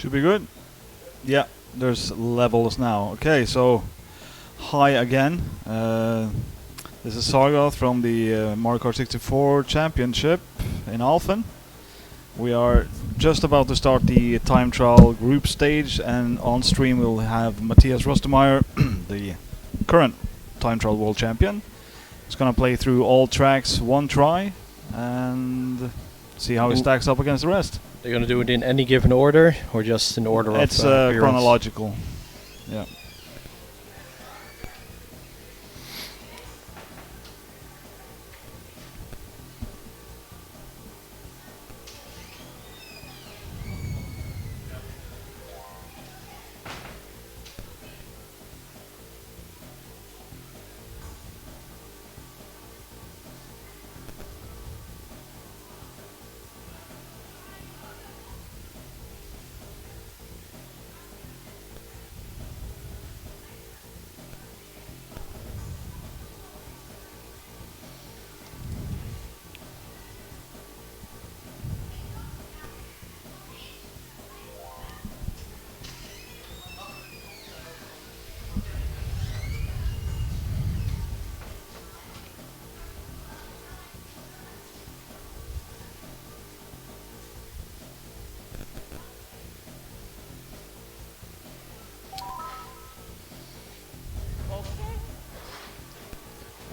Should be good. Yeah, there's levels now. Okay, so hi again. This is Sargoth from the Mario Kart 64 Championship in Alphen. We are just about to start the time trial group stage, and on stream we'll have Matthias Rostemeyer, the current time trial world champion. He's gonna play through all tracks one try and see how he stacks up against the rest. They're gonna do it in any given order, or just in order of It's appearance? chronological. Yeah.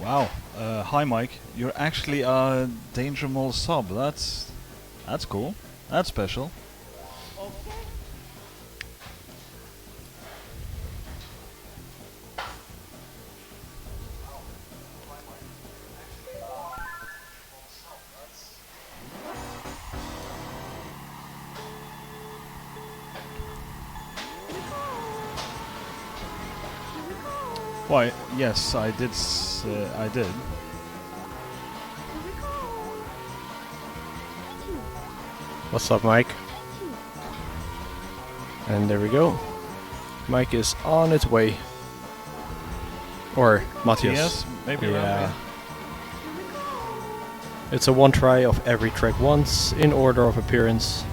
Wow. Hi, Mike. You're actually a Danger Mole sub. That's cool. That's special. Why? Yes, I did. I did. What's up, Mike? And there we go. Mike is on its way. Or Matthias. Yes, maybe. Yeah. It's a one try of every track once, in order of appearance.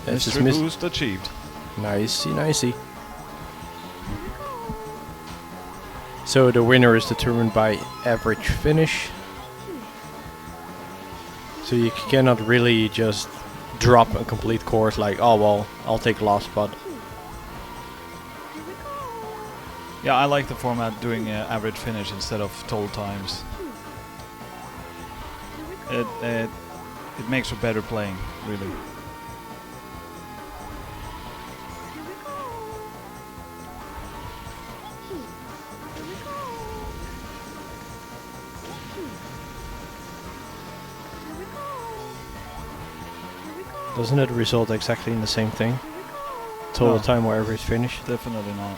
This is Mystery boost achieved. Nicey, nicey. So the winner is determined by average finish. So you cannot really just drop a complete course like, oh well, I'll take last spot. Yeah, I like the format doing average finish instead of total times. It makes for better playing, really. Doesn't it result exactly in the same thing? Total No. time or average finish? Definitely not.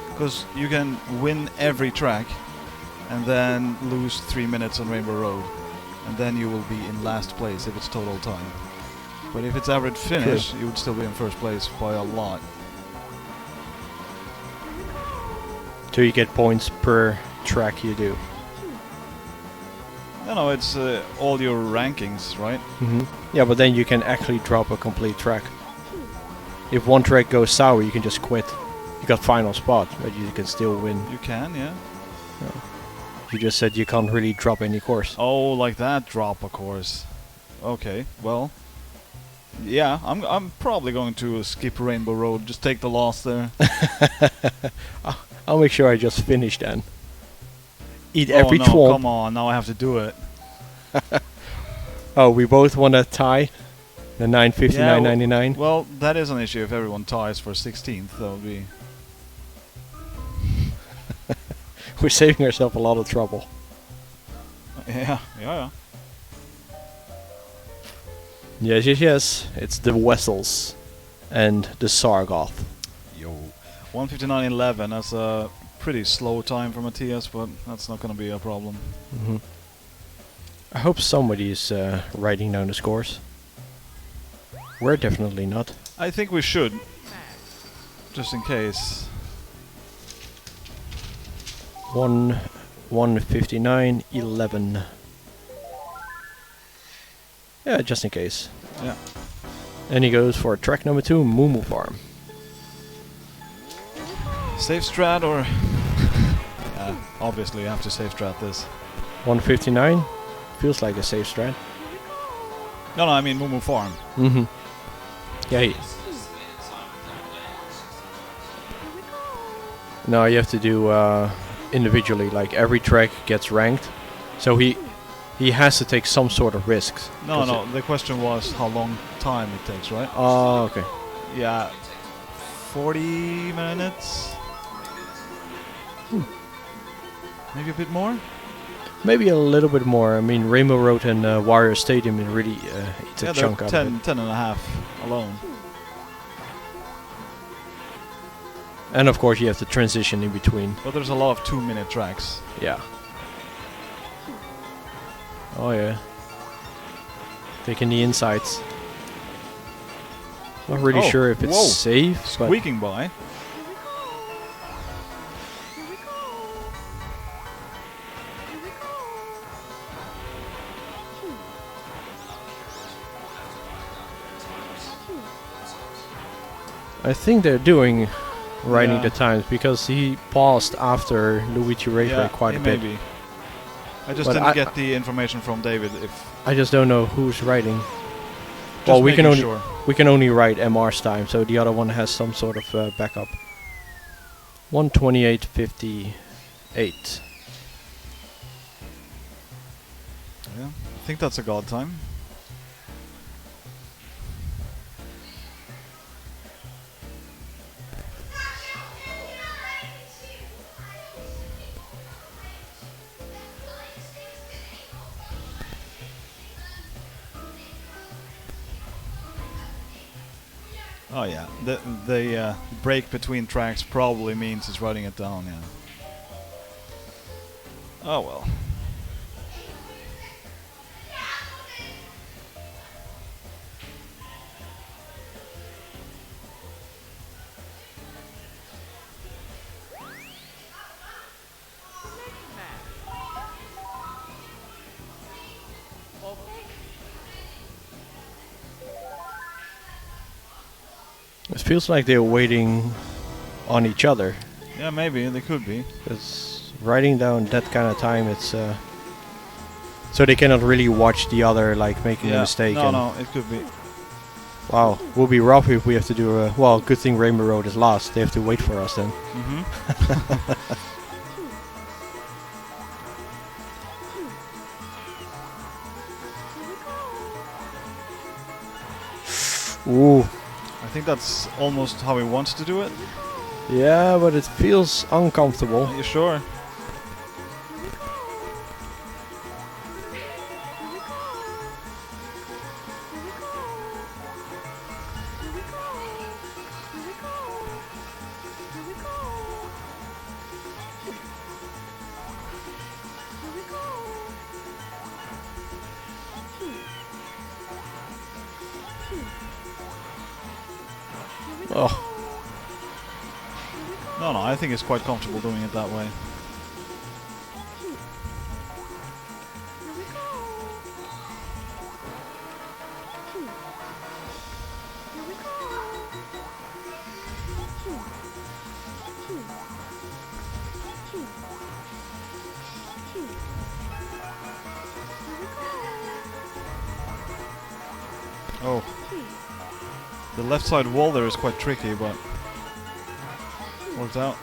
Because you can win every track and then lose 3 minutes on Rainbow Road, and then you will be in last place if it's total time. But if it's average finish, you would still be in first place by a lot. So you get points per track you do. No, it's all your rankings, right? Yeah, but then you can actually drop a complete track. If one track goes sour, you can just quit. You got final spot, but you can still win. You can, yeah. You just said you can't really drop any course. Oh, like that drop a course. Okay, well, yeah, I'm probably going to skip Rainbow Road. Just take the loss there. I'll make sure I just finish then. Eat Oh every no, twomp. come on, now I have to do it. Oh, we both want to tie the 959.99. Well, that is an issue if everyone ties for 16th. That would be. We're saving ourselves a lot of trouble. Yeah. Yes. It's the Wessels and the Sargoth. Yo. 1:59.11. That's a pretty slow time for Matthias, but that's not going to be a problem. I hope somebody is writing down the scores. We're definitely not. I think we should, just in case. 1:59.11. Yeah, just in case. Yeah. And he goes for track number 2, Moo Farm. Safe strat or? Obviously you have to safe strat this. 1:59 feels like a safe strat. No, I mean Moo Farm. Mm-hmm. Yeah. No, you have to do individually. Like every track gets ranked, so he has to take some sort of risks. No. The question was how long time it takes, right? Oh, okay. Yeah, 40 minutes. Maybe a bit more. Maybe a little bit more. I mean, Rainbow Road and Warrior Stadium it really eats a chunk out of it. 10 and a half alone. And of course, you have to transition in between. But there's a lot of 2-minute tracks. Yeah. Oh yeah. Taking the insights. Not really sure if it's safe. But Squeaking by. I think they're doing writing the times because he paused after Luigi Raceway quite a bit. Maybe. I just But didn't get the information from David. If I just don't know who's writing. just Well, we can making only sure. we can only write MR's time, so the other one has some sort of backup. 1:28.58. Yeah, I think that's a god time. Oh yeah, the break between tracks probably means he's writing it down. Yeah. Oh well. It feels like they're waiting on each other. Yeah, maybe they could be. Because writing down that kind of time, it's so they cannot really watch the other like making a mistake. No, it could be. Wow, will be rough if we have to do a. Well, good thing Rainbow Road is last. They have to wait for us then. Mm-hmm. Ooh. I think that's almost how he wants to do it. Yeah, but it feels uncomfortable. Are you sure? Oh. No, I think he's quite comfortable doing it that way. Oh. The left side wall there is quite tricky, but worked out.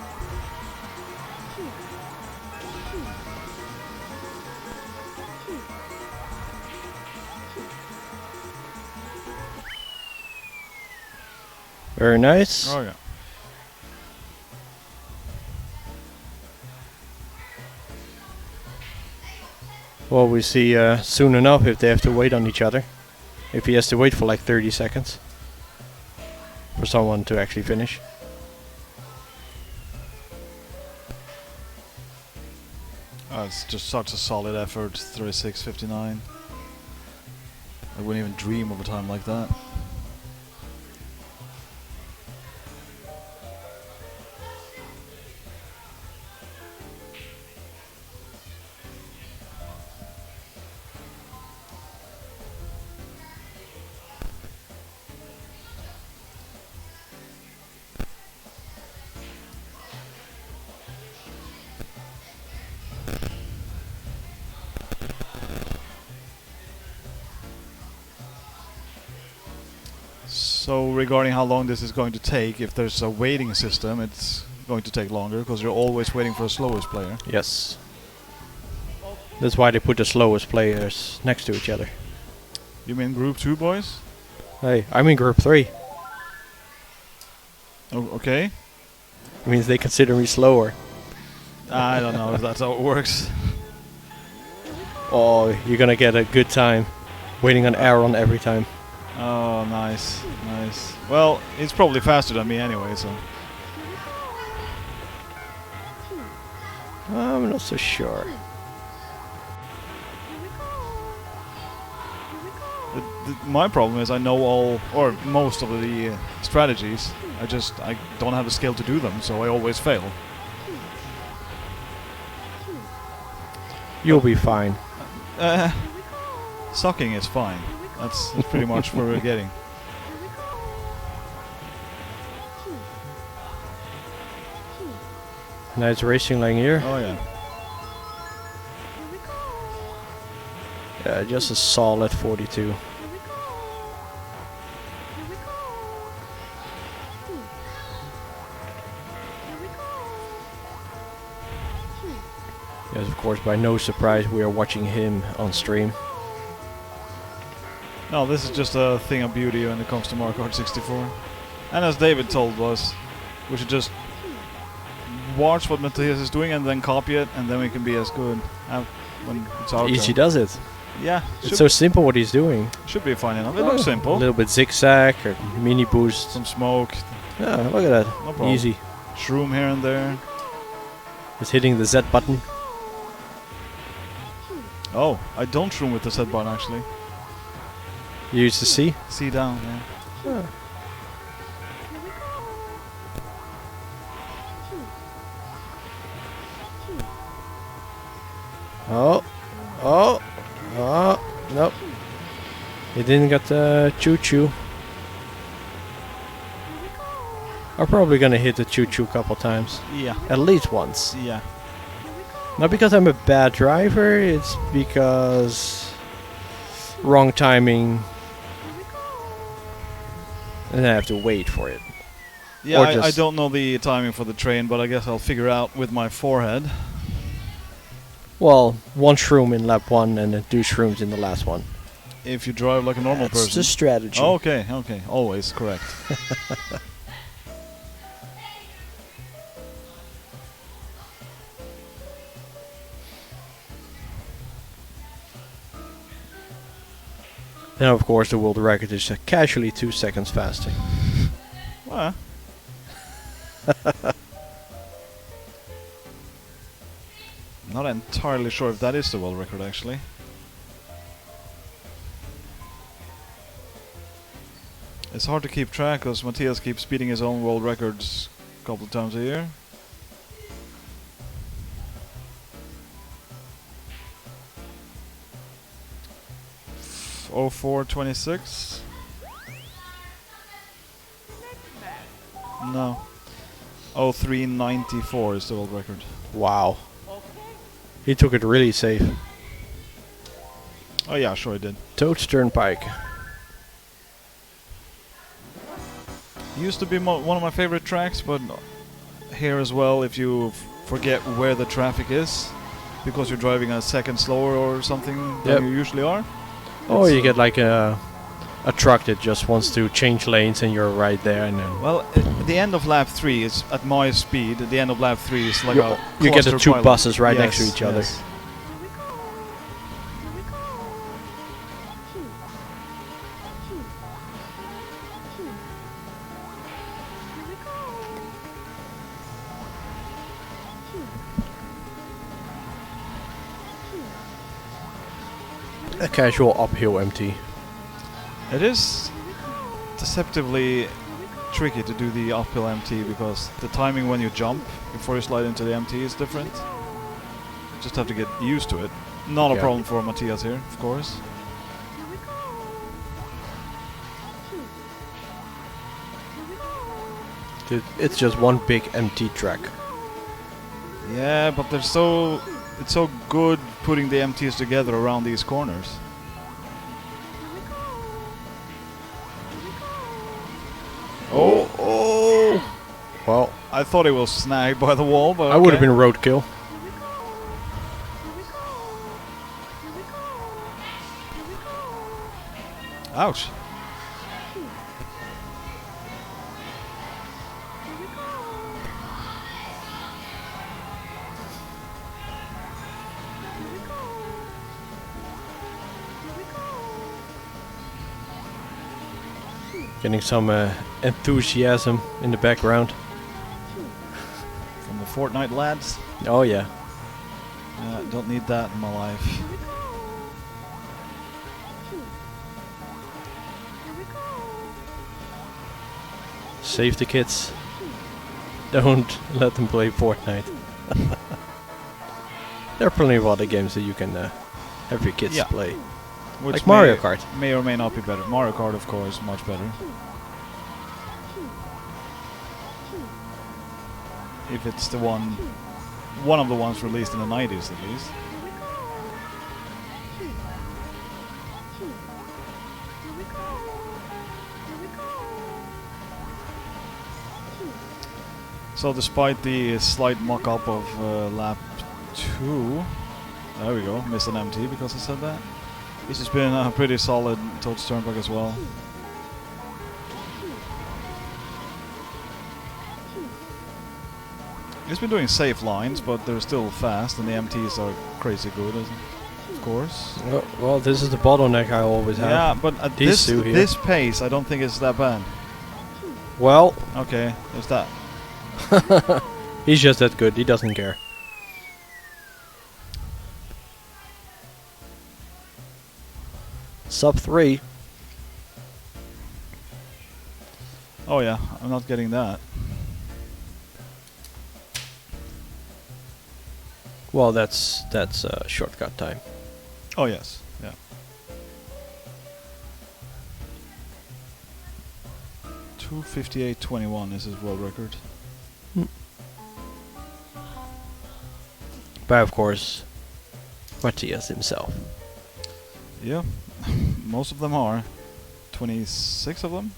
Very nice. Oh yeah. Well, we see soon enough if they have to wait on each other. If he has to wait for like 30 seconds for someone to actually finish. It's just such a solid effort. 36.59. I wouldn't even dream of a time like that. So regarding how long this is going to take, if there's a waiting system, it's going to take longer because you're always waiting for the slowest player. Yes. That's why they put the slowest players next to each other. You mean Group 2, boys? Hey, I'm in group 3. Oh, okay. It means they consider me slower. I don't know if that's how it works. Oh, you're gonna get a good time. Waiting on Aaron every time. Oh, nice, nice. Well, he's probably faster than me anyway, so... I'm not so sure. My problem is I know all, or most of the strategies. I don't have the skill to do them, so I always fail. You'll be fine. Sucking is fine. That's pretty much what we're getting. Nice racing lane here. Oh yeah. Yeah, just a solid 42. Yes, of course, by no surprise, we are watching him on stream. No, this is just a thing of beauty when it comes to Mario Kart 64. And as David told us, we should just watch what Matthias is doing and then copy it, and then we can be as good when it's our Easy turn. does it. Yeah, It's so simple what he's doing. should be fine enough. It looks A simple. little bit zigzag or mini boost. Some smoke, Yeah, look at that. no problem. Easy. Shroom here and there. Just hitting the Z button. Oh, I don't shroom with the set button actually. You used to see. See down, yeah. Yeah. Oh, oh, oh, nope. He didn't get the choo-choo. I'm probably gonna hit the choo-choo a couple times. Yeah, At least once. yeah. Not because I'm a bad driver, it's because wrong timing. And I have to wait for it. Yeah, Or I just- don't know the timing for the train, but I guess I'll figure out with my forehead. Well, one shroom in lap 1 and then 2 shrooms in the last one. If you drive like a normal That's person. the strategy. Oh, okay, okay. Always correct. Then of course the world record is casually 2 seconds faster. Well, not entirely sure if that is the world record actually. It's hard to keep track because Matthias keeps beating his own world records a couple of times a year. Oh, 0426. No. 0394 is the world record. Wow. He took it really safe. Oh yeah, sure he did. Toad's Turnpike. Used to be one of my favorite tracks, but here as well, if you forget where the traffic is, because you're driving a second slower or something Yep. than you usually are. Or it's, you get like a truck that just wants to change lanes and you're right there and then Well, the end of lap 3 is at my speed. The end of lap 3 is like you, a you get the cluster 2 pilot. buses right next to Yes, each other. yes. A casual uphill MT. It is deceptively tricky to do the uphill MT because the timing when you jump before you slide into the MT is different. You just have to get used to it. Not a Yeah. problem for Matthias here, of course. It's just one big MT track. Yeah, but it's so good putting the MTs together around these corners. Oh! Well, I thought it was snagged by the wall, but I would have okay. been roadkill. Ouch. Getting some enthusiasm in the background. From the Fortnite lads. Oh yeah. Don't need that in my life. Save the kids. Don't let them play Fortnite. There are plenty of other games that you can have your kids Yeah. play. Which Like Mario Kart. may or may not be better. Mario Kart, of course, much better. If it's the one of the ones released in the 90s at least. So despite the slight mock-up of lap 2, there we go, missed an MT because I said that. This has been a pretty solid towards Turnback as well. He's been doing safe lines, but they're still fast, and the MTs are crazy good, of course. Well, this is the bottleneck I always have. Yeah, but at These two here. this pace, I don't think it's that bad. Well, Okay, there's that. he's just that good. He doesn't care. Sub 3. Oh yeah, I'm not getting that. Well, that's shortcut time. Oh yes, yeah. .258.21 is his world record. But of course, Matthias himself. Yeah, most of them are. 26 of them?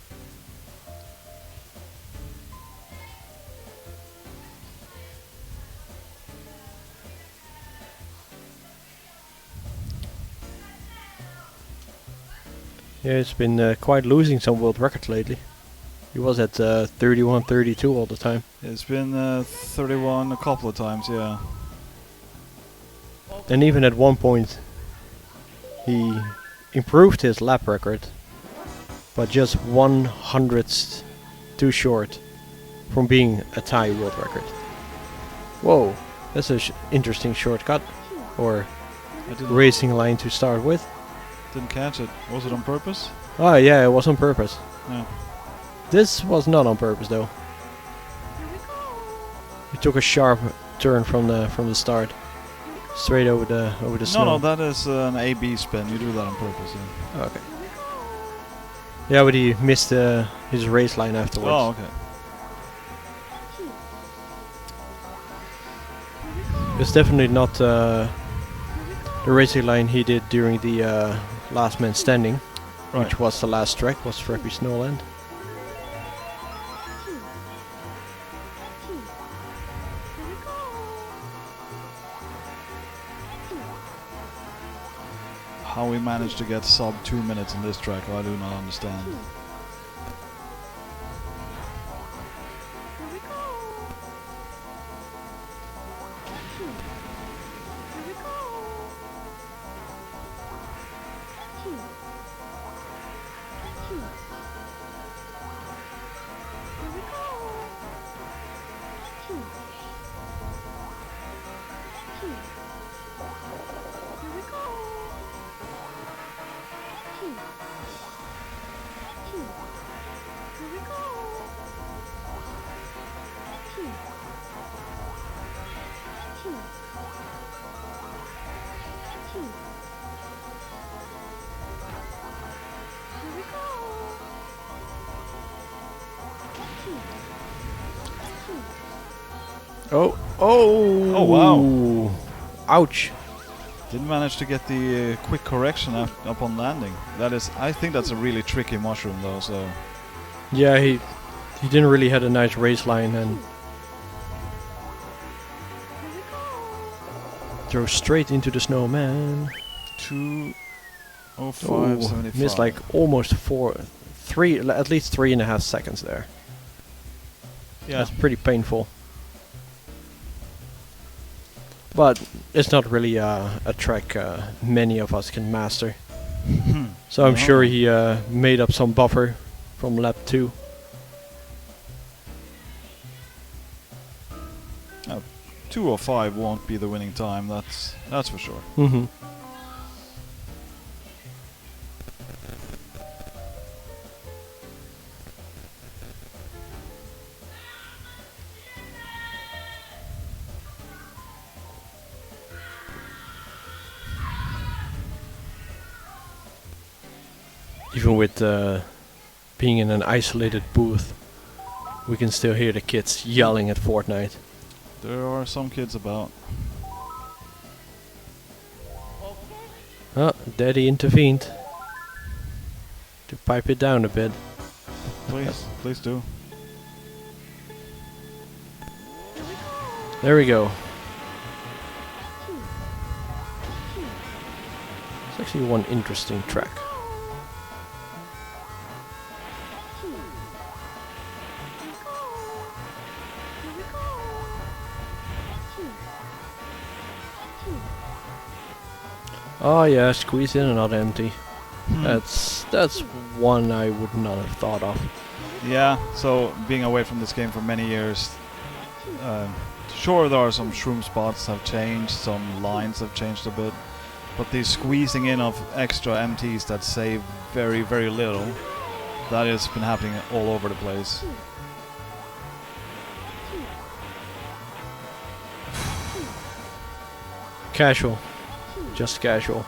Yeah, it's been quite losing some world records lately. He was at 31, 32 all the time. It's been 31 a couple of times, yeah. And even at one point, he improved his lap record, but just 1/100th too short from being a tie world record. Whoa, that's a interesting shortcut, or I racing line to start with. didn't catch it. Was it on purpose? Oh yeah, it was on purpose. Yeah. This was not on purpose though. He took a sharp turn from the start, straight over the snow. No, that is an A-B spin. You do that on purpose, yeah. Okay. Yeah, but he missed his race line afterwards. Oh, okay. It's definitely not the racing line he did during the last man standing, Right. which was the last track, was Frappy Snowland. How we managed to get sub 2 minutes in this track, I do not understand. Oh! Oh! Oh, wow. Ouch! Didn't manage to get the quick correction upon landing. That is, I think that's a really tricky mushroom though, so... Yeah, He didn't really had a nice race line and drove straight into the snowman. 2:05.75. Missed like almost at least 3.5 seconds there. Yeah. That's pretty painful. But it's not really a track many of us can master. So I'm sure he made up some buffer from lap 2. 2:05 won't be the winning time. That's for sure. Mm-hmm. Even with being in an isolated booth, we can still hear the kids yelling at Fortnite. There are some kids about. Oh, Daddy intervened to pipe it down a bit. Please do. There we go. It's actually one interesting track. Oh yeah, squeeze in and not empty. That's one I would not have thought of. Yeah, so being away from this game for many years, sure there are some shroom spots have changed, some lines have changed a bit, but the squeezing in of extra MTs that save very, very little, that has been happening all over the place. Casual. Just casual.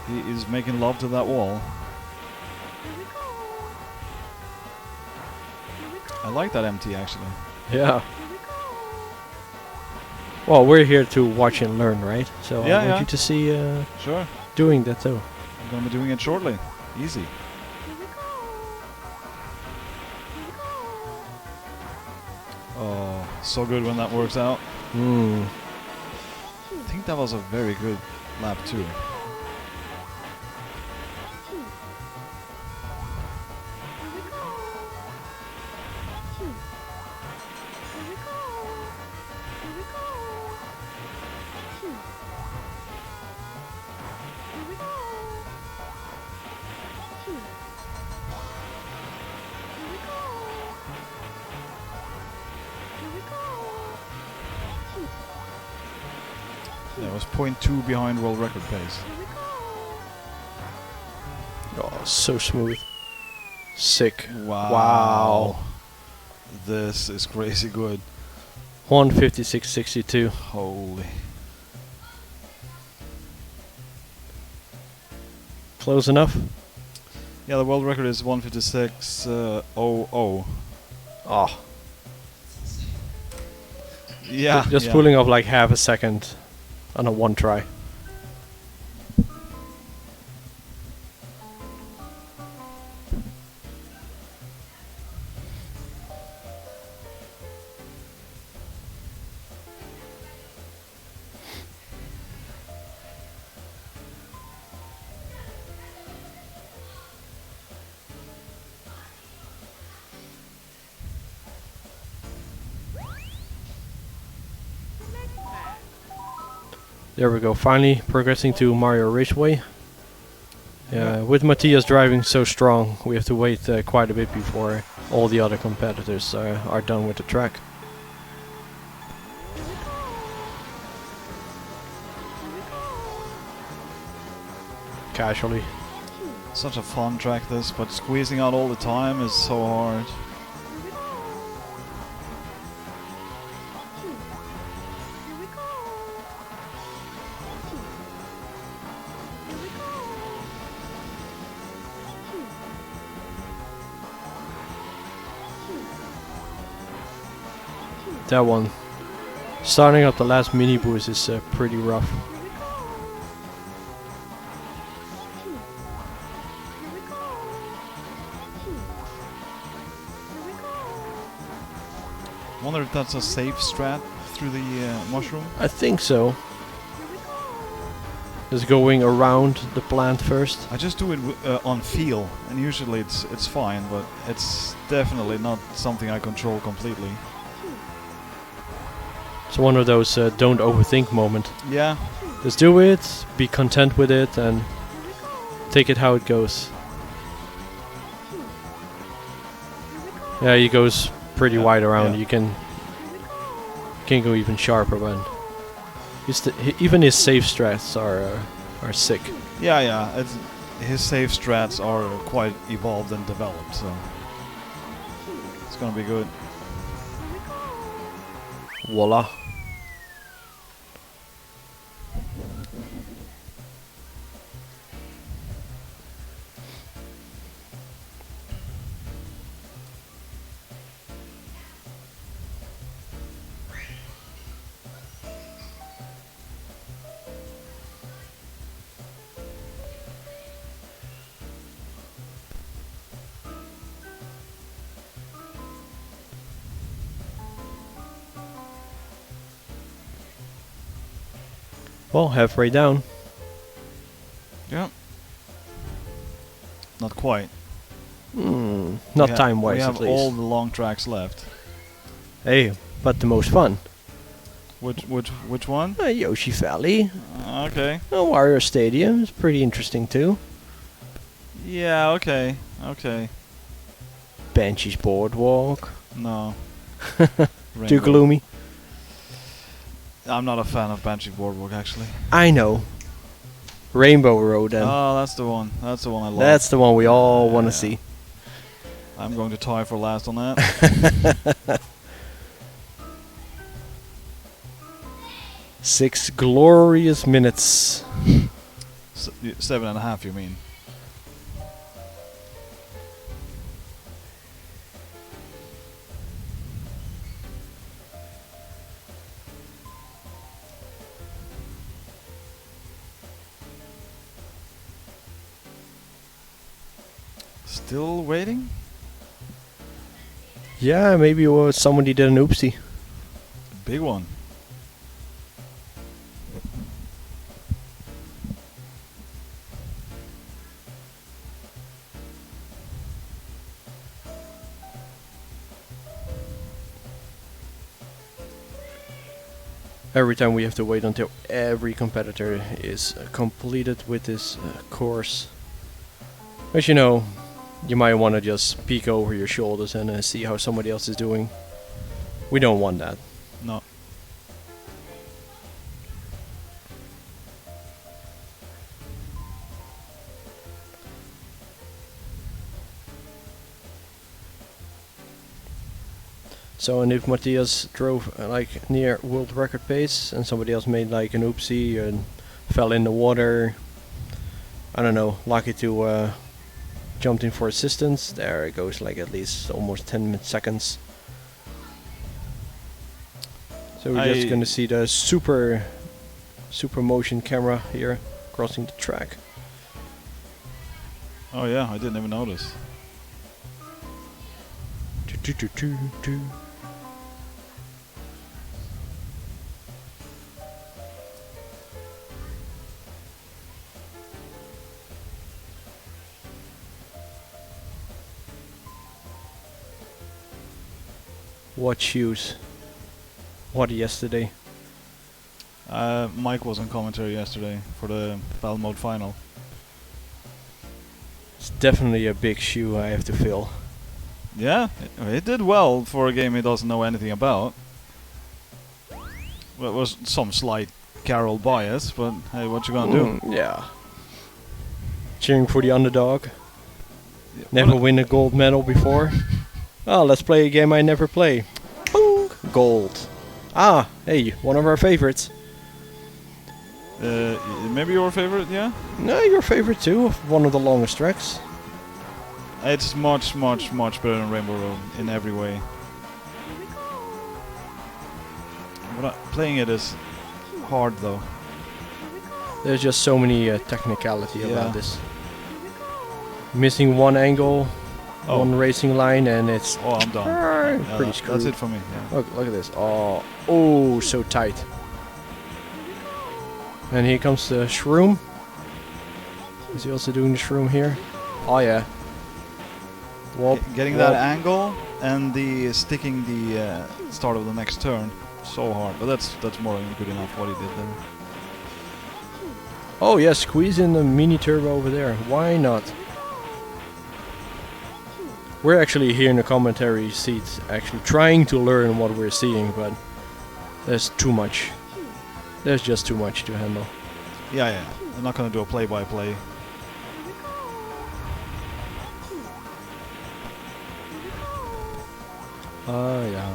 He is making love to that wall. I like that MT actually. Yeah. Well, we're here to watch and learn, right? So Yeah, I want you to see Sure. doing that too. I'm gonna be doing it shortly. Easy. Oh, so good when that works out. I think that was a very good lap too. Yeah, it was 0.2 behind world record pace. Oh, so smooth. Sick. Wow. This is crazy good. 156.62. Holy. Close enough? Yeah, the world record is 156.00. Oh. Yeah. Just yeah. pulling off like half a second on a one try. There we go, finally progressing to Mario Raceway. With Matthias driving so strong, we have to wait quite a bit before all the other competitors are done with the track. Casually. Such a fun track this, but squeezing out all the time is so hard. That one. Starting up the last mini boost is pretty rough. Wonder if that's a safe strat through the mushroom. I think so. Just going around the plant first. I just do it on feel, and usually it's fine, but it's definitely not something I control completely. It's one of those don't overthink moment. Yeah. Just do it, be content with it, and take it how it goes. Yeah, he goes pretty wide around. Yeah. You can go even sharper, but even his safe strats are sick. Yeah, yeah. His safe strats are quite evolved and developed, so it's gonna be good. Voila. Well, halfway down. Yeah. Not quite. Not time-wise, We at have least. all the long tracks left. Hey, but the most fun. Which one? Yoshi Valley. Okay. Wario Stadium is pretty interesting too. Yeah. Okay. Okay. Banshee's Boardwalk. No. Too Rainbow. gloomy. I'm not a fan of Banshee Boardwalk, actually. I know. Rainbow Road then. Oh, that's the one. That's the one I love. That's the one we all want to see. I'm going to tie for last on that. 6 glorious minutes. 7.5, you mean? Still waiting? Yeah, maybe it was somebody did an oopsie. Big one. Every time we have to wait until every competitor is completed with this course. As you know, you might want to just peek over your shoulders and see how somebody else is doing. We don't want that. No. So, and if Matthias drove like near world record pace and somebody else made like an oopsie and fell in the water, I don't know, lucky to jumped in for assistance, there it goes, like at least almost 10 seconds. So we're just gonna see the super motion camera here crossing the track. Oh yeah, I didn't even notice. What shoes? What yesterday? Mike was on commentary yesterday for the Battle Mode final. It's definitely a big shoe I have to fill. Yeah, it did well for a game he doesn't know anything about. Well, it was some slight Carol bias, but hey, what you gonna do? Yeah. Cheering for the underdog. Never win a gold medal before. Oh, let's play a game I never play. Boom! Gold. Ah, hey, one of our favorites. Maybe your favorite, yeah? No, your favorite too, one of the longest tracks. It's much better than Rainbow Road in every way. But playing it is hard though. There's just so many technicality about this. Missing one angle, Oh. one racing line, and it's Oh, I'm done. pretty screwed. That's it for me. Yeah. Look at this. Oh, so tight. And here comes the shroom. Is he also doing the shroom here? Oh yeah. Whoop, Getting that angle and the sticking the start of the next turn so hard, but that's more than good enough what he did there. Oh yeah, squeeze in the mini turbo over there. Why not? We're actually here in the commentary seats, actually trying to learn what we're seeing, but there's too much. There's just too much to handle. Yeah. I'm not gonna do a play-by-play. Yeah.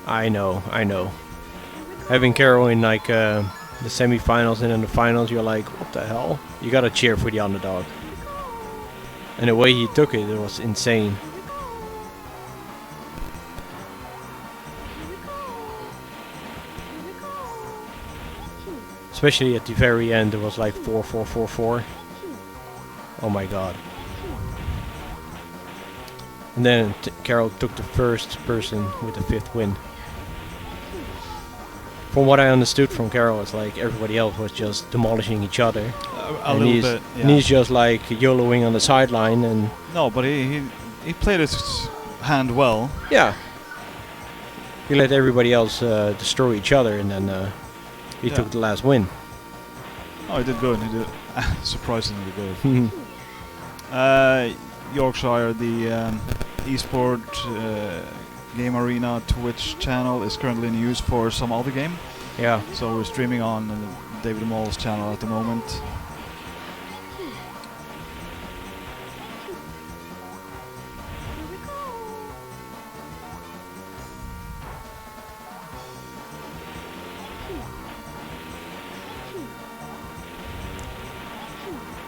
I know. Having Carol in like the semi-finals and in the finals, you're like, what the hell? You gotta cheer for the underdog. And the way he took it, it was insane. Especially at the very end, it was like 4-4-4-4. Oh my god. And then Carol took the first person with the 5th win. From what I understood from Carol, it's like everybody else was just demolishing each other. A little bit, yeah. And he's just like YOLOing on the sideline and... No, but he played his hand well. Yeah. He let everybody else destroy each other, and then he took the last win. Oh, he did good. He did surprisingly good. Yorkshire, the esport game arena Twitch channel is currently in use for some other game. Yeah. So we're streaming on David Moll's channel at the moment.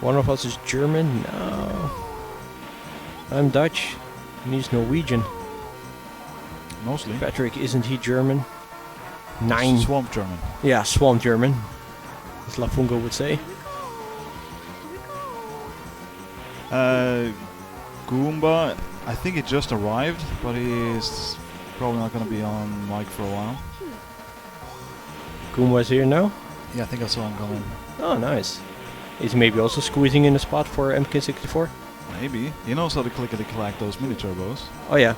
One of us is German? No. I'm Dutch. And he's Norwegian. Mostly. Patrick, isn't he German? 9. Swamp German. Yeah, Swamp German. As Lafungo would say. Goomba, I think he just arrived, but he's probably not going to be on mic for a while. Goomba's here now? Yeah, I think I saw him come in. Oh, nice. Is he maybe also squeezing in a spot for MK64? Maybe. He knows how to clickety-clack those mini turbos. Oh yeah.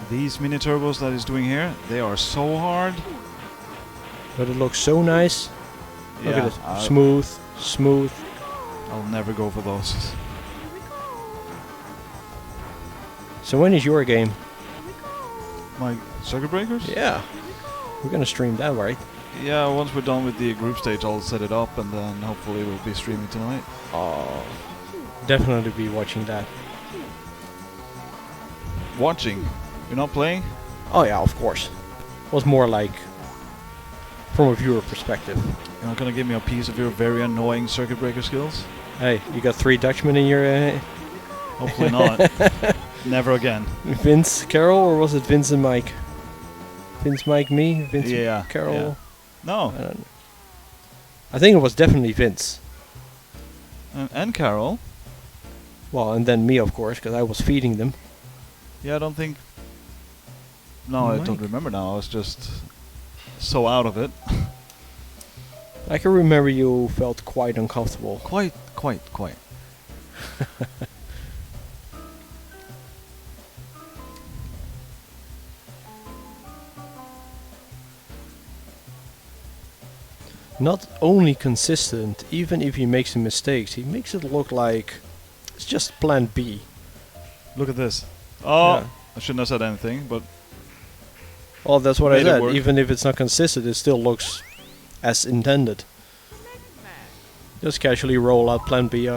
These mini turbos that he's doing here, they are so hard. But it looks so nice. Look Yeah, at it. Smooth. I'll never go for those. So when is your game? My circuit breakers? Yeah. We're gonna stream that, right? Yeah, once we're done with the group stage, I'll set it up and then hopefully we'll be streaming tonight. Oh. Definitely be watching that. Watching? You're not playing? Oh yeah, of course. Was more like from a viewer perspective. You're not gonna give me a piece of your very annoying circuit breaker skills? Hey, you got 3 Dutchmen in your Hopefully not. Never again. Vince, Carol, or was it Vince and Mike? Vince, Mike, me? Vince, Yeah, Carol? yeah. No. I don't know. I think it was definitely Vince. And Carol. Well, and then me, of course, because I was feeding them. Yeah, I don't think... No, I don't Mike? remember now. I was just so out of it. I can remember you felt quite uncomfortable. Quite. Not only consistent, even if he makes some mistakes, he makes it look like it's just plan B. Look at this. Oh, Yeah. I shouldn't have said anything, but Well, that's what I Made it said. work. Even if it's not consistent, it still looks as intended. Just casually roll out plan B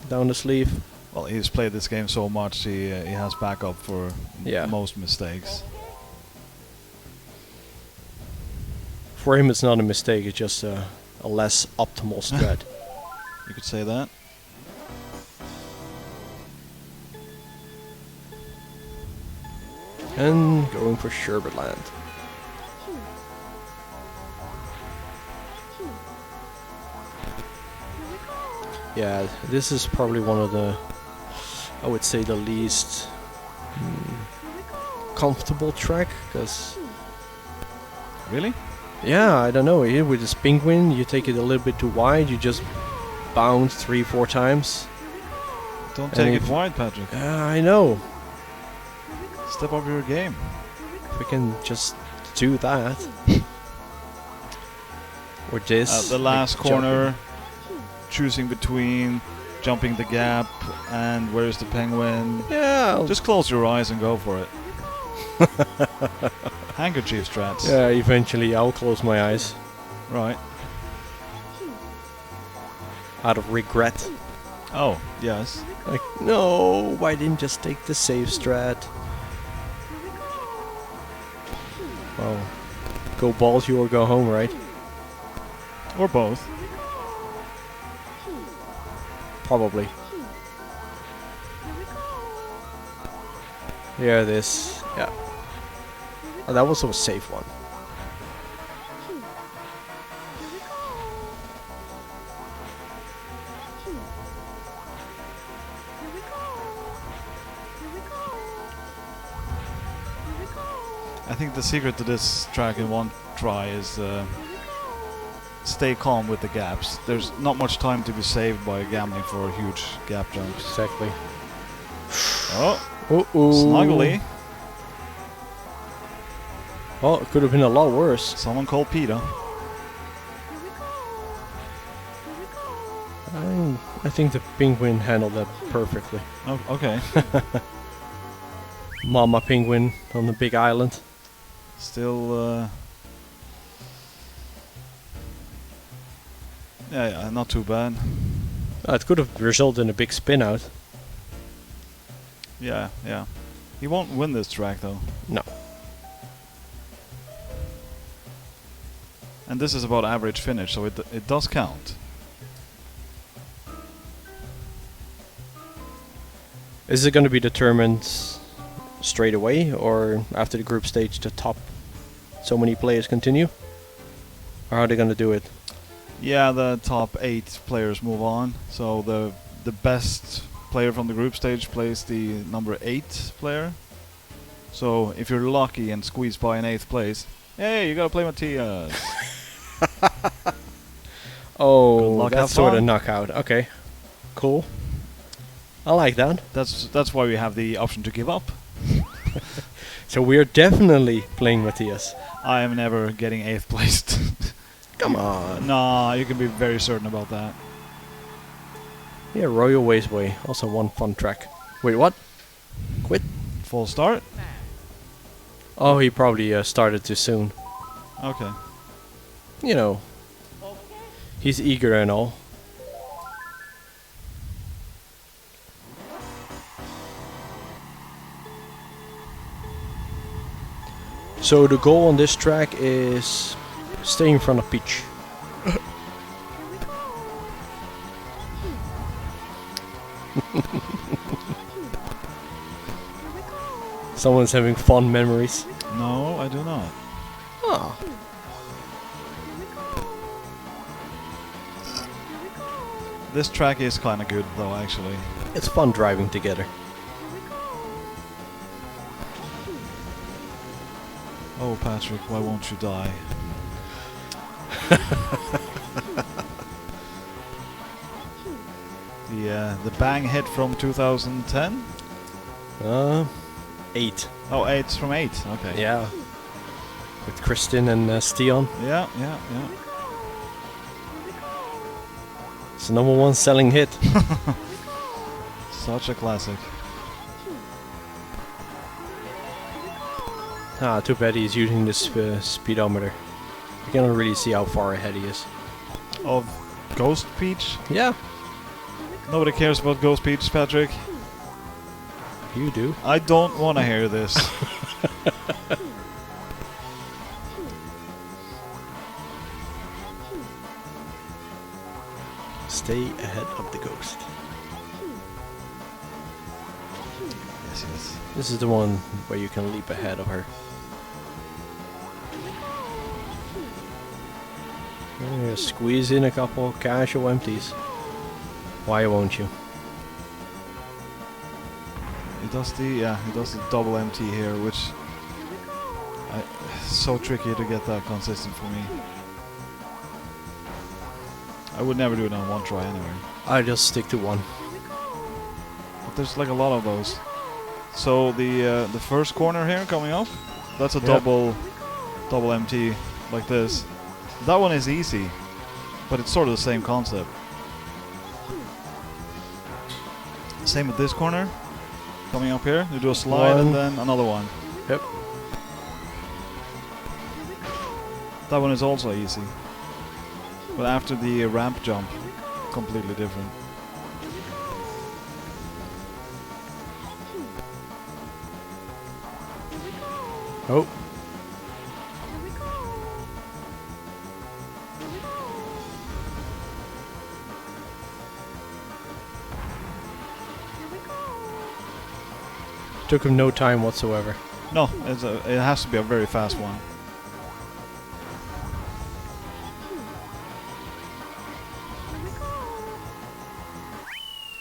down the sleeve. well, he's played this game so much, he has backup for Yeah. most mistakes. For him, it's not a mistake. It's just a less optimal strat. You could say that. And going for Sherbetland. Yeah, this is probably one of the, I would say, the least comfortable track, because Really? yeah, I don't know, here with this penguin, you take it a little bit too wide, you just bounce 3-4 times. Don't And take it if- wide, Patrick. I know. Step up your game. If we can just do that. Or this. At the like last corner, choosing between jumping the gap and where's the penguin. jumping. Yeah. Just close your eyes and go for it. Handkerchief strats. Yeah, eventually I'll close my eyes. Right. Out of regret. Oh, yes. Like, no, why didn't just take the safe strat? Well, go balls you or go home, right? Or both. Probably. Yeah, this. Yeah. Oh, that was a safe one. I think the secret to this track in one try is stay calm with the gaps. There's not much time to be saved by gambling for huge gap jumps. Exactly. Oh, Uh-oh. snuggly. Well, it could have been a lot worse. Someone called PETA. I think the penguin handled that perfectly. Oh, okay. Mama penguin on the big island. Still, yeah, not too bad. It could have resulted in a big spin out. Yeah, yeah. He won't win this track though. No. And this is about average finish, so it does count. Is it going to be determined straight away, or after the group stage the top so many players continue? Or how are they going to do it? Yeah, the top 8 players move on. So the best player from the group stage plays the number 8 player. So if you're lucky and squeezed by an 8th place, hey, you gotta play Matthias. Good Oh, luck, that's have sort of fun. knockout. Okay, cool. I like that. That's why we have the option to give up. So we're definitely playing Matthias. I am never getting 8th placed. Come on. Nah, you can be very certain about that. Yeah, Royal Wasteway, also one fun track. Wait, what? Quit? Full start? Oh, he probably started too soon. Okay. You know, he's eager and all. So the goal on this track is stay in front of Peach. Someone's having fond memories. No, I do not. Oh. This track is kind of good though, actually. It's fun driving together. Oh, Patrick, why won't you die? The bang hit from 2010? 8. Oh, 8's from 8. Okay. Yeah. With Kristen and Stian. Yeah, yeah, yeah. It's the #1 selling hit. Such a classic. Ah, too bad he's using this speedometer. You cannot really see how far ahead he is. Of Ghost Peach? Yeah, Nobody cares about Ghost Peach, Patrick. you do. I don't want to hear this. stay ahead of the ghost. Yes, yes. This is the one where you can leap ahead of her. Yeah, squeeze in a couple casual empties. Why won't you? He does the double MT here, which so tricky to get that consistent for me. I would never do it on one try anyway. I just stick to one. But there's like a lot of those. So the first corner here coming up, that's a double MT like this. That one is easy, but it's sort of the same concept. Same with this corner. Coming up here, you do a slide and then another one. Yep. That one is also easy. But after the ramp jump, completely different. Oh. Took him no time whatsoever. No, it has to be a very fast one.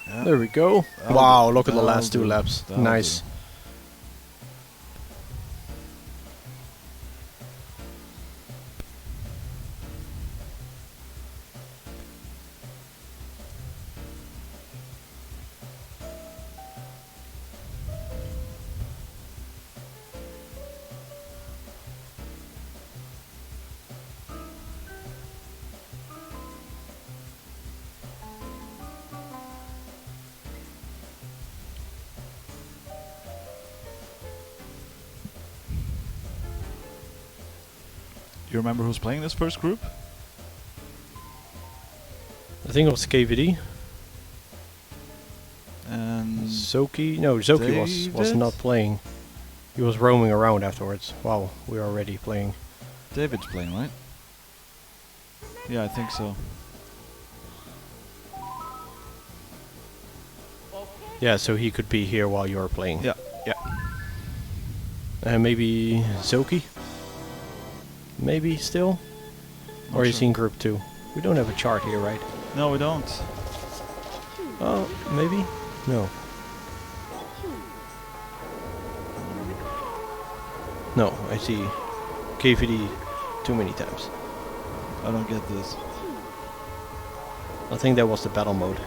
Yeah. There we go. Wow, look at the last two laps. Nice. You remember who's playing this first group? I think it was KVD. And Zoki? No, Zoki was David? not playing. He was roaming around afterwards. Wow, we are already playing. David's playing, right? Yeah, I think so. Yeah, so he could be here while you're playing. Yeah. Yeah. And maybe Zoki? Maybe still? Not Or is sure. he in group 2? We don't have a chart here, right? No, we don't. Oh, maybe? No. No, I see KVD too many times. I don't get this. I think that was the battle mode.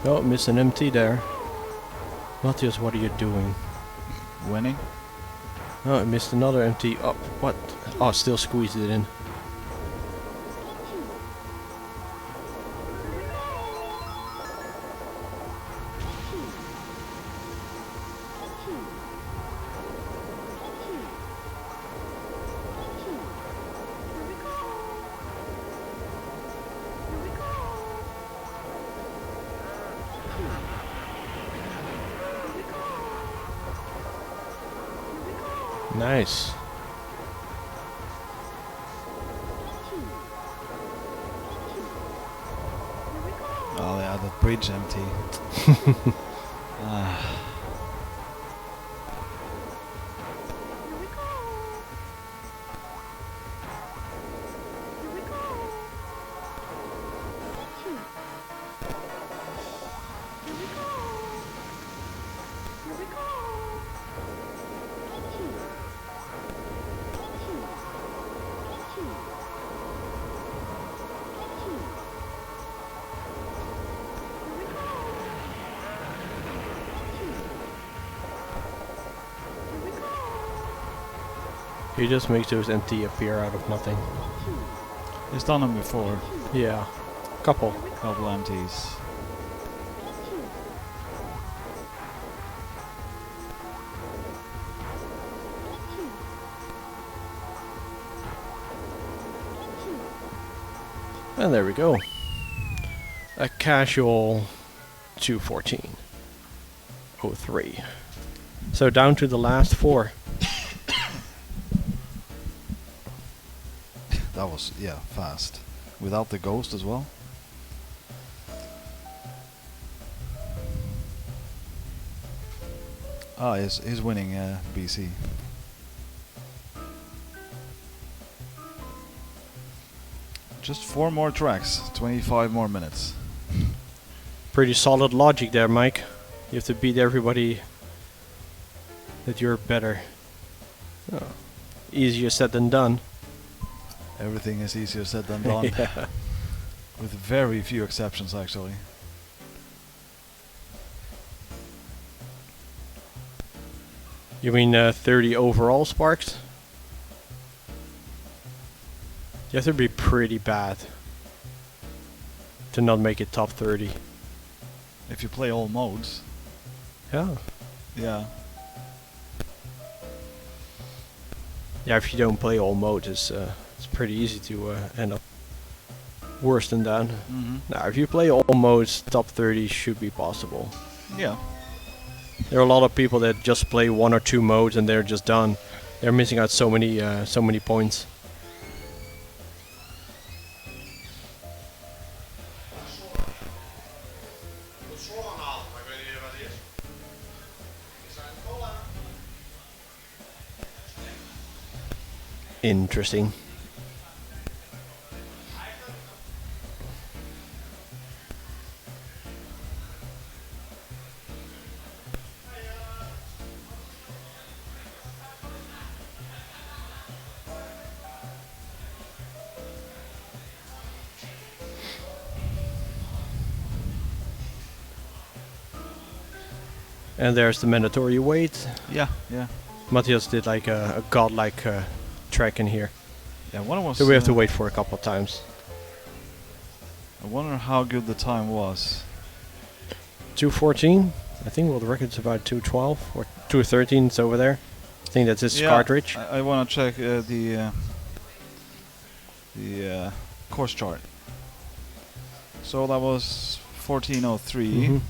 Oh, missed an MT there. Matthias, what are you doing? Winning? Oh, I missed another MT. Oh, what? Oh, still squeezed it in. Nice. Oh yeah, the bridge empty. Ah. He just makes those MT appear out of nothing. He's done them before. Yeah. Couple. Couple MTs. And there we go. A casual 2:14:03. So down to the last 4. That was, yeah, fast. Without the ghost as well. Ah, he's winning BC. Just 4 more tracks, 25 more minutes. Pretty solid logic there, Mike. You have to beat everybody that you're better. Oh. Easier said than done. Everything is easier said than done. Yeah. With very few exceptions, actually. You mean 30 overall sparks? You have to be pretty bad to not make it top 30. If you play all modes, Yeah. yeah. Yeah, if you don't play all modes, it's pretty easy to end up worse than that. Now, if you play all modes, top 30 should be possible. Yeah. There are a lot of people that just play 1 or 2 modes and they're just done. They're missing out so many points. Interesting. And there's the mandatory wait. Yeah, yeah. Matthias did like a godlike track in here. Yeah, one was... So we have to wait for a couple of times. I wonder how good the time was. 2:14. I think well the record's about 2:12 or 2:13. It's over there. I think that's his cartridge. I want to check the course chart. So that was 14:03. Mhm.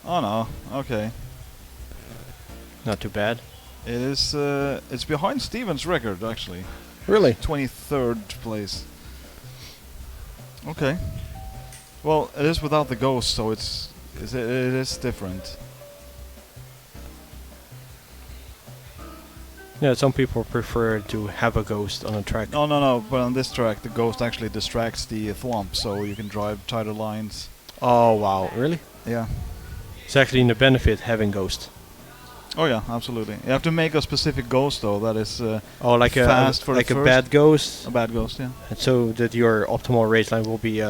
Oh no, okay. Not too bad. It is. It's behind Steven's record actually. Really? 23rd place. Okay. Well, it is without the ghost, so it is different. Yeah, some people prefer to have a ghost on a track. No. But on this track, the ghost actually distracts the thwomp, so you can drive tighter lines. Oh wow, really? Yeah. It's actually in the benefit having ghost. Oh yeah, absolutely. You have to make a specific ghost though. That is Oh, like fast for a the like a first. bad ghost, A bad ghost, yeah. and so that your optimal race line will be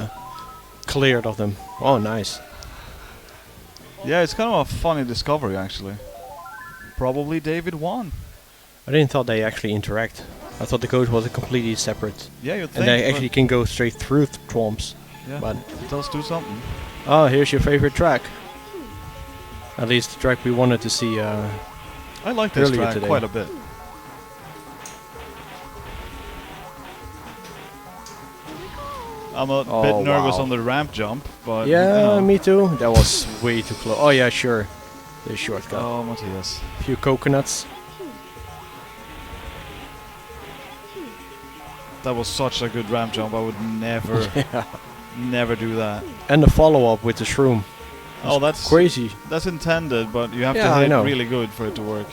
cleared of them. Oh, nice. Yeah, it's kind of a funny discovery actually. Probably David won. I didn't thought they actually interact. I thought the ghost was a completely separate, Yeah, you'd think. and they but actually can go straight through twomps. yeah, But it does do something. oh, here's your favorite track. At least the track we wanted to see. I like this earlier track today. quite a bit. I'm a Oh, bit nervous wow. on the ramp jump, but Yeah, you know. me too. That was way too close. Oh yeah, sure. The shortcut. Oh, Matthias. A few coconuts. That was such a good ramp jump. I would never, Yeah. never do that. And the follow-up with the shroom. Oh, that's Crazy. That's intended, but you have Yeah, to I hit know. really good for it to work.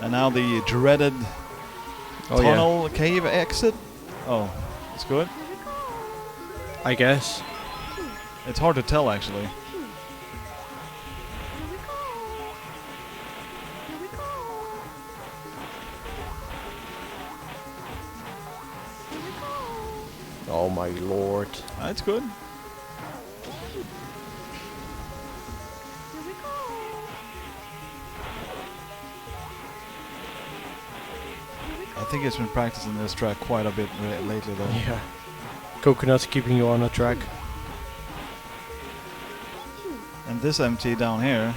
And now the dreaded Oh yeah. tunnel cave exit. Oh, it's good. I guess. It's hard to tell actually. Oh my lord. It's good. I think he's been practicing this track quite a bit lately though. Yeah. Coconuts keeping you on the track. And this MT down here,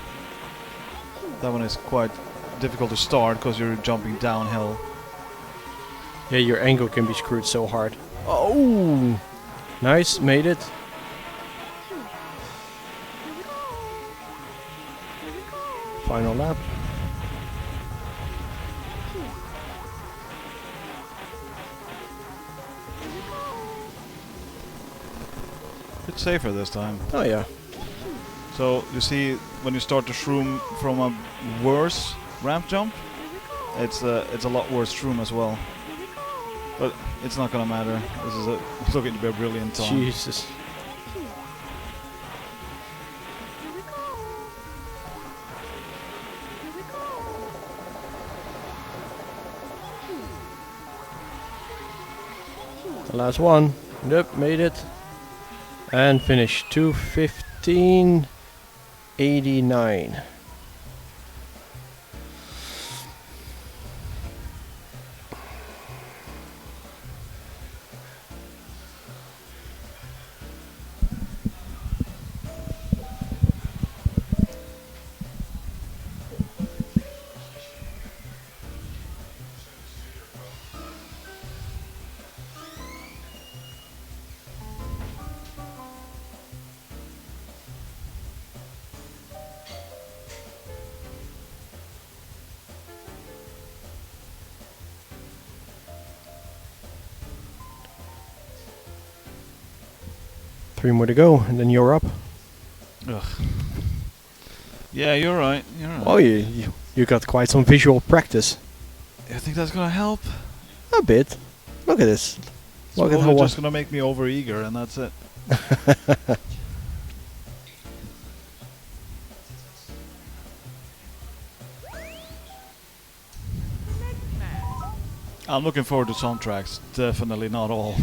that one is quite difficult to start because you're jumping downhill. Yeah, your angle can be screwed so hard. Oh! Nice, made it. Final lap. Bit safer this time. Oh yeah. So you see, when you start to shroom from a worse ramp jump, it's a lot worse shroom as well. But it's not gonna matter. This is it's looking to be a brilliant time. Jesus. The last one. Yep, made it. And finished 2:15:89. Three more to go, and then you're up. Ugh. Yeah, you're right. You're right. Oh, you got quite some visual practice. You think that's gonna help? A bit. Look at this. It's Look at probably how just gonna make me overeager, and that's it. I'm looking forward to some tracks. Definitely not all.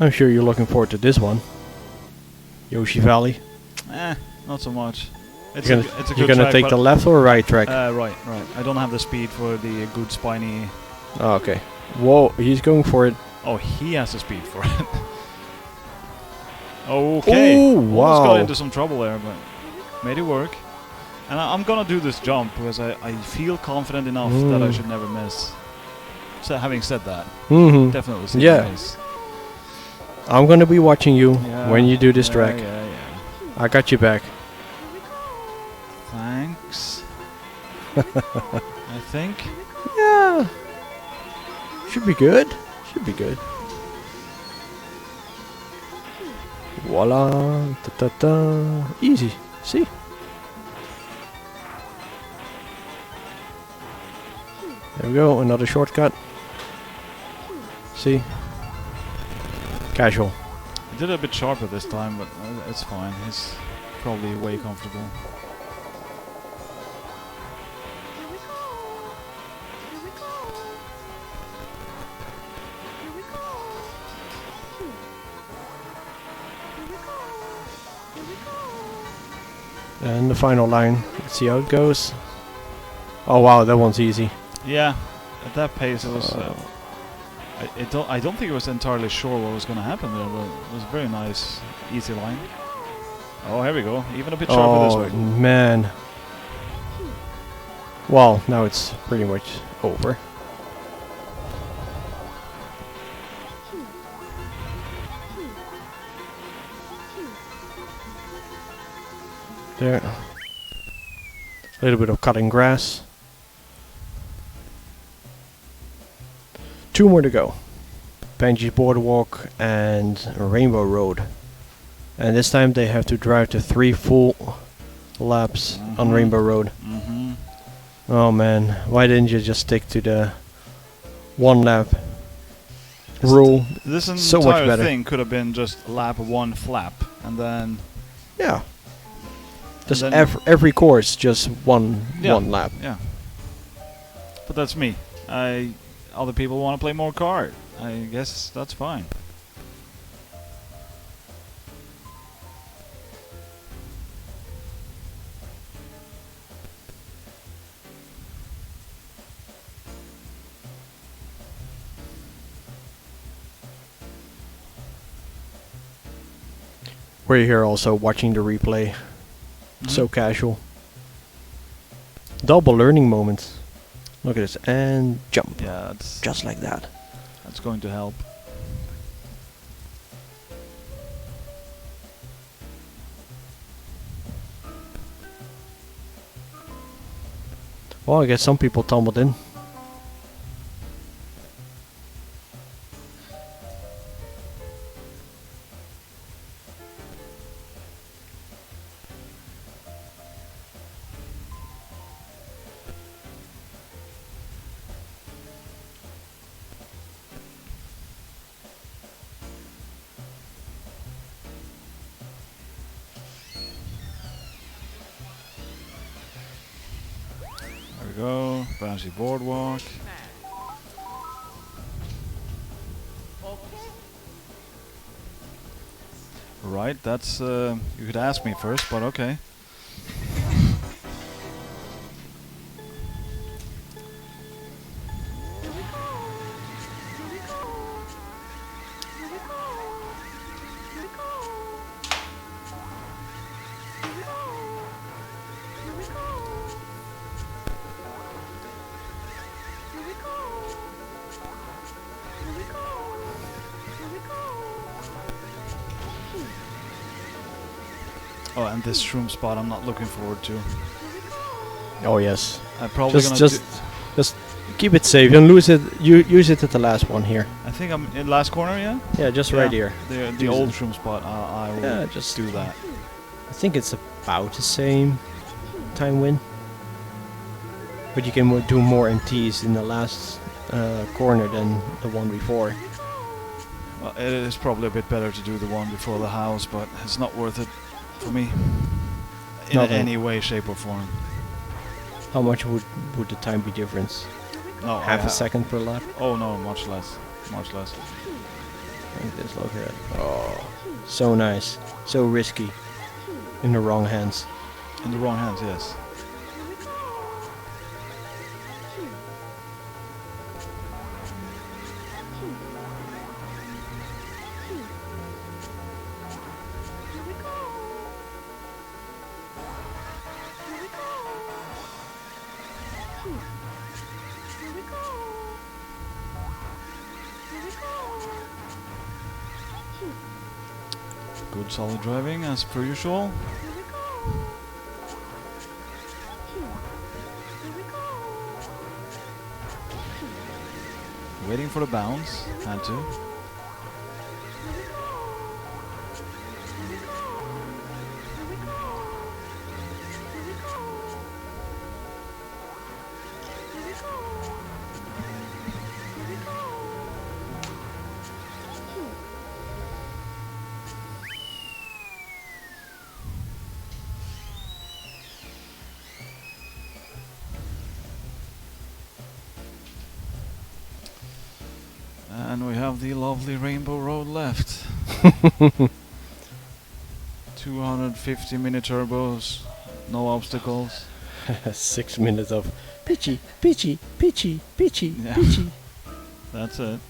I'm sure you're looking forward to this one. Yoshi Valley. Not so much. It's You're a gonna, good you're gonna track, take but the left or right track? right. I don't have the speed for the good spiny. Oh, okay. Whoa, he's going for it. Oh, he has the speed for it. Okay. Oh, Almost wow. got into some trouble there, but made it work. And I'm gonna do this jump because I feel confident enough that I should never miss. So having said that, Mm-hmm. definitely see Yeah. the miss. I'm gonna be watching you Yeah, when you do this yeah, track. Yeah. I got you back. Thanks. I think. Yeah. Should be good. Should be good. Voila. Ta ta ta. Easy. See? There we go. Another shortcut. See? Casual. I did it a bit sharper this time, but it's fine. He's probably way comfortable. And the final line. Let's see how it goes. Oh wow, that one's easy. Yeah, at that pace it was. I don't think I was entirely sure what was going to happen there, but it was a very nice, easy line. Oh, here we go. Even a bit sharper this way. Man. Well, now it's pretty much over. There. A little bit of cutting grass. 2 more to go. Benji's Boardwalk and Rainbow Road. And this time they have to drive to 3 full laps on Rainbow Road. Mm-hmm. Oh man, why didn't you just stick to the 1 lap rule? This So much entire better. thing could have been just lap 1 flap, and then Yeah. Just then- every course, just one Yeah. lap. yeah. But that's me. Other people want to play more kart. I guess that's fine. We're here also watching the replay. So Mhm. casual. Double learning moments. Look at this. And jump. Yeah, that's Just like that. going to help. Well, I guess some people tumbled in. There we go. Bouncy boardwalk. Right, that's you could ask me first, but okay. Oh, and this shroom spot I'm not looking forward to. Oh yes. I'm probably Just keep it safe. Don't lose it. You use it at the last one here. I think I'm in last corner, yeah? Yeah, just right here. The Use old it. shroom spot, I will Yeah, just do that. I think it's about the same time win. But you can do more MTs in the last corner than the one before. Well, it is probably a bit better to do the one before the house, but it's not worth it for me. In Nothing. any way, shape or form. How much would the time be difference? No, Half a second per lap? Oh no, much less. Much less. Like this, look at it. Oh, so nice. So risky. In the wrong hands. In the wrong hands, yes. Good solid driving as per usual. Waiting for the bounce, had to. And we have the lovely Rainbow Road left. 250 mini turbos, no obstacles. 6 minutes of pitchy, pitchy, pitchy, pitchy, Yeah. pitchy. That's it.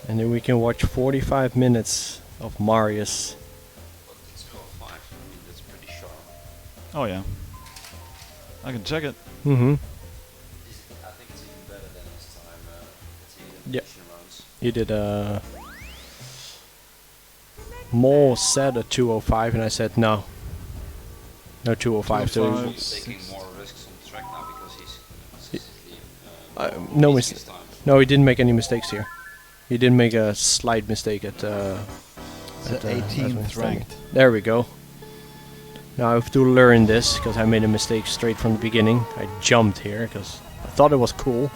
And then we can watch 45 minutes of Marius. But it's 205. I mean, that's pretty sharp. Oh yeah. I can check it. Mm-hmm. I think it's even better than this time. Let's see, Yeah. elimination rounds. You did Mole said a 205 and I said no. No 205. So 205. He's taking more risks on the track now because he's consistently no losing mis- his time. no, he didn't make any mistakes here. He didn't make a slight mistake at It's at 18th ranked. There we go. Now I have to learn this because I made a mistake straight from the beginning. I jumped here because I thought it was cool.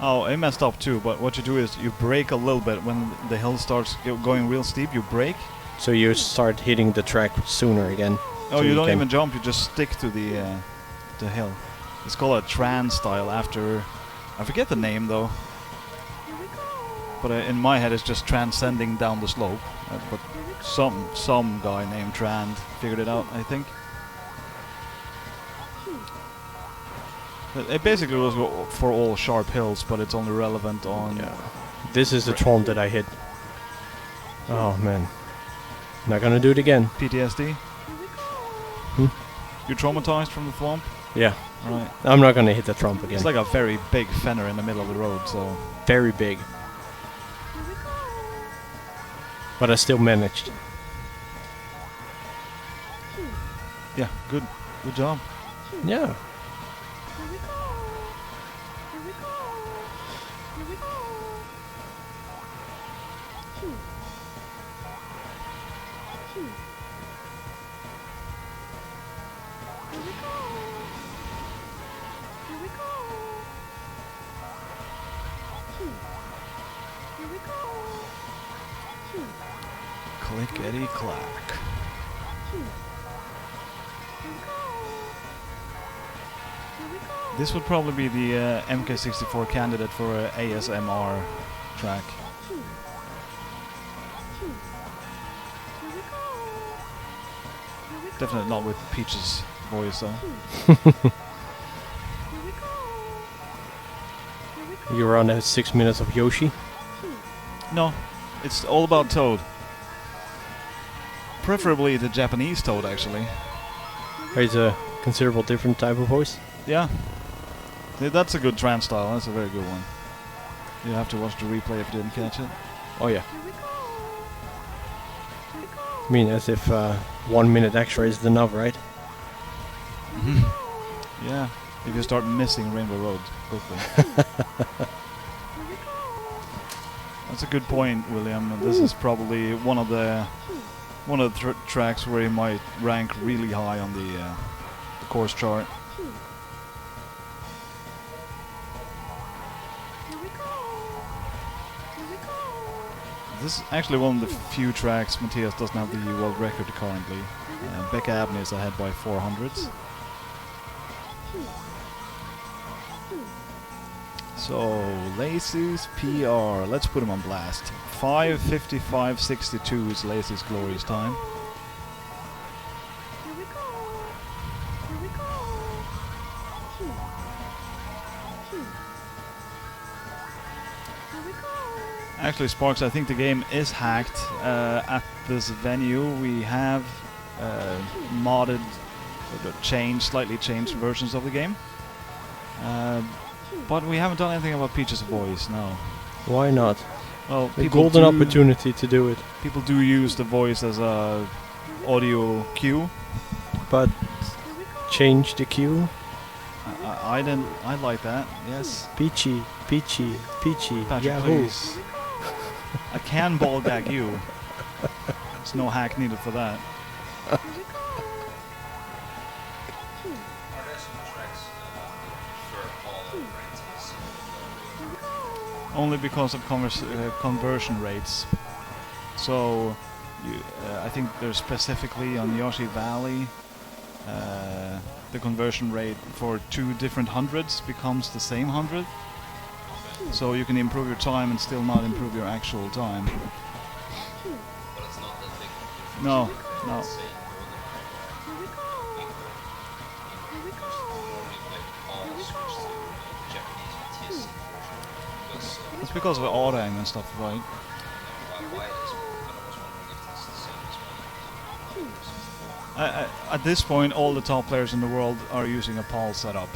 Oh, I messed up too, but what you do is you brake a little bit when the hill starts going real steep, you brake. So you start hitting the track sooner again. Oh, So you you don't can- even jump, you just stick to the hill. It's called a trans style after, I forget the name though. But in my head it's just transcending down the slope. But some guy named Trand figured it out, I think. But it basically was for all sharp hills, but it's only relevant on... Yeah. This is the tromp that I hit. Oh man. Not gonna do it again. PTSD? Hmm? You traumatized from the thwomp? Yeah. Right. I'm not gonna hit the tromp again. It's like a very big fender in the middle of the road, so... very big. But I still managed. Yeah, good job. Yeah. Clickety clack. This would probably be the MK64 candidate for a ASMR track. Definitely not with Peach's voice though. You were on the 6 minutes of Yoshi. No, it's all about Toad. Preferably the Japanese Toad, actually. It's a considerable different type of voice. Yeah. That's a good trance style, that's a very good one. You have to watch the replay if you didn't catch it. Oh yeah. I mean, as if 1 minute extra is enough, right? Yeah, if you start missing Rainbow Road quickly. That's a good point, William. This is probably one of the tracks where he might rank really high on the course chart. This is actually one of the few tracks Matthias doesn't have the world record currently. Becca Abney is ahead by 400s. So, Lacey's PR, let's put him on blast. 5:55.62 is Lacey's glorious time. Actually, Sparks, I think the game is hacked at this venue. We have modded, slightly changed versions of the game. But we haven't done anything about Peach's voice, no. Why not? Well, A golden opportunity to do it. People do use the voice as a audio cue. But change the cue. I like that. Yes. Peachy, peachy, peachy. Patrick, Yahoo! please. I can ball gag you. There's no hack needed for that. Are there some tracks for all varieties? Only because of conversion rates. So, I think there's specifically on Yoshi Valley, the conversion rate for 2 different hundreds becomes the same 100. So you can improve your time and still not improve your actual time. But it's not that big of a difference. No, no. Let's say golden because normally like all switch to Japanese VTS version because It's because of auto aim and stuff, right? why it is, but I was wondering if it's the same as well. At this point, all the top players in the world are using a PAL setup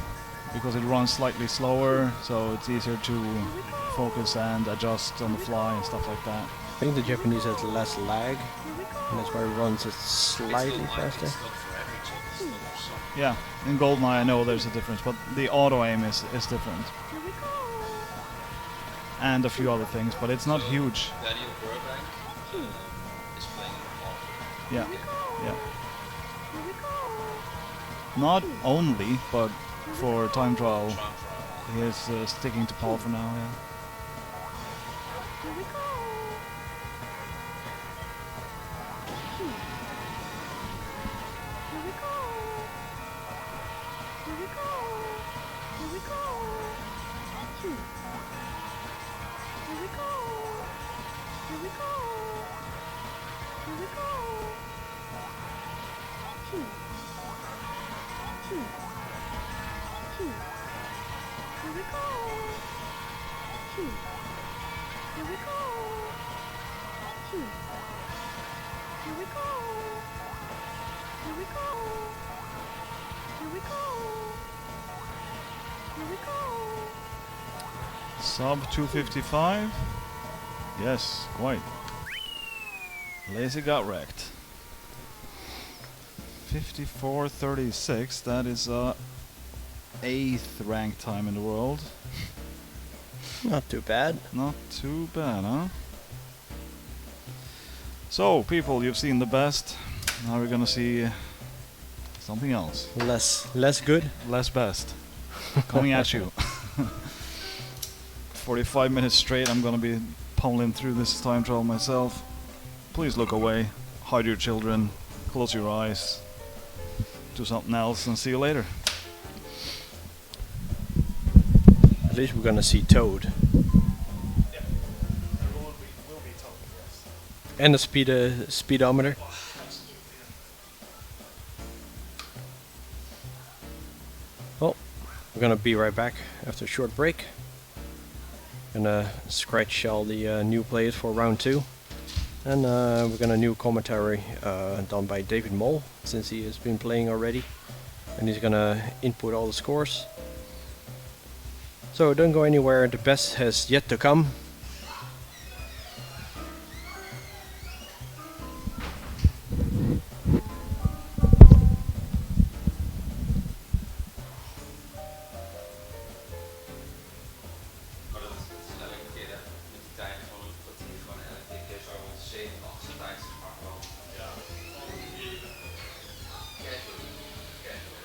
because it runs slightly slower, so it's easier to focus and adjust on the fly and stuff like that. I think the Japanese has less lag, and that's why it runs it slightly faster. It's not for every check, it's not for some. Yeah, in GoldenEye I know there's a difference, but the auto aim is different. And a few other things, but it's not huge. Daniel Burbank is playing in the ball. Yeah, yeah. Not only, but for time trial, Tron he is sticking to Paul for now, yeah. Sub 255? Yes, quite. Lazy got wrecked. 54:36. That is 8th ranked time in the world. Not too bad. Not too bad, huh? So, people, you've seen the best. Now we're gonna see something else. Less good. Less best. Coming at you. 45 minutes straight, I'm gonna be pummeling through this time trial myself. Please look away, hide your children, close your eyes, do something else, and see you later. At least we're gonna see Toad. Yeah, will be told, yes. And the speedometer. Well, we're gonna be right back after a short break. Gonna scratch all the new players for round 2. And we're gonna new commentary done by David Mole, since he has been playing already. And he's gonna input all the scores. So don't go anywhere, the best has yet to come. Maar dat is elke keer dat met die tijd gewoon dat hij gewoon elke keer zo rond de 7, 8 tijd zeg maar gewoon. Ja. Casual. Casual.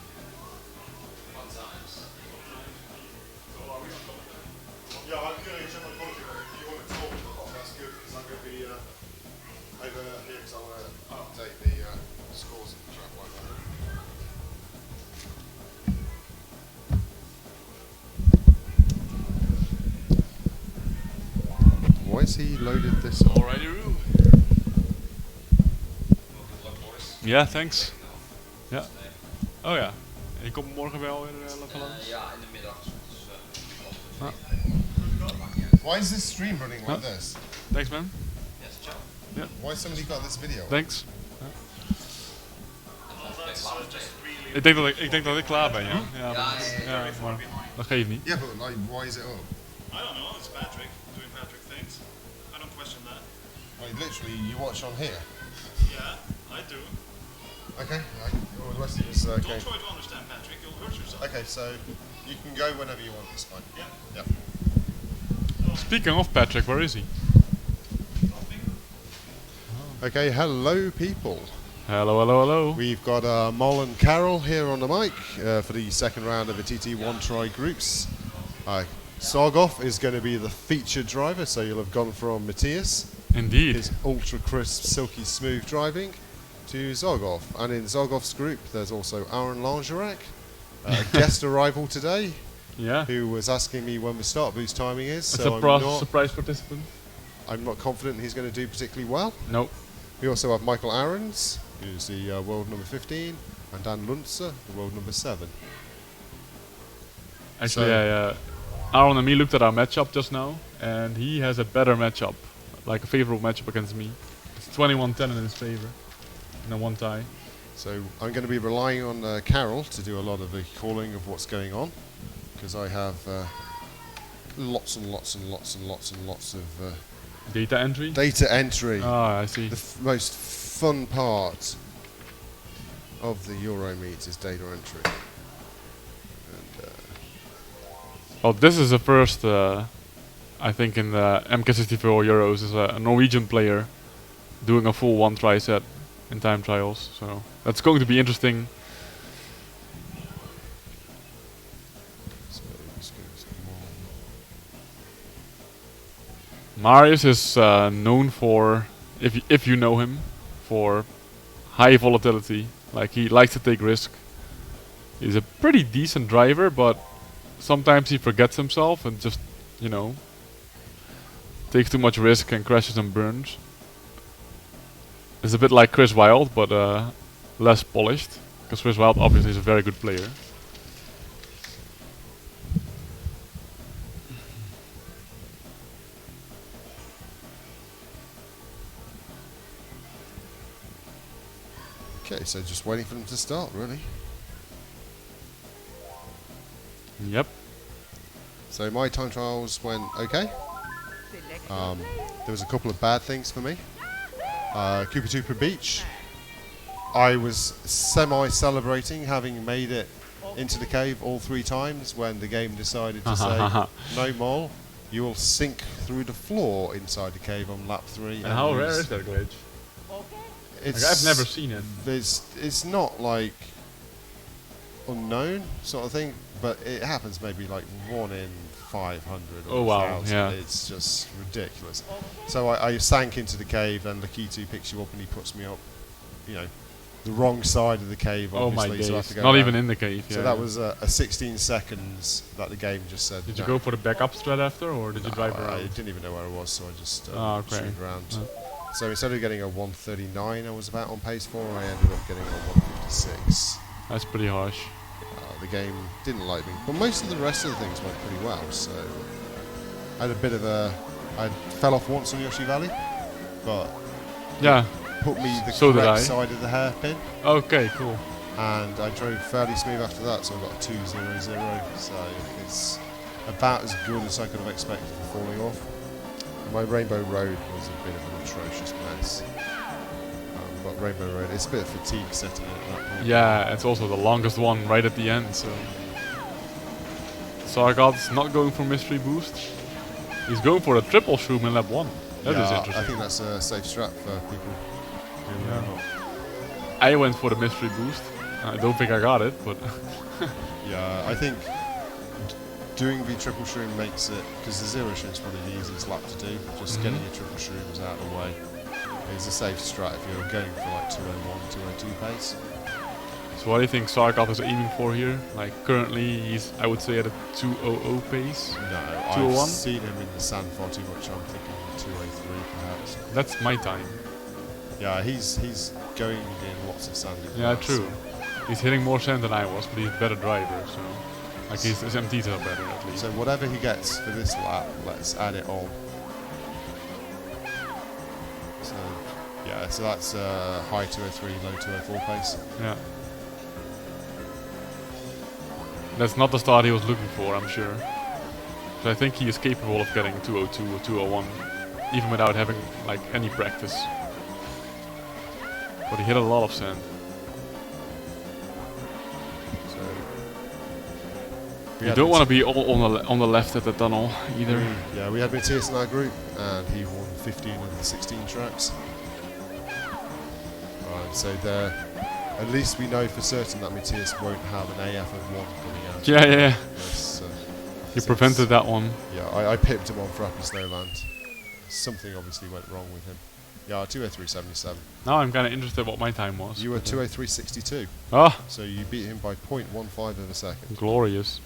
Fun times. Yeah, I'm going to check my quality, but if you want to talk, that's good, because I'm going to be over here, because I want to update the scores of the track like that. Why has he loaded this up? Alrighty, Roo. Well, good luck, boys. Ja, thanks. Taking off. Ja. Oh ja. En je komt morgen wel weer even langs? Ja, in de middag. Dus, Ah. dat maakt niet uit. Why is this stream running like Huh? this? Thanks man. Yes, ciao. Why has somebody got this video? Thanks. Later. Ik denk dat ik klaar ben, ja? Ja, maar dat geeft niet. Yeah, but like, why is it up? I don't know. It's Patrick doing Patrick things. I don't question that. Like, literally, you watch on here. Yeah, I do. Okay, all the rest of us, okay. Don't try to understand Patrick. You'll hurt yourself. Okay, so you can go whenever you want, it's fine. Yeah. Yeah. Speaking of Patrick, where is he? Okay, hello people. Hello, hello, hello. We've got Mol and Carol here on the mic for the second round of the TT1 Tri Groups. Sargoff is going to be the featured driver, so you'll have gone from Matthias, Indeed. his ultra crisp, silky smooth driving, to Zargov. And in Zargov's group, there's also Aaron Langerak, a guest arrival today, Yeah. who was asking me when the start boost timing is. A So surprise participant? I'm not confident he's going to do particularly well. No. We also have Michael Aarons, who's the world number 15, and Dan Luntzer, the world number 7. Actually, So- Aaron and me looked at our matchup just now, and he has a better matchup, like a favorable matchup against me. It's 21-10 in his favor, and a one tie. So I'm going to be relying on Carol to do a lot of the calling of what's going on, because I have lots and lots and lots and lots and lots of Data entry? data entry. Ah, I see. The most fun part of the Euro meet is data entry. And, Well, this is the first, I think, in the MK64 Euros, is a Norwegian player doing a full one try set in time trials. So that's going to be interesting. so this goes on. Marius is known for, if you know him, for high volatility. Like, he likes to take risk. He's a pretty decent driver, but sometimes he forgets himself and just, you know, takes too much risk and crashes and burns. It's a bit like Chris Wilde, but less polished. Because Chris Wilde obviously is a very good player. Okay, so just waiting for them to start, really. Yep. So my time trials went okay. There was a couple of bad things for me. Cooper Tooper Beach. I was semi-celebrating having made it into the cave all 3 times when the game decided to say no more. you will sink through the floor inside the cave on lap 3. And how rare is that glitch? It's Like, I've never seen it. It's not like unknown sort of thing, but it happens maybe like 1 in 500 or Oh, wow, 1,000. yeah. It's just ridiculous. So I sank into the cave, and Lakitu picks you up and he puts me up, you know, the wrong side of the cave, Oh my obviously. So I have days. to go Not down. even in the cave. So yeah. that was a 16 seconds that the game just said. Did you no. go for the backup strat after, or did you drive I around? didn't even know where I was, so I just Ah, okay. streamed around. Oh. So instead of getting a 139 I was about on pace for, I ended up getting a 156. That's pretty harsh. The game didn't like me, but most of the rest of the things went pretty well. So I had a bit of a... I fell off once on Yoshi Valley, but Yeah. put me the So did correct I. side of the hairpin, Okay, cool. and I drove fairly smooth after that, so I got a 2-0-0. So it's about as good as I could have expected for falling off. My Rainbow Road was a bit of an atrocious mess. But Rainbow Road, it's a bit of fatigue setting in at that point. Yeah, it's also the longest one right at the end, so... Sargod's not going for mystery boost. He's going for a triple shroom in lap 1. That is Yeah, interesting. I think that's a safe strat for people who Yeah. are not. I went for the mystery boost. I don't think I got it, but... Yeah, I think doing the triple shroom makes it, because the zero shroom's probably the easiest lap to do. Just getting your triple shrooms out of the way is a safe strat if you're going for like 201, 202 pace. So what do you think Sarkov is aiming for here? Like currently he's, I would say, at a 200 pace. No, 201? I've seen him in the sand far too much. I'm thinking 203 perhaps. That's my time. Yeah, he's going in lots of sand. Yeah, true. He's hitting more sand than I was, but he's a better driver, so... Like his MTs are better at least. So whatever he gets for this lap, let's add it on. So yeah, so that's high 203, low 204 pace. Yeah. That's not the start he was looking for, I'm sure. But I think he is capable of getting 202 or 201, even without having like any practice. But he hit a lot of sand. So You don't want to be all on the left at the tunnel either. Yeah, we had Matthias in our group, and he won 15 of the 16 tracks. Right, so there, at least we know for certain that Matthias won't have an AF of 1 coming out. Yeah. This, You since- prevented that one. Yeah, I pipped him on for Upper Snowland. Something obviously went wrong with him. Yeah, 203.77. Now I'm kind of interested what my time was. You were but, 203.62, Ah, so you beat him by 0.15 of a second. glorious.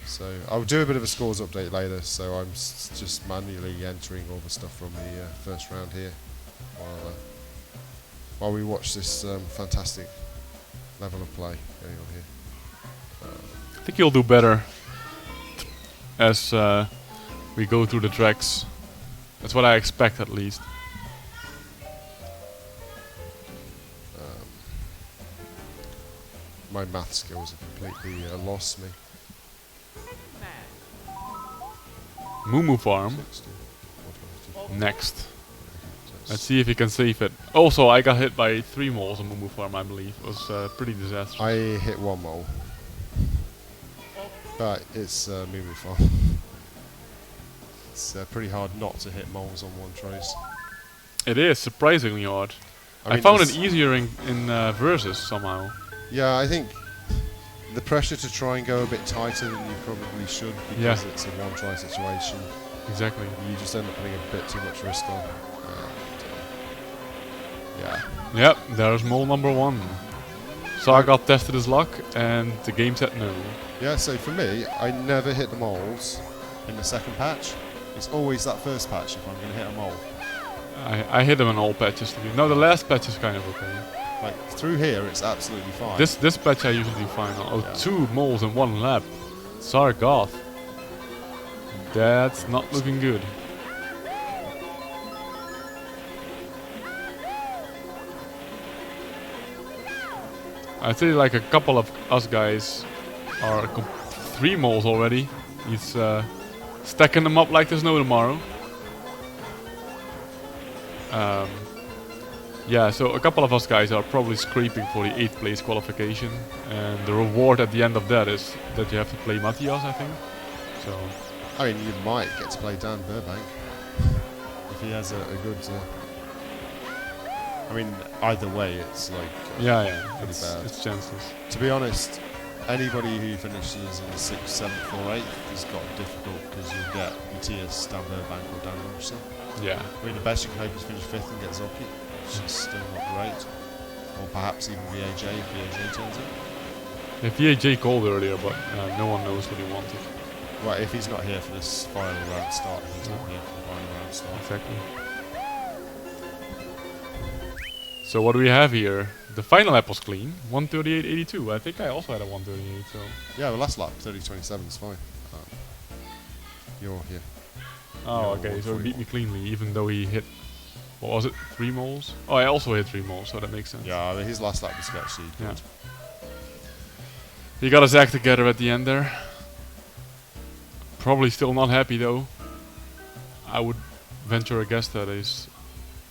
So I'll do a bit of a scores update later. So I'm just manually entering all the stuff from the first round here, while we watch this fantastic level of play going on here. I think you'll do better as we go through the tracks. That's what I expect, at least. My math skills have completely lost me. Moo Farm 60, 122. next. Let's see if he can save it. Also, I got hit by 3 moles on Moo Farm, I believe. It was pretty disastrous. I hit 1 mole, but it's Mumu Farm. It's pretty hard not to hit moles on one trace. It is surprisingly hard. I mean, found it it's- easier in Versus somehow. Yeah, I think the pressure to try and go a bit tighter than you probably should, because it's a one-try situation. Exactly. You just end up putting a bit too much risk on. Yeah. Yep, there's mole number 1. Sargot tested his luck, and the game said no. Yeah, so for me, I never hit the moles in the second patch. It's always that first patch if I'm going to hit a mole. I hit him in all patches. No, the last patch is kind of okay. Like, through here, it's absolutely fine. This patch I usually do fine. Oh, Yeah. 2 moles in 1 lap. Sargoth. That's not looking good. I'd say like a couple of us guys are 3 moles already. He's stacking them up like there's no tomorrow. Yeah, so a couple of us guys are probably scraping for the 8th place qualification, and the reward at the end of that is that you have to play Matthias, I think. So I mean, you might get to play Dan Burbank if he has a good. I mean, either way, it's like Yeah, yeah. pretty bad. It's chances. To be honest, anybody who finishes in the 6th, 7th, or 8th has got difficult because you'll get Matthias, Dan Burbank, or Dan Robertson. Yeah. I mean, the best you can hope is finish 5th and get Zoki, which is still not great. Or perhaps even VAJ if VAJ turns up. Yeah, VAJ called earlier, but no one knows what he wanted. Right, if he's not here for this final round start, he's not here for the final round start. Exactly. So what do we have here? The final lap was clean, 138.82. I think I also had a 138. So Yeah, the last lap, 30:27 is fine. You're here. oh, Yeah, okay. So he beat 141. me cleanly, even though he hit. What was it? 3 moles? Oh, I also hit 3 moles, so that makes sense. Yeah, I mean, his last lap was actually Yeah. good. He got his act together at the end there. Probably still not happy though. I would venture a guess that he's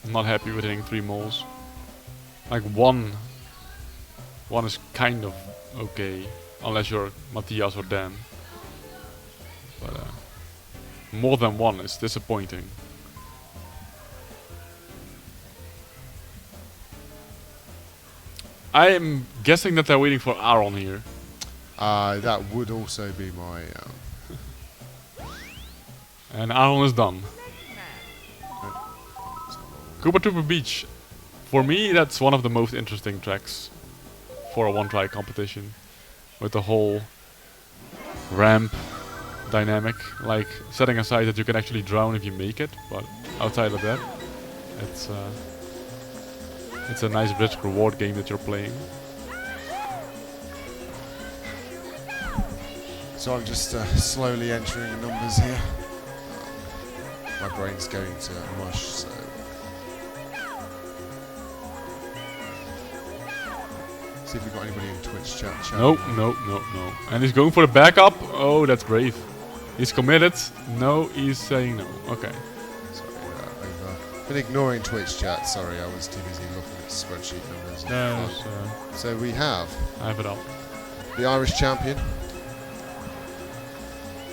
not happy with hitting 3 moles. Like one is kind of okay, unless you're Matthias or Dan. But more than 1 is disappointing. I am guessing that they're waiting for Aaron here. That would also be my. And Aaron is done. Cooper Trooper Beach. For me, that's one of the most interesting tracks for a one-try competition. With the whole ramp dynamic. Like, setting aside that you can actually drown if you make it. But outside of that, it's a nice risk reward game that you're playing. So I'm just slowly entering numbers here. My brain's going to mush, so. See if we've got anybody in Twitch chat. Nope. And he's going for the backup. Oh, that's brave. He's committed. No, he's saying no. Okay. Sorry, I've been ignoring Twitch chat. Sorry, I was too busy looking at spreadsheet numbers. and No, fun. So we have I have it up. the Irish champion,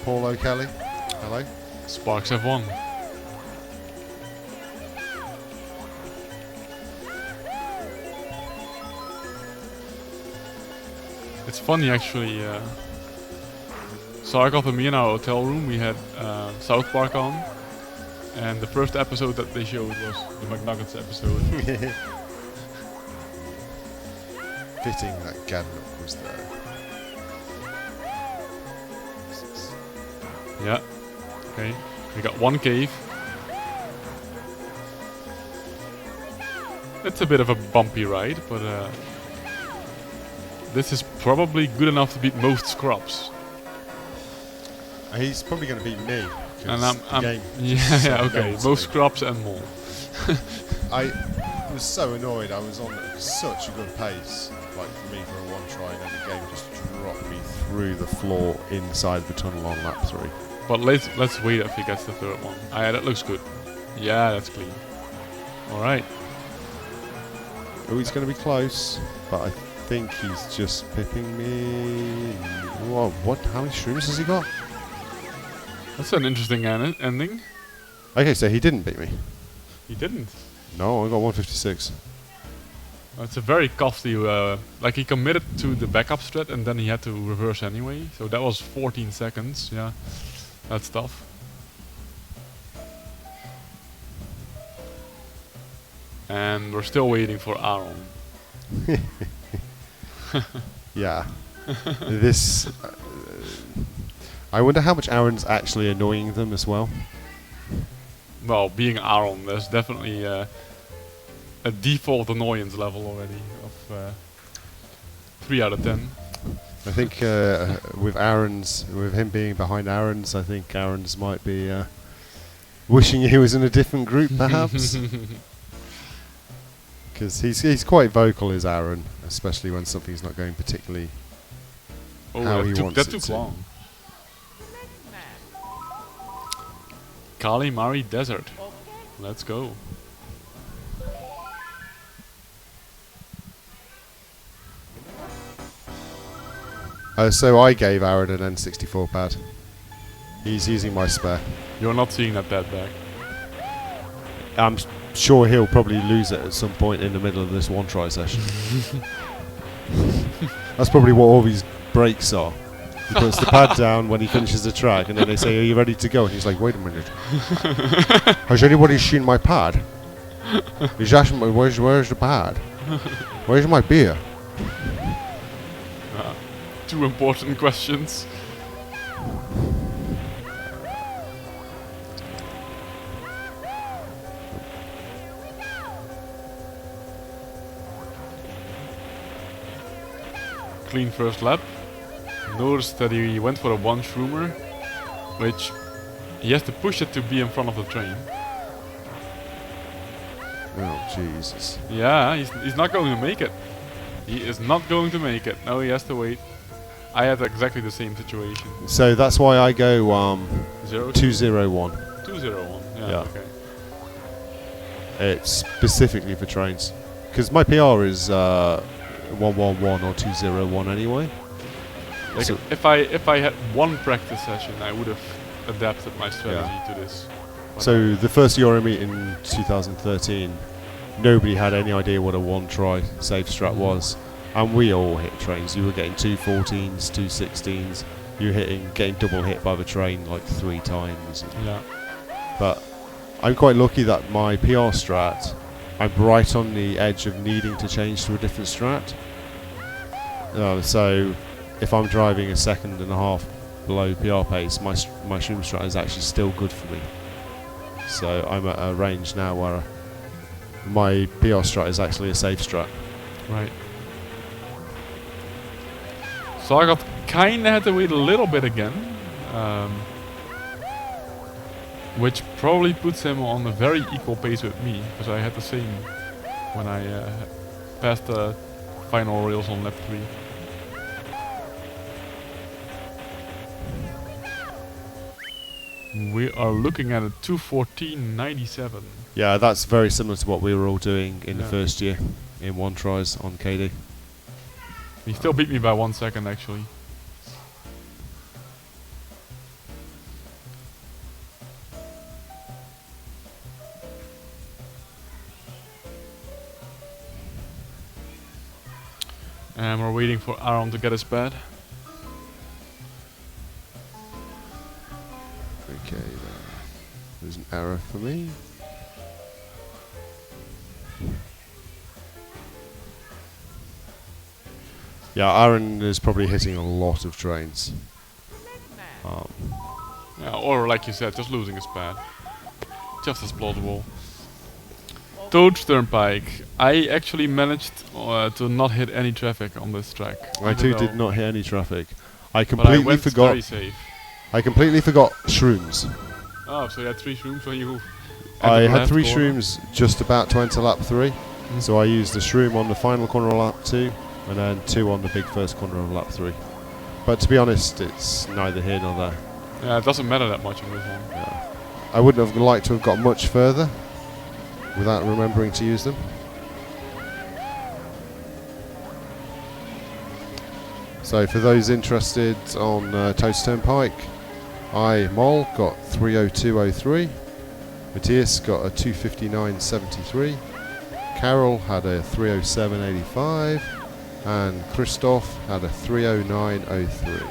Paul O'Kelly. Hello. Sparks have won. It's funny actually. Sarkov and me in our hotel room, we had South Park on, and the first episode that they showed was the McNuggets episode. Fitting that Gadnock was there. Yeah. Okay. We got 1 cave. It's a bit of a bumpy ride, but this is probably good enough to beat most scrubs. He's probably going to beat me. And 'cause the game just yeah, okay, melted most me. scrubs and more. I was so annoyed. I was on such a good pace, like for me for a one try, and then the game just dropped me through the floor inside the tunnel on lap 3. But let's wait if he gets the 3rd one. Ah, yeah, that looks good. Yeah, that's clean. All right. Oh, he's going to be close, but I think he's just pipping me. Whoa, what? How many streams has he got? That's an interesting ending. Okay, so he didn't beat me. He didn't. No, I got 156. It's a very costly. Like he committed to the backup strat and then he had to reverse anyway. So that was 14 seconds. Yeah, that's tough. And we're still waiting for Aaron. Yeah. This. I wonder how much Aaron's actually annoying them as well. Well, being Aaron, there's definitely a default annoyance level already of 3 out of 10. I think with him being behind Aaron's, I think Aaron's might be wishing he was in a different group, perhaps. Because he's quite vocal, is Aaron, especially when something's not going particularly how he wants that it took to. long. Kali Mari Desert. Let's go. So I gave Aaron an N64 pad. He's using my spare. You're not seeing that bad back. I'm sure he'll probably lose it at some point in the middle of this one try session. That's probably what all these breaks are. He puts the pad down when he finishes the track, and then they say, "Are you ready to go?" And he's like, "Wait a minute. Has anybody seen my pad? He's asking me, where's the pad? Where's my beer?" Two important questions. Clean first lap. Noticed that he went for a one shroomer, which he has to push it to be in front of the train. Oh, Jesus. Yeah, he's not going to make it. He is not going to make it. No, he has to wait. I had exactly the same situation. So that's why I go 0 201. 201. Yeah, Yeah. okay. It's specifically for trains. Because my PR is 111 or 201 anyway. Like So- if I had one practice session, I would have adapted my strategy to this. But So the first Euro meet in 2013, nobody had any idea what a one-try safe strat was, and we all hit trains. You were getting 214s, 216s. You were getting double hit by the train like 3 times. yeah, But I'm quite lucky that my PR strat, I'm right on the edge of needing to change to a different strat. So if I'm driving a second and a half below PR pace, my shroom strat is actually still good for me. So I'm at a range now where my PR strat is actually a safe strat. right. So I got kinda had to wait a little bit again, which probably puts him on a very equal pace with me, because I had the same when I passed the final rails on lap 3. We are looking at a 2:14.97. Yeah, that's very similar to what we were all doing in the Yeah. first year in one tries on KD. He still beat me by 1 second actually. And we're waiting for Aaron to get his pad. Okay, there's an error for me. Yeah, Aaron is probably hitting a lot of trains. Yeah, or like you said, just losing his pad. Just as plausible. Toad Turnpike. I actually managed to not hit any traffic on this track. I even too though- did not hit any traffic. I but I completely went forgot. very safe. I completely forgot shrooms. Oh, so you had 3 shrooms when you... I entered had left 3 corner? shrooms just about to enter lap 3. So I used the shroom on the final corner of lap 2, and then 2 on the big first corner of lap 3. But to be honest, it's neither here nor there. Yeah, it doesn't matter that much in this one. Yeah. I wouldn't have liked to have got much further without remembering to use them. So for those interested on Toast Turnpike, I, Mol, got 302.03. Matthias got a 259.73. Carol had a 307.85. And Christoph had a 309.03.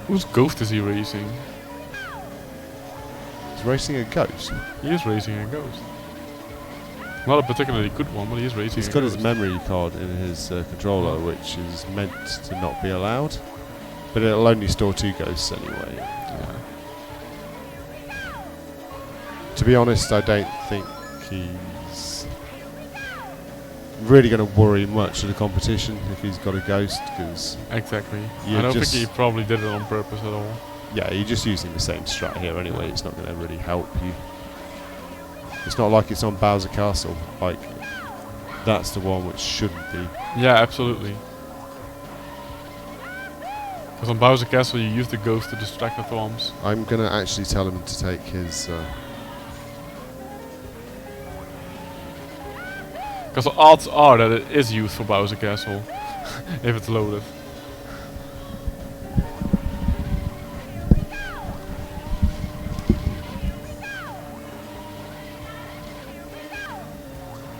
Whose ghost is he racing? He's racing a Ghost. He is racing a ghost. Not a particularly good one, but he is racing He's a got ghost. his memory card in his controller, which is meant to not be allowed. But it'll only store 2 ghosts anyway. Yeah. To be honest, I don't think he's really going to worry much of the competition if he's got a ghost, because Exactly. You I don't think just- he probably did it on purpose at all. yeah, you're just using the same strat here anyway. It's not going to really help you. It's not like it's on Bowser Castle. Like, that's the one which shouldn't be. Yeah, absolutely. Because on Bowser Castle you use the ghost to distract the Thwoms. I'm going to actually tell him to take his... Because the odds are that it is used for Bowser Castle, if it's loaded.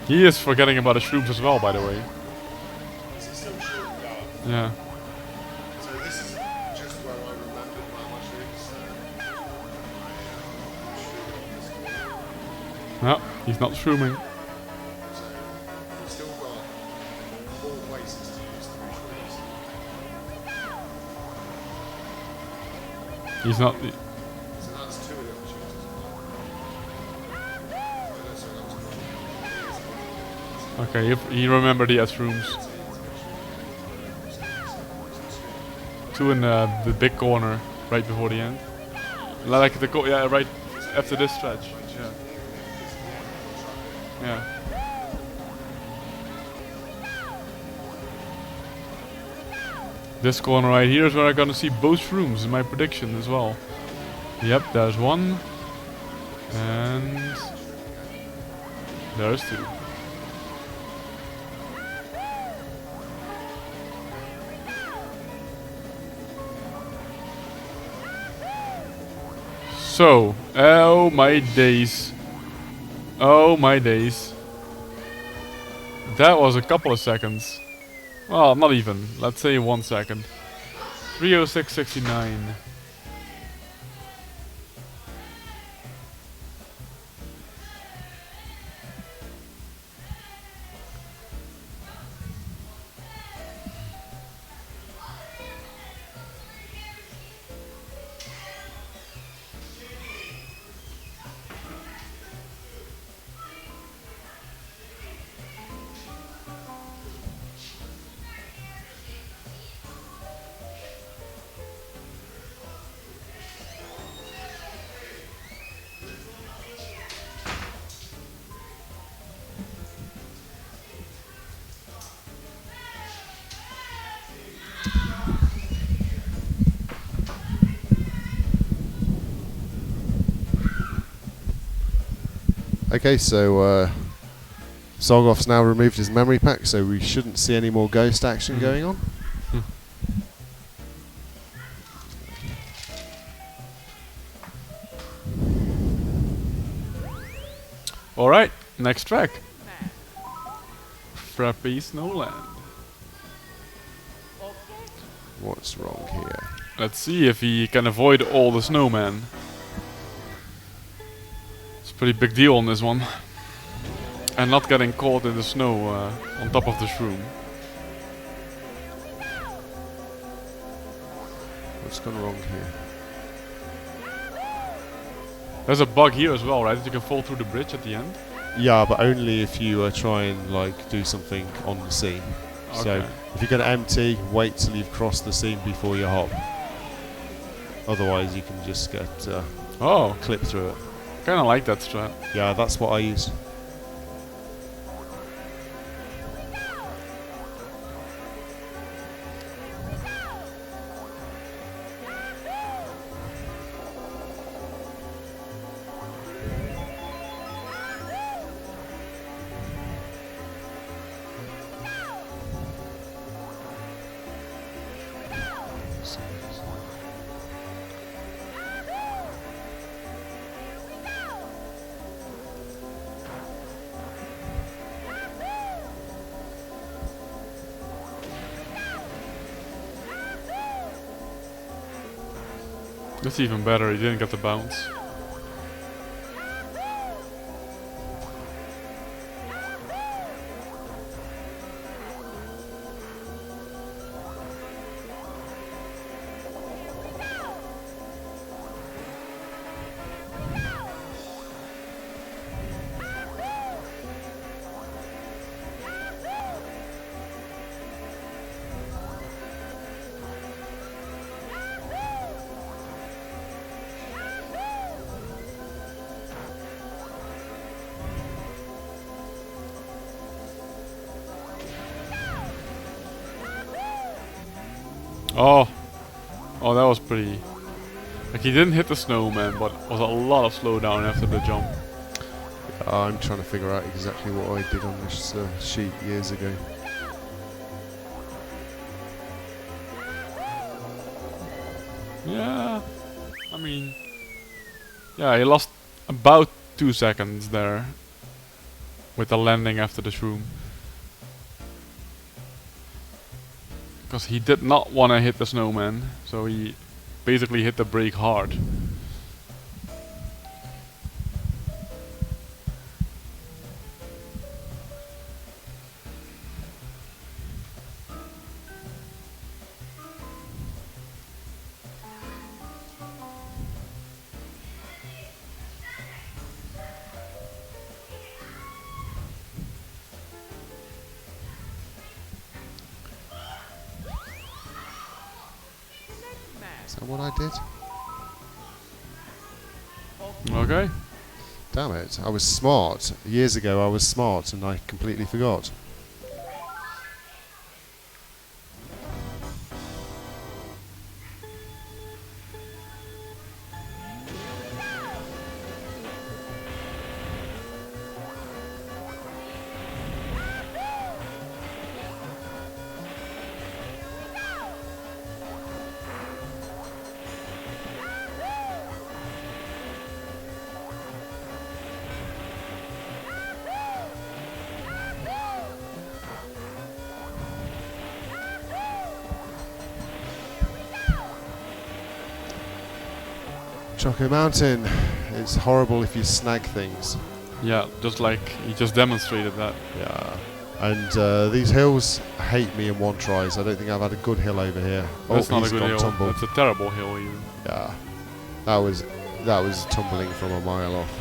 He is forgetting about the shrooms as well, by the way. Is it still true? Yeah. So this is just where I remembered my mushrooms. No, he's not shrooming. So we've still got 4 places to use the mushrooms. He's not. So that's 2 of the opportunities. Oh, no, sorry, that was 1. Okay, he remembered he has shrooms. 2 in the big corner, right before the end. Like yeah, right after this stretch. Yeah. Yeah. This corner right here is where I'm gonna see both shrooms in my prediction as well. Yep, there's 1. And there's 2. So, oh my days. Oh my days. That was a couple of seconds. Well, not even. Let's say 1 second. 3:06:69. Okay, so Sargoff's now removed his memory pack, so we shouldn't see any more ghost action going on. Alright, next track. Frappe Snowland. What's wrong here? Let's see if he can avoid all the snowmen. It's a pretty big deal on this one. And not getting caught in the snow on top of the shroom. What's gone wrong here? There's a bug here as well, right? That you can fall through the bridge at the end. Yeah, but only if you try and like do something on the scene. So Okay. if you're going to empty, wait till you've crossed the scene before you hop. Otherwise, you can just get Oh, clipped through it. kinda like that strat. Yeah, that's what I use. That's even better, he didn't get the bounce. Oh, oh, that was pretty. Like he didn't hit the snowman, but was a lot of slowdown after the jump. I'm trying to figure out exactly what I did on this sheet years ago. Yeah, I mean, yeah, he lost about 2 seconds there. with the landing after the shroom. Because he did not want to hit the snowman, so he basically hit the brake hard. Is that what I did? Okay. Damn it. I was smart. Years ago I was smart and I completely forgot. Choco Mountain. It's horrible if you snag things. Yeah, just like he just demonstrated that. Yeah. And these hills hate me in one tries. I don't think I've had a good hill over here. That's not a he's good gone hill. tumble. That's a terrible hill even. Yeah. That was tumbling from a mile off.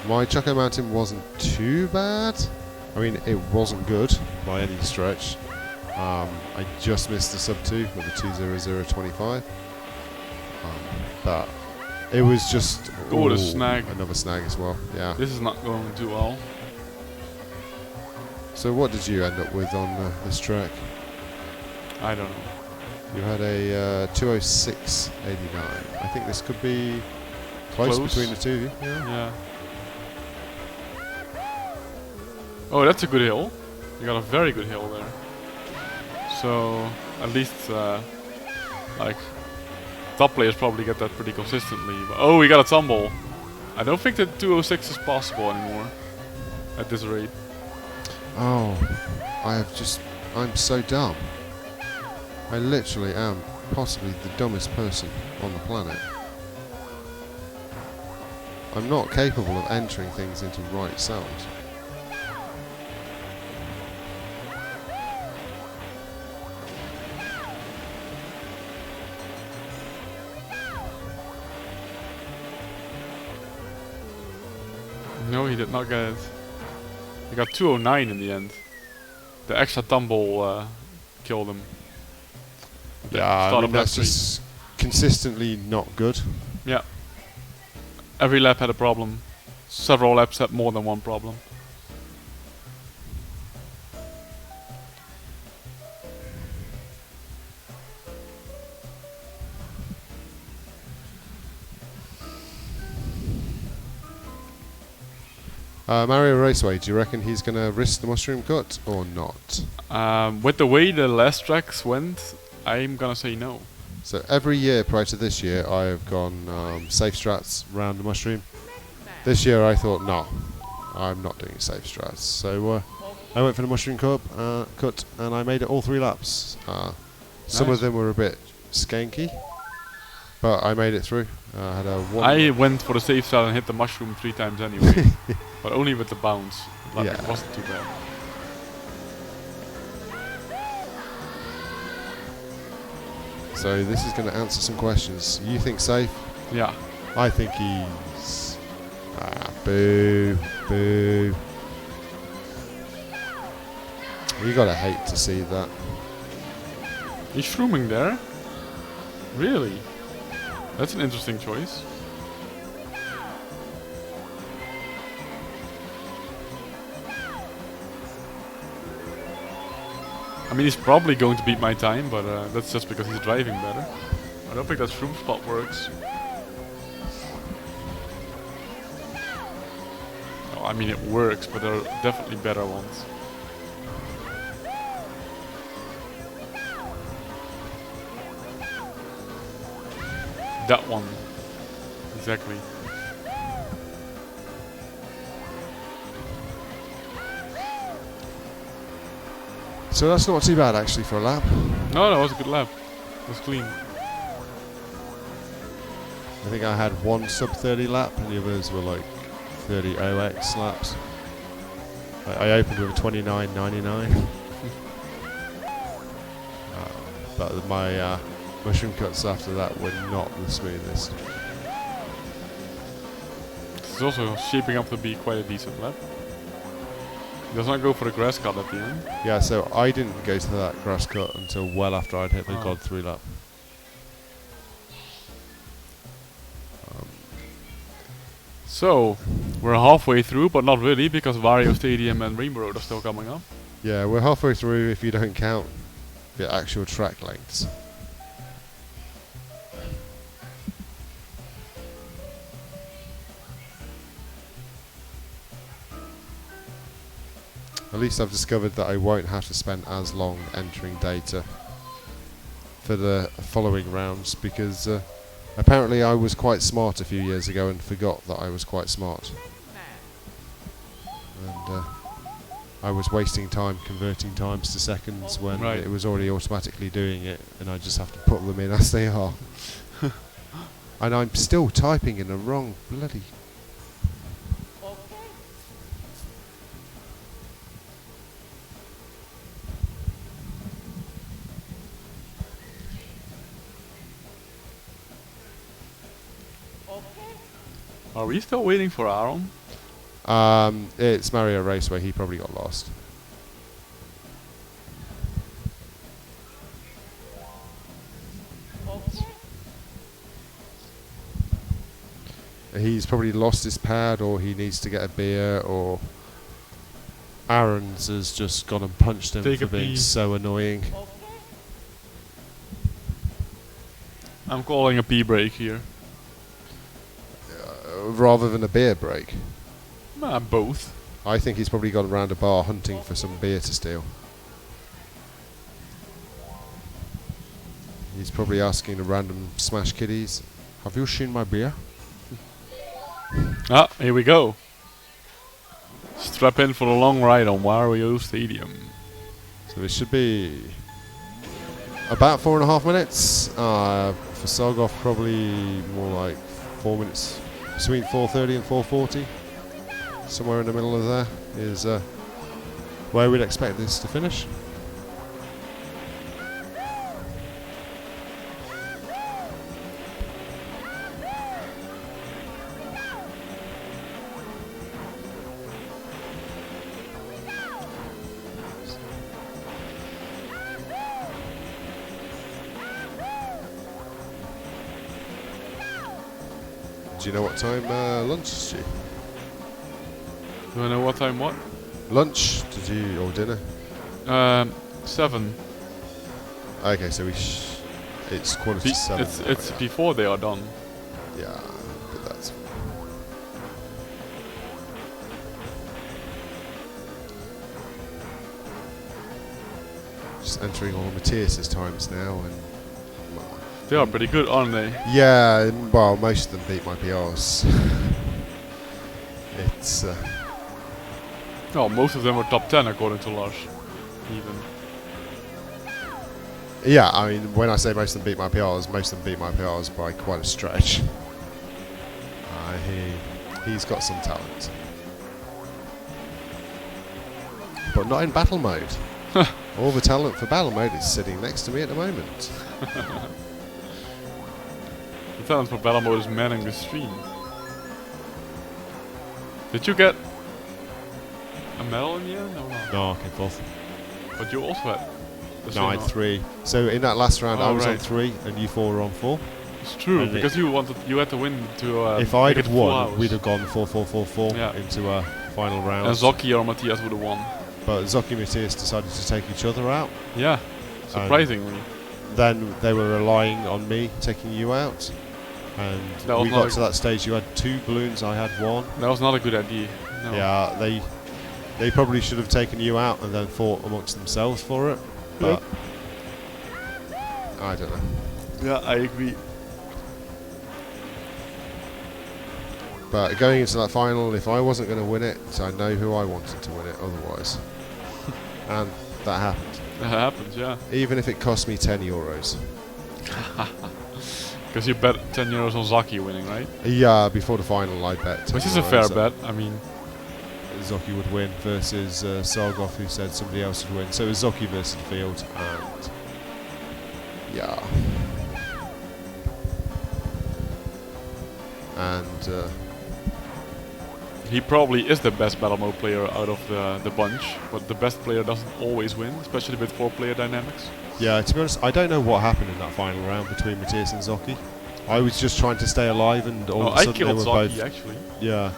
My Choco Mountain wasn't too bad. I mean, it wasn't good by any stretch. I just missed the sub 2 with the 20025. But it was just Oh, the snag. another snag as well. Yeah. This is not going too well. So what did you end up with on this track? I don't know. You had a 206.89. I think this could be close between the two of you. Yeah. Yeah. Oh, that's a good hill. You got a very good hill there. So at least like top players probably get that pretty consistently. But oh, we got a tumble. I don't think that 206 is possible anymore at this rate. Oh, I'm so dumb. I literally am possibly the dumbest person on the planet. I'm not capable of entering things into right sound. No, he did not get it. He got 209 in the end. The extra tumble killed him. Yeah, I Start mean, of lap that's 3. just consistently not good. Yeah. Every lap had a problem. Several laps had more than one problem. Mario Raceway, do you reckon he's going to risk the mushroom cut or not? With the way the last tracks went, I'm gonna say no. So every year prior to this year, I have gone safe strats round the mushroom. This year I thought, no, I'm not doing safe strats. So I went for the mushroom cut and I made it all 3 laps. Some Nice. of them were a bit skanky, but I made it through. I had a 1. I went for the safe start and hit the mushroom 3 times anyway. But only with the bounce. Like, it Yeah. wasn't too bad. So this is going to answer some questions. You think safe? Yeah. I think he's... boo. Boo. You gotta hate to see that. He's shrooming there? Really? That's an interesting choice. I mean, he's probably going to beat my time, but that's just because he's driving better. I don't think that shroom spot works. Oh, I mean, it works, but there are definitely better ones. That one is exactly. So that's not too bad actually for a lap. No, that was a good lap. It was clean. I think I had one sub 30 lap and the others were like 30 OX laps. I opened with a 29.99. But my mushroom cuts after that were not the smoothest. It's also shaping up to be quite a decent lap. He does not go for the grass cut at the end. Yeah, so I didn't go to that grass cut until well after I'd hit the Oh. God 3 lap. So, we're halfway through, but not really, because Wario Stadium and Rainbow Road are still coming up. Yeah, we're halfway through if you don't count the actual track lengths. At least I've discovered that I won't have to spend as long entering data for the following rounds because apparently I was quite smart a few years ago and forgot that I was quite smart. And I was wasting time converting times to seconds when Right. it was already automatically doing it and I just have to put them in as they are. And I'm still typing in the wrong bloody... Are we still waiting for Aaron? It's Mario Raceway, he probably got lost. He's probably lost his pad or he needs to get a beer or Aaron's has just gone and punched him Take for a being pee. so annoying. I'm calling a pee break here. Rather than a beer break. Both. I think he's probably gone round a bar hunting for some beer to steal. He's probably asking the random Smash kiddies, have you seen my beer? Ah, here we go. Strap in for a long ride on Wario Stadium. So it should be about 4.5 minutes. For Sargoff, probably more like 4 minutes. Between 4:30 and 4:40. Somewhere in the middle of there is where we'd expect this to finish. Do you know what time lunch is due? Do I know what time what? Lunch? Did you or dinner? 7. Okay, so it's quarter to 7. It's before they are done. Yeah, but that's just entering all Matthias's times now, and They are pretty good, aren't they? yeah, well, most of them beat my PRs. It's No, most of them were top 10 according to Lars. Even. yeah. I mean, when I say most of them beat my PRs, most of them beat my PRs by quite a stretch. He's got some talent, but not in battle mode. All the talent for battle mode is sitting next to me at the moment. The talent for battle mode is manning the stream. Did you get a medal in the end? Or not? No, I came fourth. But you also had. the No, same I had mark. 3. So in that last round, Oh, I was on right. 3, and you 4 were on 4. It's true, And because you had to win to. If I'd make it have full won, house. we'd have gone 4-4-4-4 Yeah. into a final round. And Zocchi or Matthias would have won. But Zocchi and Matthias decided to take each other out. Yeah, surprisingly. Then they were relying on me taking you out. And That was we not got a- to that stage. You had 2 balloons, I had 1. That was not a good idea. No. Yeah, they probably should have taken you out and then fought amongst themselves for it. But I don't know. Yeah, I agree. But going into that final, if I wasn't going to win it, I know who I wanted to win it otherwise. And that happened. That happens, yeah. Even if it cost me €10. Because you bet €10 on Zaki winning, right? Yeah, before the final I bet €10. Which is a fair bet. I mean, Zoki would win versus Sargoff, who said somebody else would win. So it was Zoki versus Field, and yeah. And he probably is the best battle mode player out of the bunch, but the best player doesn't always win, especially with 4-player dynamics. yeah, to be honest, I don't know what happened in that final round between Matthias and Zoki. I was just trying to stay alive, and all No, of a I sudden they killed were Zaki both. actually, Yeah,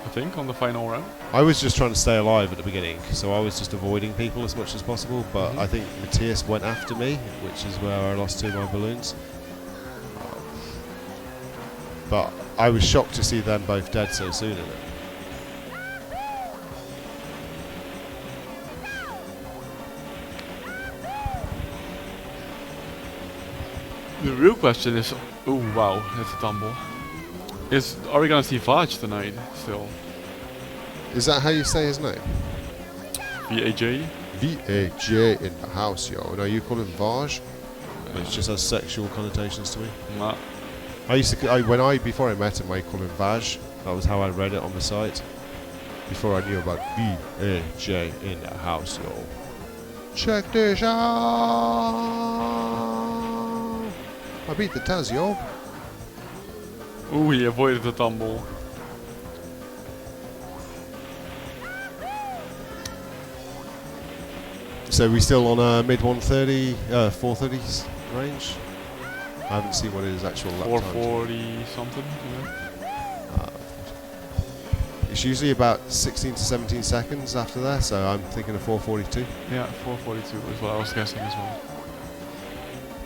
I think, on the final round. I was just trying to stay alive at the beginning, so I was just avoiding people as much as possible. But I think Matthias went after me, which is where I lost 2 of my balloons. But I was shocked to see them both dead so soon in it. The real question is, oh wow, that's a tumble. Are we gonna see Vaj tonight still? Is that how you say his name? VAJ? V-A-J in the house, yo. No, you call him Vaj? It just has sexual connotations to me. Nah. I used to, before I met him, I called him Vaj. That was how I read it on the site. Before I knew about V-A-J in the house, yo. Check this out! I beat the Taz, yo. Ooh, he avoided the tumble. So we still on a mid 130, 430s range? I haven't seen what his actual lap time is. 440 something, yeah. It's usually about 16 to 17 seconds after that, so I'm thinking of 442. Yeah, 442 is what I was guessing as well.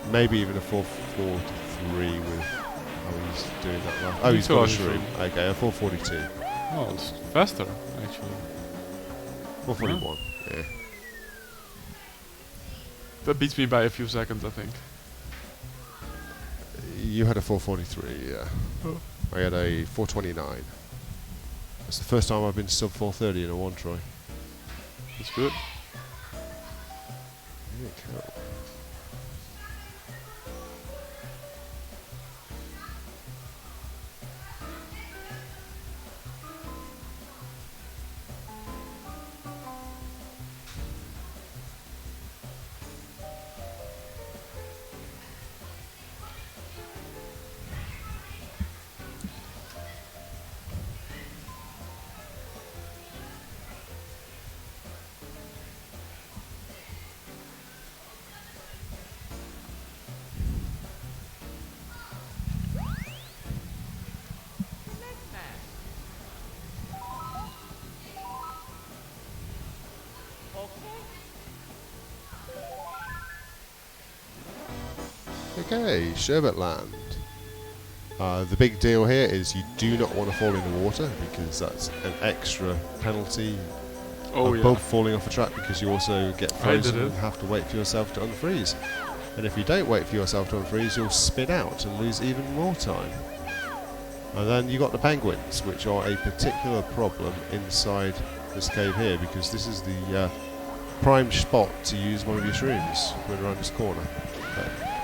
Maybe even a 443 with how he's doing that lap. Oh, he's got a shroom. Okay, a 442. Oh, it's faster, actually. 441, yeah. That beats me by a few seconds, I think. You had a 443, yeah. Oh. I had a 429. That's the first time I've been sub 430 in a one try. That's good. Yeah, cool. Okay, Sherbetland. The big deal here is you do not want to fall in the water because that's an extra penalty above falling off a track, because you also get frozen and have to wait for yourself to unfreeze. And if you don't wait for yourself to unfreeze, you'll spin out and lose even more time. And then you got the penguins, which are a particular problem inside this cave here, because this is the prime spot to use one of your shrooms when around this corner.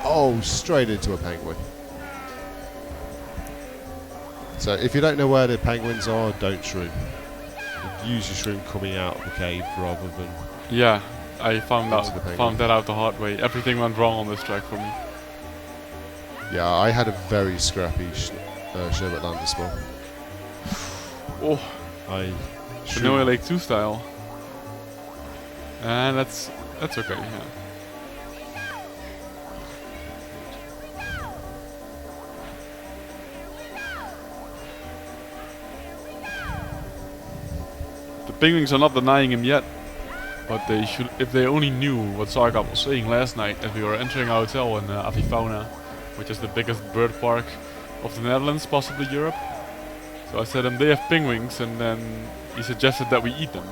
Oh, straight into a penguin. So if you don't know where the penguins are, don't shroom. Use your shroom coming out of the cave rather than... Yeah, I found Into that out the hard way. Everything went wrong on this track for me. Yeah, I had a very scrappy Sherbetland as well. Oh, Vanilla Lake 2 style. And that's okay, yeah. The penguins are not denying him yet, but they should. If they only knew what Sarkap was saying last night as we were entering our hotel in Avifauna, which is the biggest bird park of the Netherlands, possibly Europe. So I said, they have penguins, and then he suggested that we eat them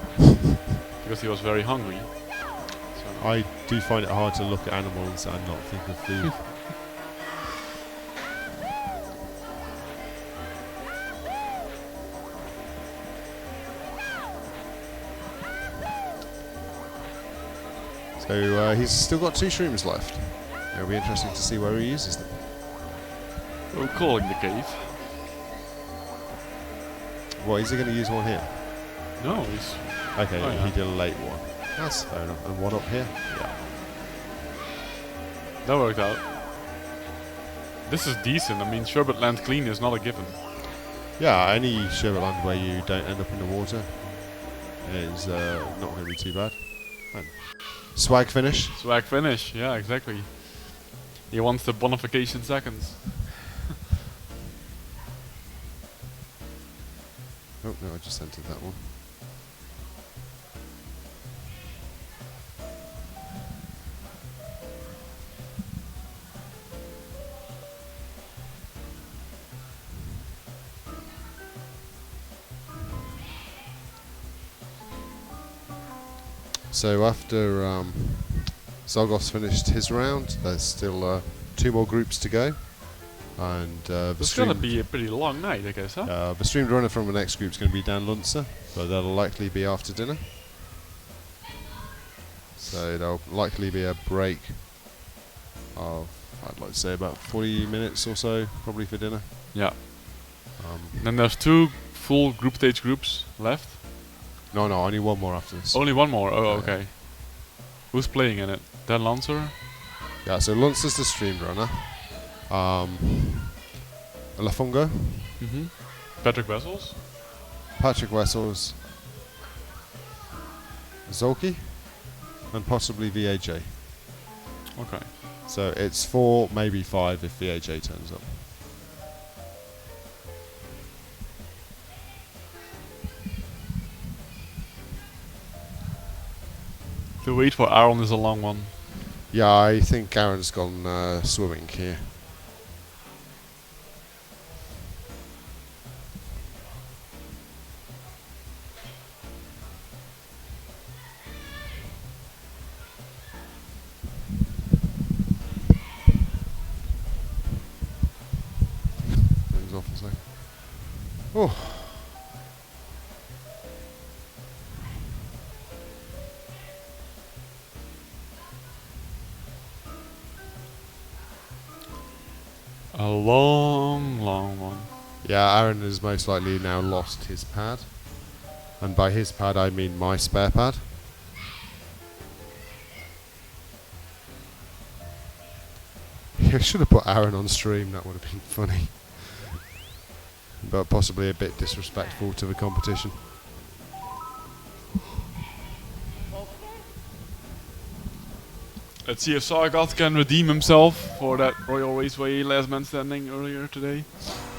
because he was very hungry. So I do find it hard to look at animals and not think of food. So he's still got 2 shrooms left. It'll be interesting to see where he uses them. We're calling the cave. Well, is he going to use one here? No, he's... Okay, Oh, yeah. he did a late one. That's fair enough. And one up here? Yeah. That worked out. This is decent. I mean, Sherbet Land clean is not a given. Yeah, any sherbet land where you don't end up in the water is not going to be too bad. And swag finish. Swag finish. Yeah, exactly. He wants the bonification seconds. Oh, no, I just entered that one. So after Zargos finished his round, there's still 2 more groups to go. And the It's gonna be a pretty long night, I guess, huh? the streamed runner from the next group is going to be Dan Lunzer, but that'll likely be after dinner. So there'll likely be a break of, I'd like to say, about 40 minutes or so, probably for dinner. Yeah. Then there's 2 full group stage groups left. No, only one more after this. Only one more. Oh, Yeah. okay. Who's playing in it? Dan Lancer? Yeah, so Lunzer's the streamed runner. Lafungo, Mm-hmm. Patrick Wessels? Patrick Wessels, Zolki, and possibly VAJ. Okay. So it's 4, maybe 5 if VAJ turns up. The wait for Aaron is a long one. Yeah, I think Aaron's gone swimming here. Things off a second. Oh. A long, long one. Yeah, Aaron has most likely now lost his pad. And by his pad, I mean my spare pad. I should have put Aaron on stream, that would have been funny. But possibly a bit disrespectful to the competition. Let's see if Sargoth can redeem himself for that Royal Raceway last man standing earlier today.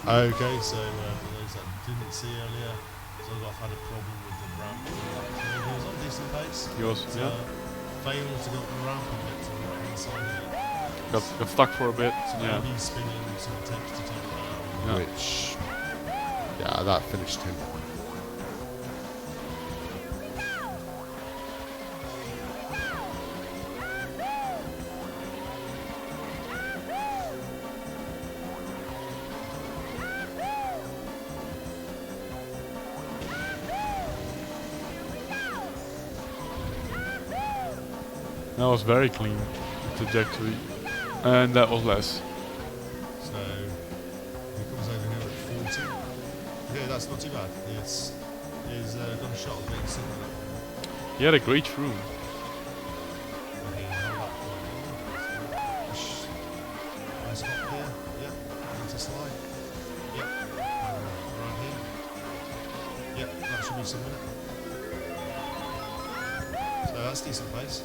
Okay, so for those that didn't see earlier, Zargos had a problem with the ramp. He was on decent pace. He was, but, yeah. failed to get on the ramp and get to the right hand side of it. Got stuck for a bit. So Yeah. he's spinning some attempts to take it out. Yeah. Which, yeah, that finished him. That was very clean trajectory. And that was less. So he comes over here at 40. Okay, that's not too bad. He's got a shot of being similar. He had a great through. Okay, hold up. Nice hop here. Yep. Into slide. Yep. Right here. Yep. That should be similar. So that's decent pace.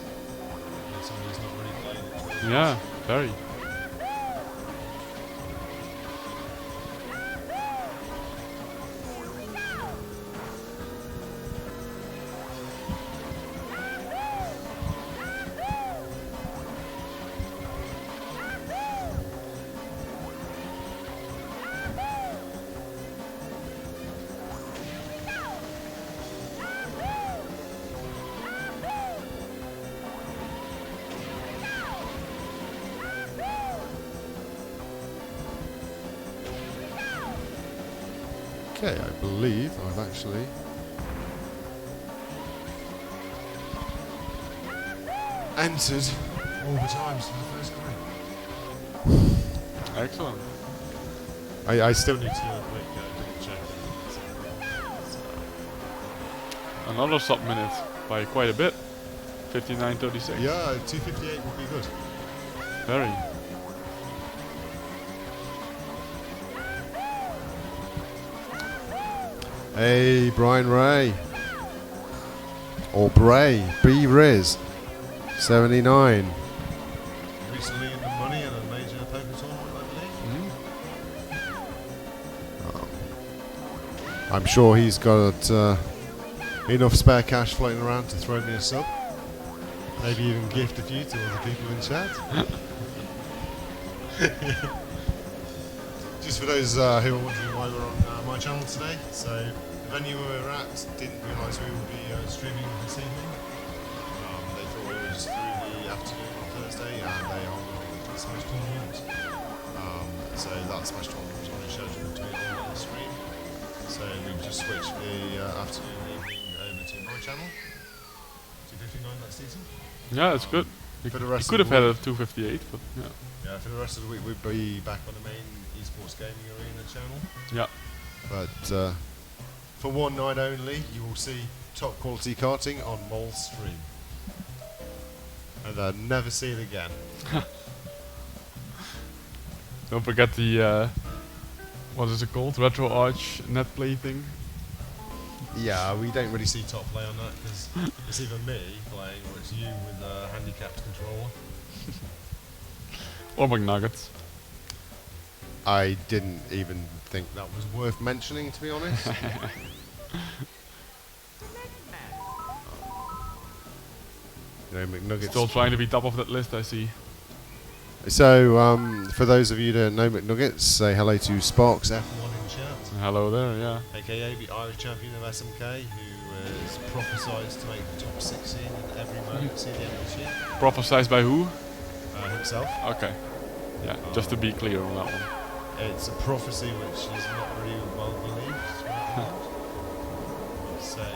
Somebody's not really playing. Yeah, very. Okay, I believe I've actually entered all the times for the first group. Excellent. I still need to do a quick double check. Another sub minute by quite a bit. 59.36. Yeah, 258 would be good. Very. Hey, Brian Ray. Or Bray. B-Riz. 79. Recently in the money at a major poker tournament, I believe. I'm sure he's got enough spare cash floating around to throw me a sub. Maybe even gift a few to other people in chat. Just for those who are wondering why we're on my channel today, so the venue we were at didn't realise we would be streaming this evening. They thought we were just through the afternoon on Thursday, and they are running a Smash tournament. So that Smash tournament was already scheduled to be on the stream. So we've just switched the afternoon and evening over to my channel. 259, that's decent. Yeah, it's good. For the rest Could of have the had a 258, but yeah. Yeah, for the rest of the week we'll be back on the main esports gaming arena channel. Yeah. But for one night only, you will see top quality karting on Mole's stream. And then never see it again. Don't forget the what is it called? Retro Arch net play thing. Yeah, we don't really see top play on that because it's either me playing or it's you with a handicapped controller. Or McNuggets. I didn't even think that was worth mentioning, to be honest. You know, McNuggets. Still trying to be top of that list, I see. So, for those of you who don't know McNuggets, say hello to Sparks F1 in chat. Hello there, yeah. AKA the Irish champion of SMK, who is prophesised to make the top 16 in every mode see the end of this year. Prophesized by who? Himself. Okay. Yeah, just to be clear on that one. It's a prophecy which is not really well believed throughout the world. I'd say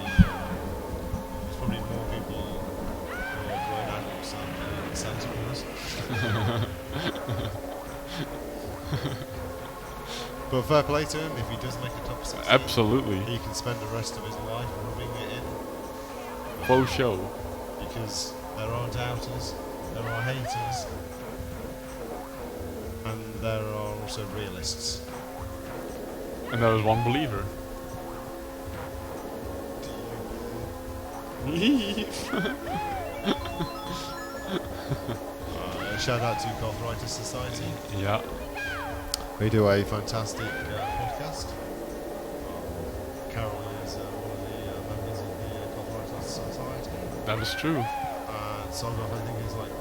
there's probably more people who are blown adults than Santa Claus. But fair play to him, if he does make a top 16, Absolutely. he can spend the rest of his life rubbing it in. Faux show. Because there are doubters, there are haters, and there are also realists. And there was one believer. Shout out to Arthritis Society. Yeah. They do a fantastic podcast. Carol is one of the members of the Arthritis Society. That is true. Sargoth, I think, is like the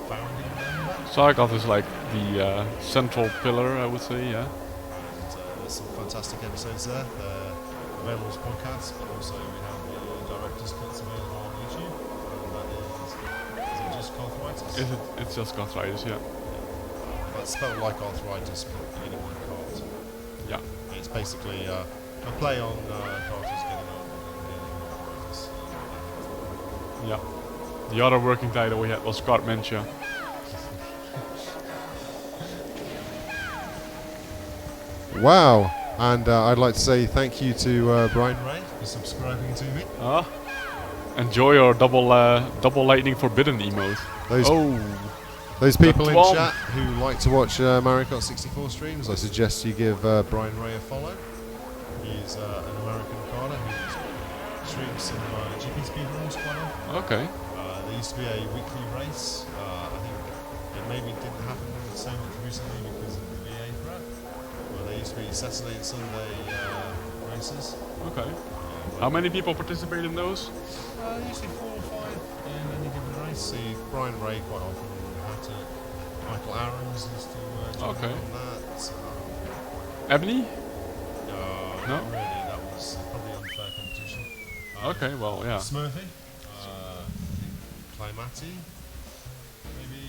founding member. Sargoth is like the central pillar, I would say, yeah. And there's some fantastic episodes there. They're available as podcasts, but also we have the director's cuts available on YouTube. That is it just Arthritis? It's just arthritis, yeah. That's spelled like arthritis, but beginning with a cart. Yeah. It's basically a play on carters getting old and arthritis. Yeah. The other working title we had was Cartmentia. Wow, and I'd like to say thank you to Brian Ray for subscribing to me. Enjoy your double lightning forbidden emote. Those people in one. chat who like to watch Mario Kart 64 streams, I suggest you give Brian Ray a follow. He's an American carder who streams some GP speedruns quite often. Okay. There used to be a weekly race. I think it maybe didn't happen so much recently because of the VA threat. Well, there used to be Saturday and Sunday races. Okay. How many people participate in those? Usually 4 or 5 in any given race. See Brian Ray quite often. Michael Aarons used to join Okay. on that. Ebony? No, No? not really. That was probably unfair competition. Okay, well, yeah. Smurfy. Climati. Maybe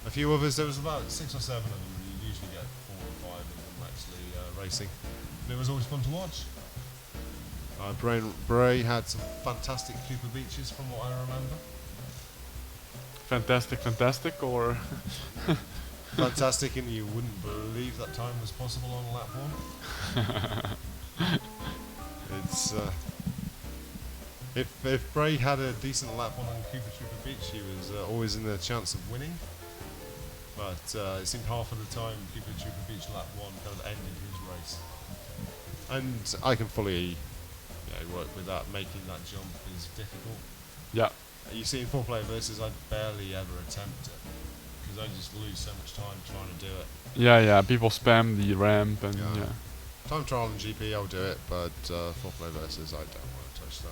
a few others. There was about 6 or 7 of them. You usually get 4 or 5 of them actually racing. And it was always fun to watch. Bray had some fantastic Cooper beaches from what I remember. fantastic, fantastic, or Fantastic, and you wouldn't believe that time was possible on lap one. It's if Bray had a decent lap one on Cooper Trooper Beach, he was always in the chance of winning. But it seemed half of the time Cooper Trooper Beach lap one kind of ended his race. And I can fully work with that. Making that jump is difficult. yeah. You see in 4-player versus, I barely ever attempt it because I just lose so much time trying to do it. Yeah, people spam the ramp and Yeah. yeah. Time trial and GP, I'll do it, but 4-player versus, I don't want to touch that.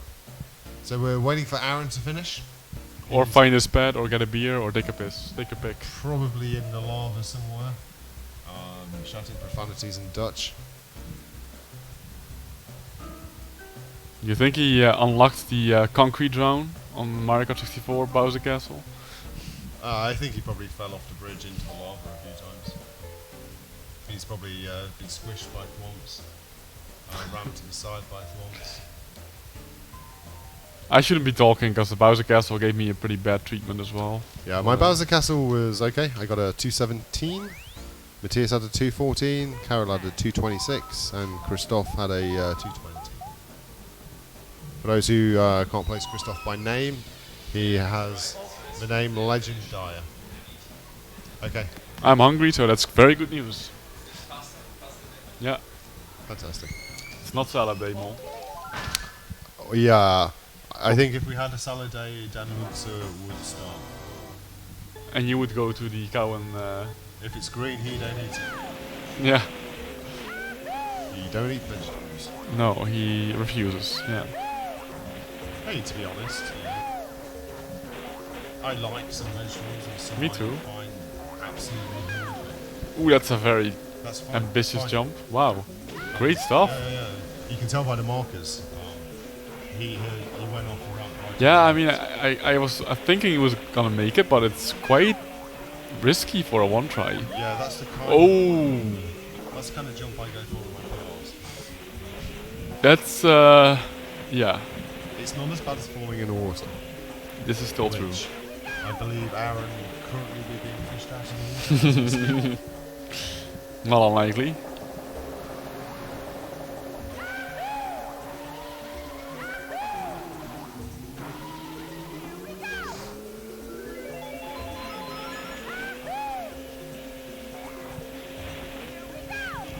So we're waiting for Aaron to finish. Or He's find a spad, or get a beer, or take a piss. Take a pick. probably in the lava somewhere, shouting profanities in Dutch. You think he unlocked the concrete drone on Mario Kart 64 Bowser Castle? I think he probably fell off the bridge into the lava a few times. He's probably been squished by thwomps, rammed to the side by thwomps. I shouldn't be talking because the Bowser Castle gave me a pretty bad treatment as well. Yeah, my Bowser Castle was okay. I got a 217. Matthias had a 214. Carol had a 226, and Christoph had a 220. For those who can't place Christoph by name, he has the name Legend Dyer. Okay, I'm hungry, so that's very good news. Yeah, fantastic. it's not salad day, Mol. Oh, yeah, I think if we had a salad day, Dan Lutzer would start. And you would go to the cow and If it's green, he don't eat it. yeah. You don't eat vegetables. No, he refuses. Yeah. Hey, to be honest, I like some vegetables and some Me I too. find absolutely horrific. Ooh, that's a very That's fine. ambitious fine. jump. Wow, great stuff. Yeah. You can tell by the markers. He went off the ramp right. Yeah, I mean, I was thinking he was gonna make it, but it's quite risky for a one try. Yeah, that's the kind. Oh, That's the kind of jump I go for with my pedals. that's yeah. It's not as bad as falling in the water. This is still true. Which I believe Aaron currently be being fished out of the water. Not unlikely.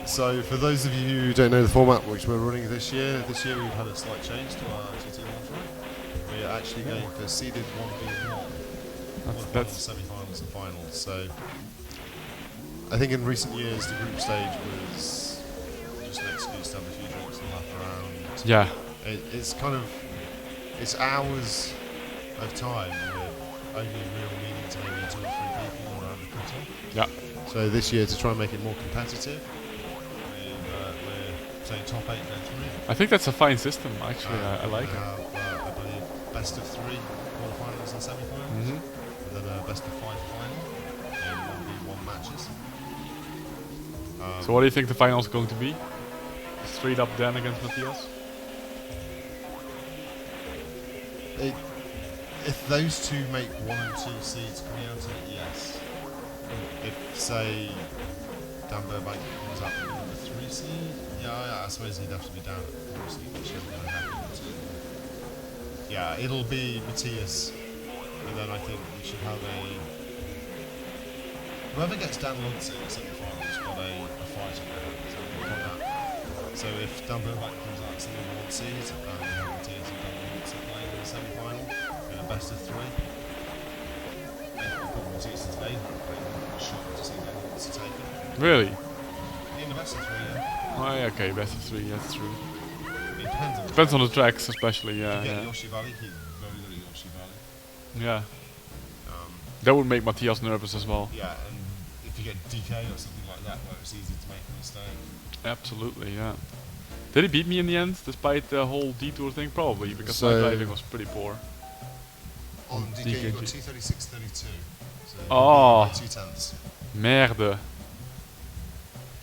So, for those of you who don't know the format which we're running this year we've had a slight change to our GT launch. We're actually going for seeded 1v1. That's Semi-finals and finals. So, I think in recent years the group stage was just an excuse to have a few drinks and laugh around. yeah. It's hours of time with only real meaning to maybe 2 or 3 people around the cutter. Yeah. So this year, to try and make it more competitive, we're saying top 8 going through. I think that's a fine system. Actually, I like we it. have, I believe, best of 3 quarterfinals and semi-finals, Mm-hmm. and then a best of 5 final in 1v1 matches. So what do you think the final is going to be? Straight up Dan against Matthias? If those two make 1 and 2 seeds coming out of it, yes. If, say, Dan Burbank comes out with number 3 seed, yeah, I suppose he'd have to be down at 4 seed, which he'll be unhappy with. Yeah, it'll be Matthias, and then I think we should have whoever gets Dan Lutzer in the semi-finals got a fight in their hands, and we've got that. So if Dan Burbank comes out as the number 1 seed, and we have Matthias and Dan Lutzer playing in the semi-final, in a best of 3, Matthias is later, I'm shocked to see Dan Lutzer take it. Really? In the best of 3, yeah. Oh, yeah, okay, best of 3. That's true. It depends on Depends on the tracks, especially. If Yeah, you get yeah. Yoshi Valley, he's very good at Yoshi Valley. Yeah. Um, That would make Matthias nervous as well. yeah, and if you get DK or something like that, where it's easy to make a mistake. Absolutely, yeah. Did he beat me in the end, despite the whole detour thing? Probably, because my So- driving was pretty poor. On DK, you got DKG. 236.32. So Oh. 2/10. Merde.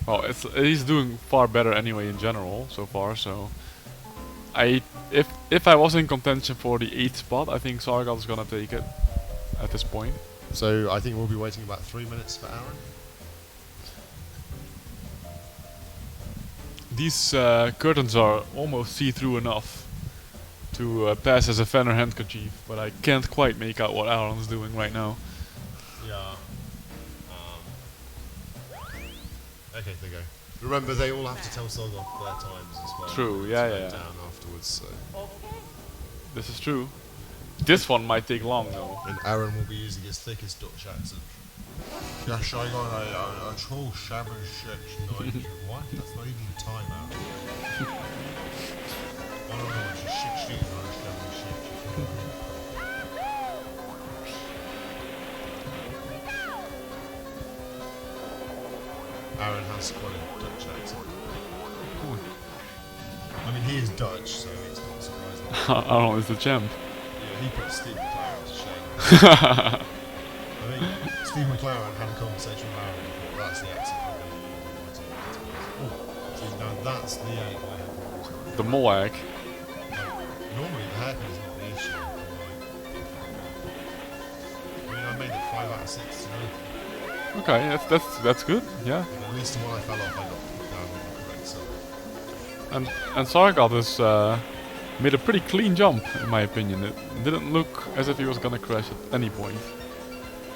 Well, he's doing far better anyway in general so far. So, if I was in contention for the 8th spot, I think Sargal is gonna take it. at this point. So I think we'll be waiting about 3 minutes for Aaron. These curtains are almost see-through enough to pass as a Fenner handkerchief, but I can't quite make out what Aaron's doing right now. Yeah. Okay, there you go. Remember, they all have to tell Solgoff their times as well. True, It's yeah, going yeah. down afterwards, so. This is true. This one might take long though. And Aaron will be using his thickest Dutch accent. Yes, I got a troll shaman shit. What? That's not even the time out. I don't know, it's a 16 on a shaman shit. Aaron has quite a Dutch accent. I mean, he is Dutch, so it's not surprising. Aaron is the champ. Yeah, he put Steve McLaren to shame. I think Steve McLaren had a conversation with Aaron before. That's the accent. Oh, see, now that's the egg I have problems with. The Moag. Normally the haircut is not the issue. I mean, I made it 5 out of 6 today. Okay, that's good. Yeah. And at least the one I fell off, I got put down on the correct side. And Sargat has made a pretty clean jump, in my opinion. It didn't look as if he was gonna crash at any point.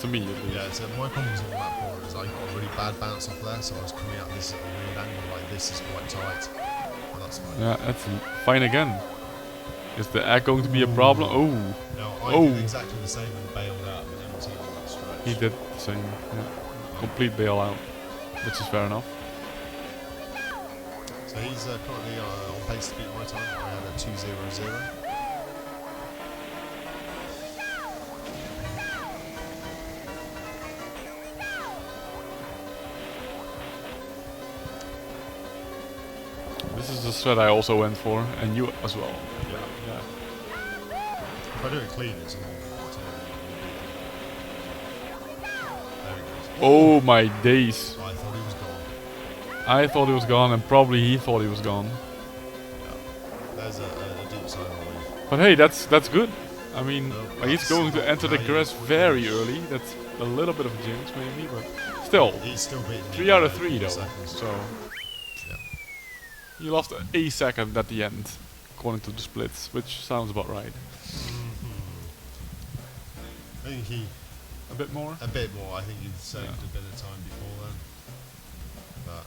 To me, at least. Yeah, so my problem was on that corner is I got a really bad bounce off there, so I was coming out this at a weird angle, like this is quite tight. But that's fine. Yeah, that's fine again. Is the egg going to be a problem? Oh, Now, I Oh. did exactly the same and bailed out with MT on that stretch. he did the same. Yeah. Complete bailout, which is fair enough. So he's currently on pace to beat my time. I had a 2:00. This is the strat I also went for, and you as well. Yeah. If I do it clean, it's a long There he goes. Oh my days! I thought he was gone. I thought he was gone, and probably he thought he was gone. There's a deep sigh of relief. But hey, that's good. I mean, No, he's that's going to not enter the how you grass avoid very finish. early. That's a little bit of a jinx, maybe, but still, He's still beating me 3 by out of a 3 few though. seconds. So Yeah. you lost a second at the end, according to the splits, which sounds about right. I think he A bit more. a bit more. I think he'd saved Yeah. a bit of time before then. But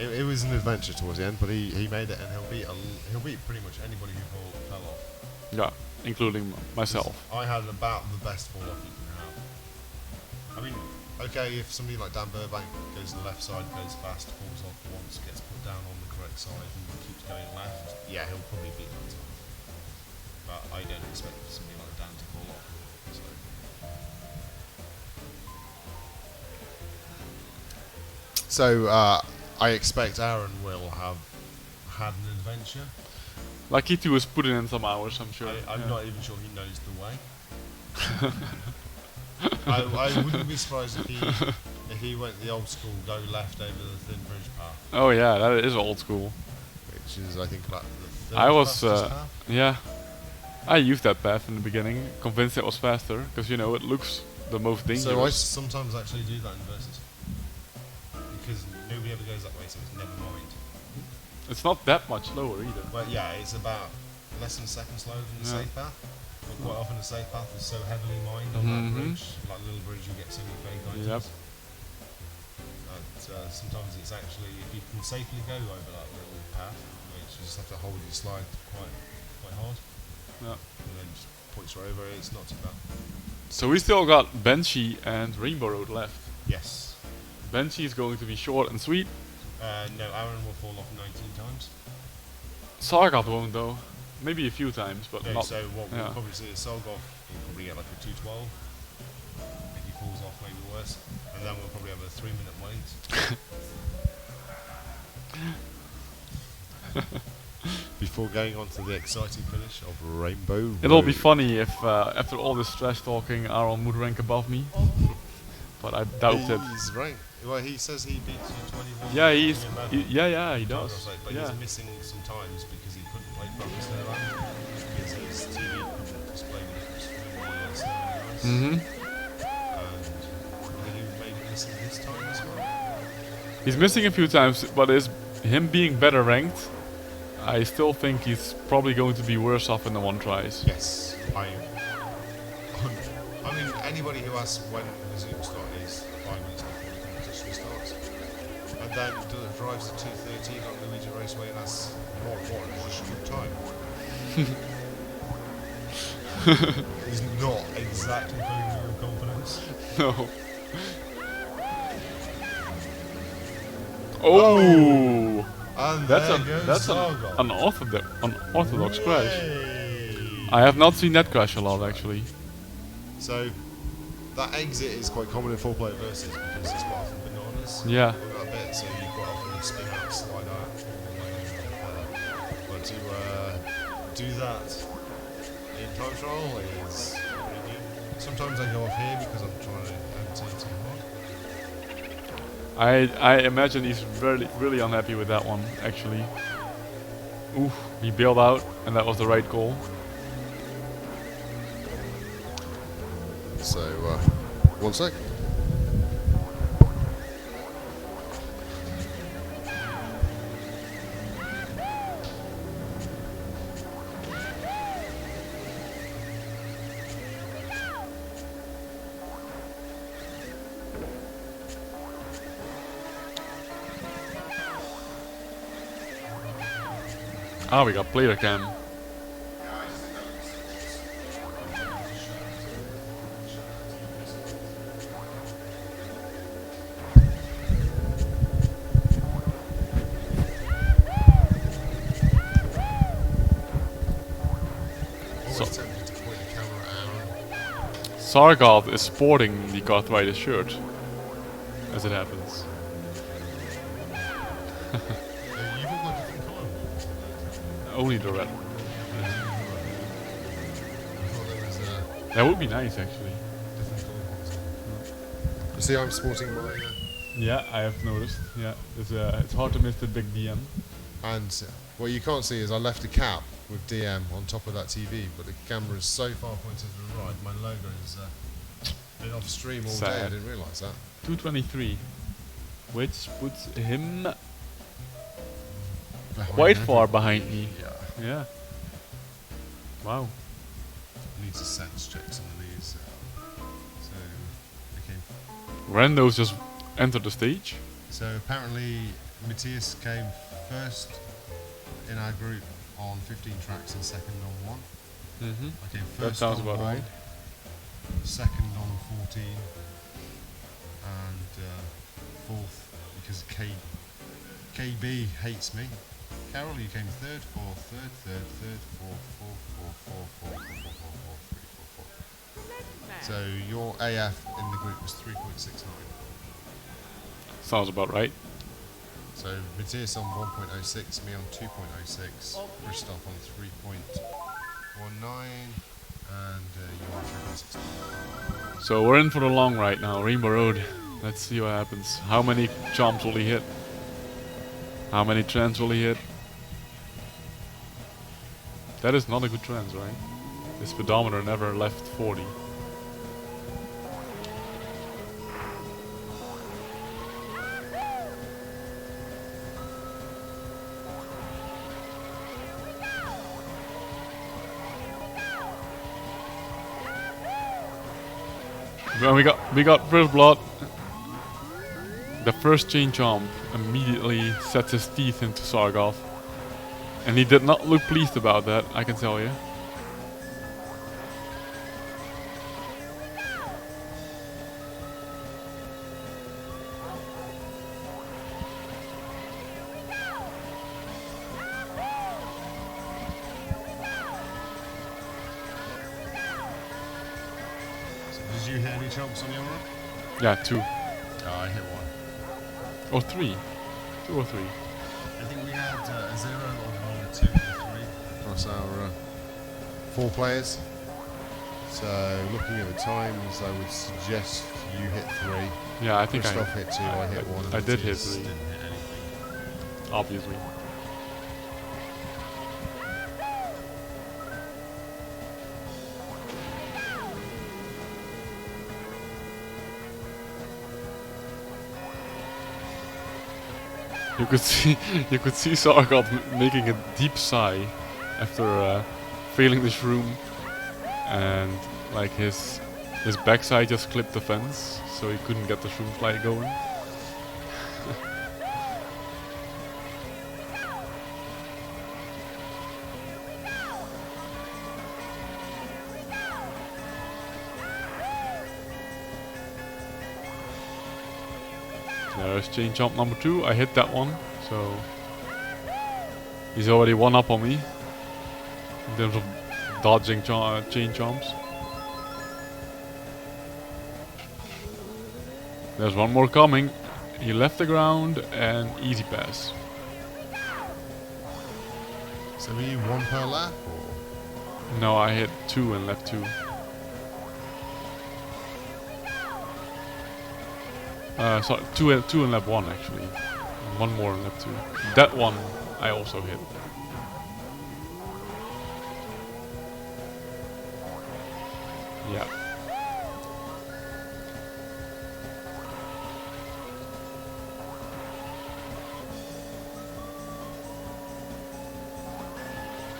it was an adventure towards the end. But he made it, and he'll beat pretty much anybody who fell off. Yeah, including myself. I had about the best fall off you can have. I mean, okay, if somebody like Dan Burbank goes to the left side, goes fast, falls off once, gets put down on the correct side, and keeps going left, yeah, he'll probably beat that time. But I don't expect somebody like Dan to fall off. So I expect Aaron will have had an adventure. Like he too was putting in some hours, I'm sure. I'm Yeah. not even sure he knows the way. I wouldn't be surprised if he went the old school, go left over the thin bridge path, Oh yeah, that is old school. which is I think about the third I was, fastest path. Yeah, I used that path in the beginning, convinced it was faster, because you know it looks the most dangerous. So I sometimes actually do that in versus. Because nobody ever goes that way, so it's never mind. It's not that much lower either. But yeah, it's about less than a second slower than the Yeah. safe path. But quite often the safe path is so heavily mined on Mhm. that bridge, like little bridge, you get so many fake items. Yep. But sometimes it's actually, if you can safely go over that little path, which you just have to hold your slide quite hard, Yeah. and then just points right over it, it's not too bad. So we still got Banshee and Rainbow Road left. Yes. Banshee is going to be short and sweet. No, Aaron will fall off 19 times. Sargat won't though. Maybe a few times, but No, not. so what yeah. we'll probably see is Solgoff will probably get like a 212. If he falls off, maybe worse. And then we'll probably have a 3-minute wait. Before going on to the exciting finish of Rainbow It'll be Road. funny if after all this trash talking, Aaron would rank above me. But I doubt it. He's ranked. Well, he says he beats you 21. Yeah, he's. in medal. Yeah, he Times does. off, but Yeah. he's missing some times because he couldn't play Focus there because his TV couldn't display the difference between the Mm-hmm. And he maybe missing this time as well. He's missing a few times, but him being better ranked, I still think he's probably going to be worse off in the one tries. Yes, I mean, anybody who asks when the Zoom start is 5 minutes before the competition starts, and then drives the 213 on Luigi Raceway, and that's more important, just good time. He's not exactly filling me with confidence. No. Oh, And that's there goes that's Sargon. an unorthodox crash. Yay! I have not seen that crash a lot actually. So that exit is quite common in 4-player versus because it's quite often bananas. Yeah. On that bit, so you quite often spin out, slide out, but to do that in time trial is pretty good. Sometimes I go off here because I'm trying to empty too hard. I imagine he's really unhappy with that one actually. Ooh, he bailed out, and that was the right call. So 1 sec. Ah, we got player cam. Always tempted to point the camera out. Sargoth is sporting the Carthrider shirt, as it happens. You've all got different colour. Only the red. I thought there was That would be nice actually. different colour ones. You see, I'm sporting my. Yeah, I have noticed. Yeah, it's hard to miss the big DM. And what you can't see is I left a cap with DM on top of that TV, but the camera is so far pointed to the right, my logo has been off stream all day. I Sad. didn't realise that. 223, which puts him Behind quite everyone. far behind me. Yeah. Yeah. Wow. Needs a sense check some of these. So, okay. Randos just entered the stage. So apparently Matthias came first in our group on 15 tracks and second on 1. Mm-hmm. I came That first sounds on about 1, right. second on 14, and fourth because KB hates me. Carol, you came third, fourth, third, fourth, three, four. So your AF in the group was 3.69. Sounds about right. So Matthias on 1.06, me on 2.06, Christoph on 3.19, and you on 3.69. So we're in for the long ride now, Rainbow Road. Let's see what happens. How many jumps will he hit? How many trends will he hit? That is not a good trend, right? The speedometer never left 40. Well, we got first blood. The first chain jump immediately sets his teeth into Sargoth. And he did not look pleased about that, I can tell you. So did you hit any jumps on your run? Yeah, 2. Oh, I hit 1. Or 3. 2 or 3. I think we had a 0 or 1, a 2, or 3 across our 4 players. So looking at the times, I would suggest you hit 3. Yeah, I think Christoph hit 2, I hit 1. and I did hit Matthias 3. Didn't hit anything. Obviously. You could see you could see Sargot making a deep sigh after failing the shroom, and like his backside just clipped the fence, so he couldn't get the shroom fly going. There's chain jump number 2. I hit that one, so he's already one up on me in terms of dodging chain jumps. There's one more coming. He left the ground and easy pass. So were you 1 per lap, or? No, I hit 2 and left 2. Sorry, two in lap 1 actually. And one more in lap 2. That one I also hit. Yeah.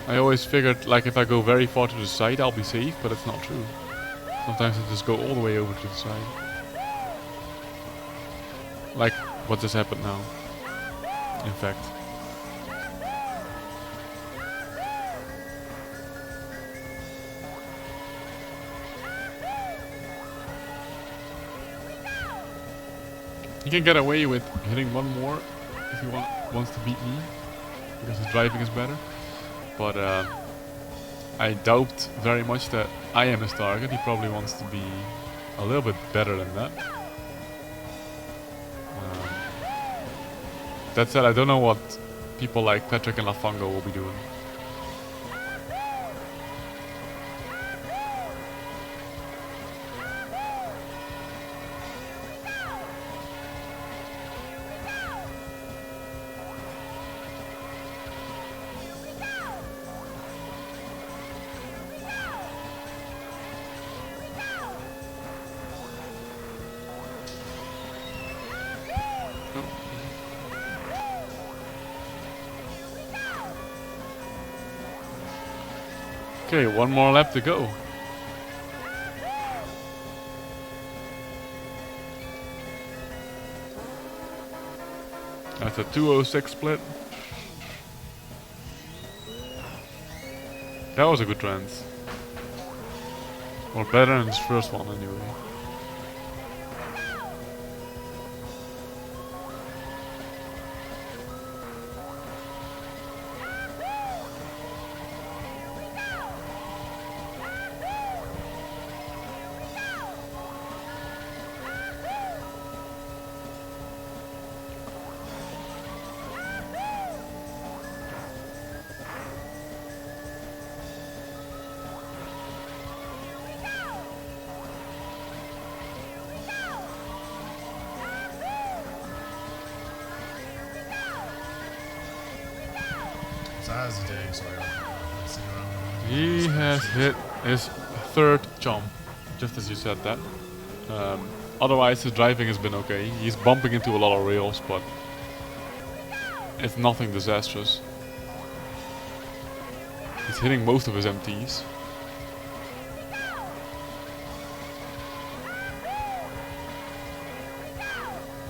I always figured like if I go very far to the side I'll be safe, but it's not true. Sometimes I just go all the way over to the side. Like what just happened now, in fact. He can get away with hitting one more if he wants to beat me, because his driving is better. But I doubt very much that I am his target. He probably wants to be a little bit better than that. That said, I don't know what people like Patrick and Lafango will be doing. Okay, one more lap to go. That's a 2:06 split. That was a good trance. Or better than his first one anyway. So how's he doing? Sorry, I'm messing around. He has hit his 3rd jump, just as you said that. Otherwise his driving has been okay. He's bumping into a lot of rails, but it's nothing disastrous. He's hitting most of his MTs.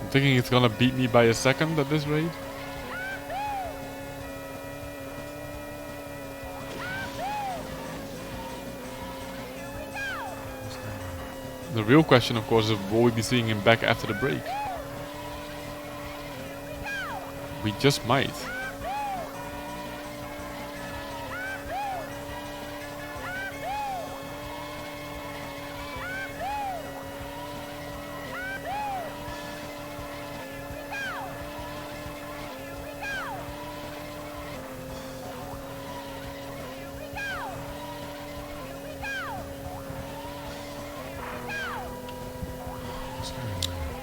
I'm thinking it's gonna beat me by a second at this rate. The real question, of course, is will we be seeing him back after the break? We just might.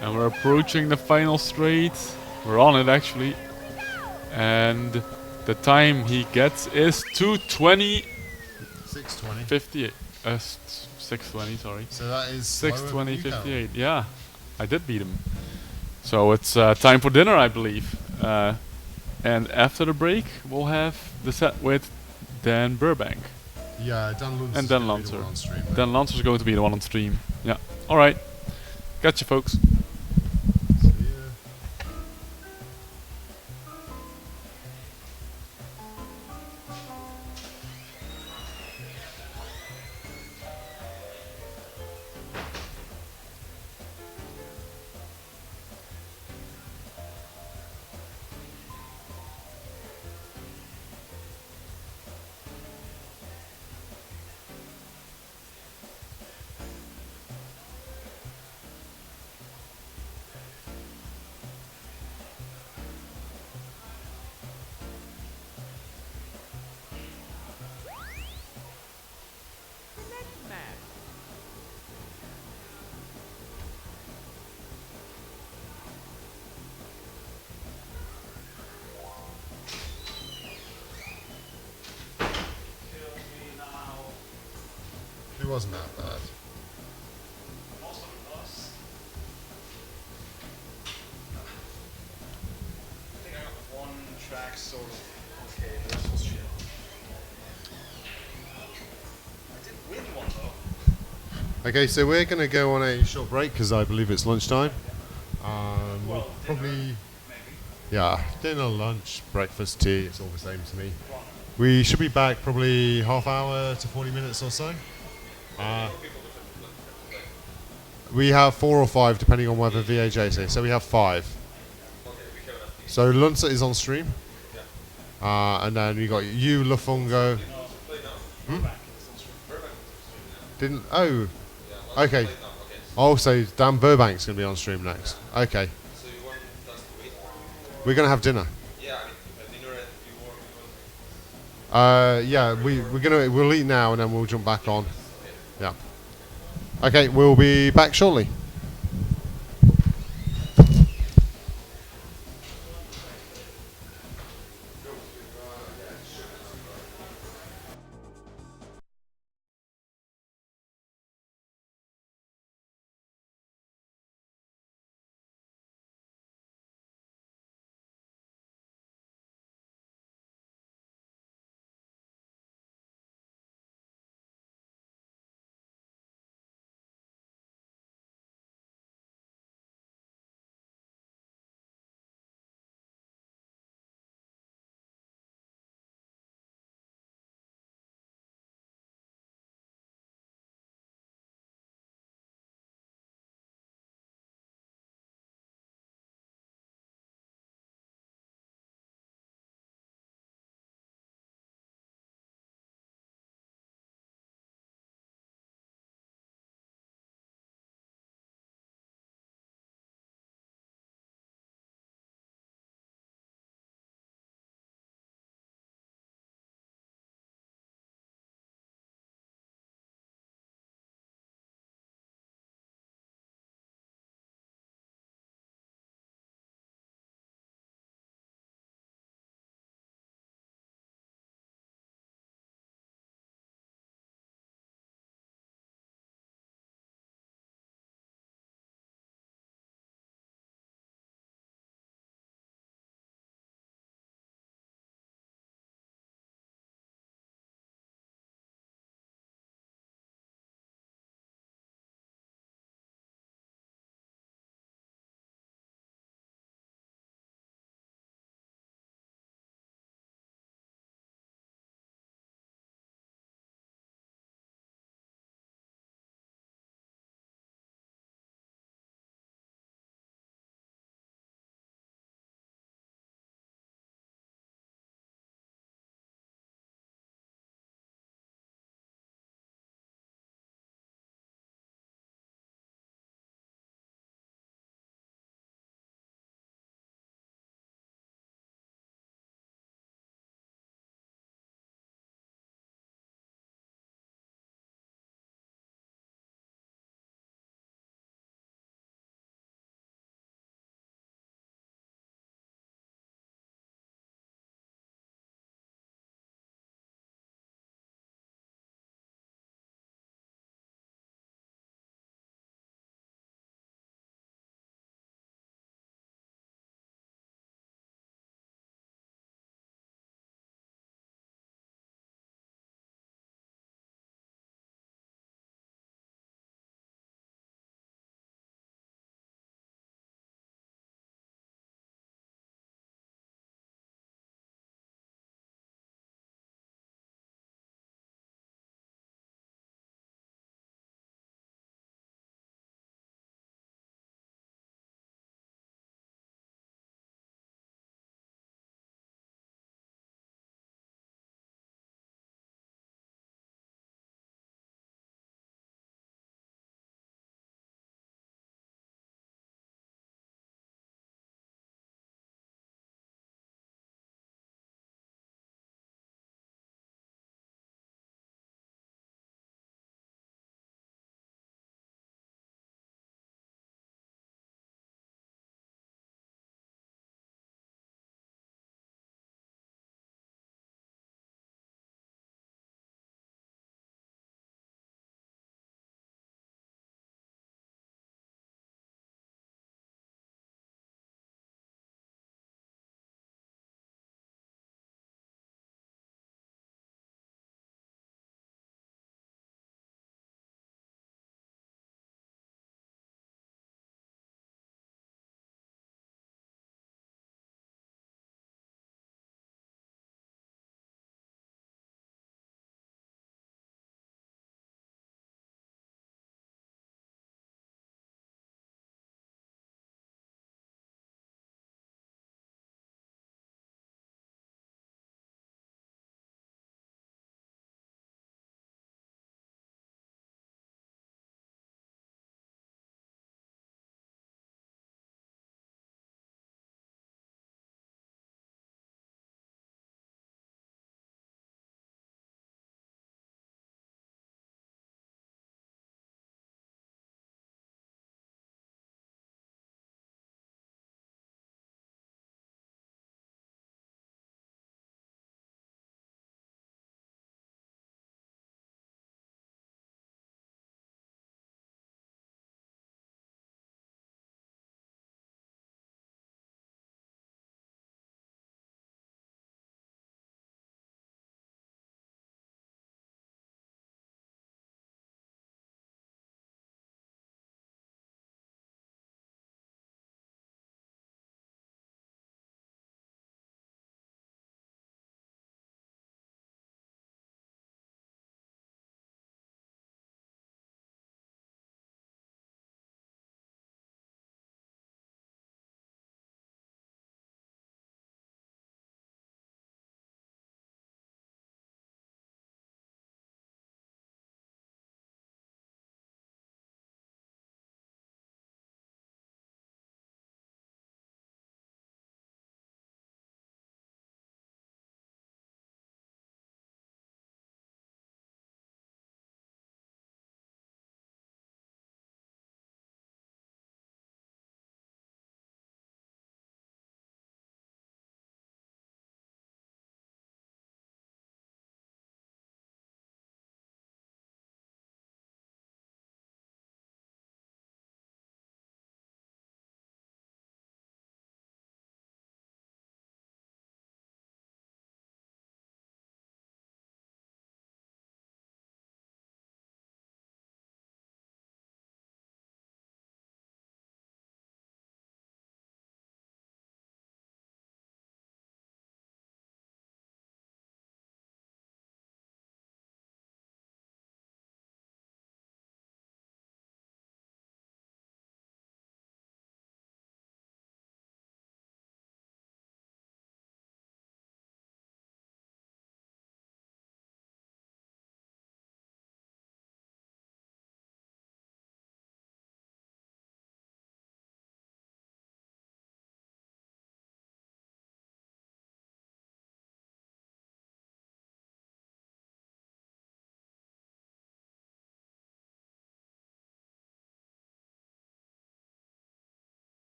And we're approaching the final straight. We're on it actually. And the time he gets is 2:20. 6:20. 58. 6:20, sorry. So that is 6:20, 58. Yeah, I did beat him. So it's time for dinner, I believe. And after the break, we'll have the set with Dan Burbank. Yeah, Dan Luntz And is Dan gonna be the Lancer. one on stream. then. Dan Lancer's going to be the one on stream. Yeah. Alright. Gotcha, folks. See ya. It wasn't that bad. I think I got one track sort of okay versus shit. I did win one though. Okay, so we're going to go on a short break because I believe it's lunchtime. We'll probably, yeah, dinner, lunch, breakfast, tea, it's all the same to me. We should be back probably half hour to 40 minutes or so. We have 4 or 5 depending on whether VAJ say. So we have 5. So Lunza is on stream. And then we got you, Lafungo. Didn't, oh, okay. Oh, so Dan Burbank's going to be on stream next. Okay. So you want us to wait? We're going to have dinner. Yeah, I mean, dinner and you want. Yeah, we'll eat now and then we'll jump back on. Yeah. Okay, we'll be back shortly.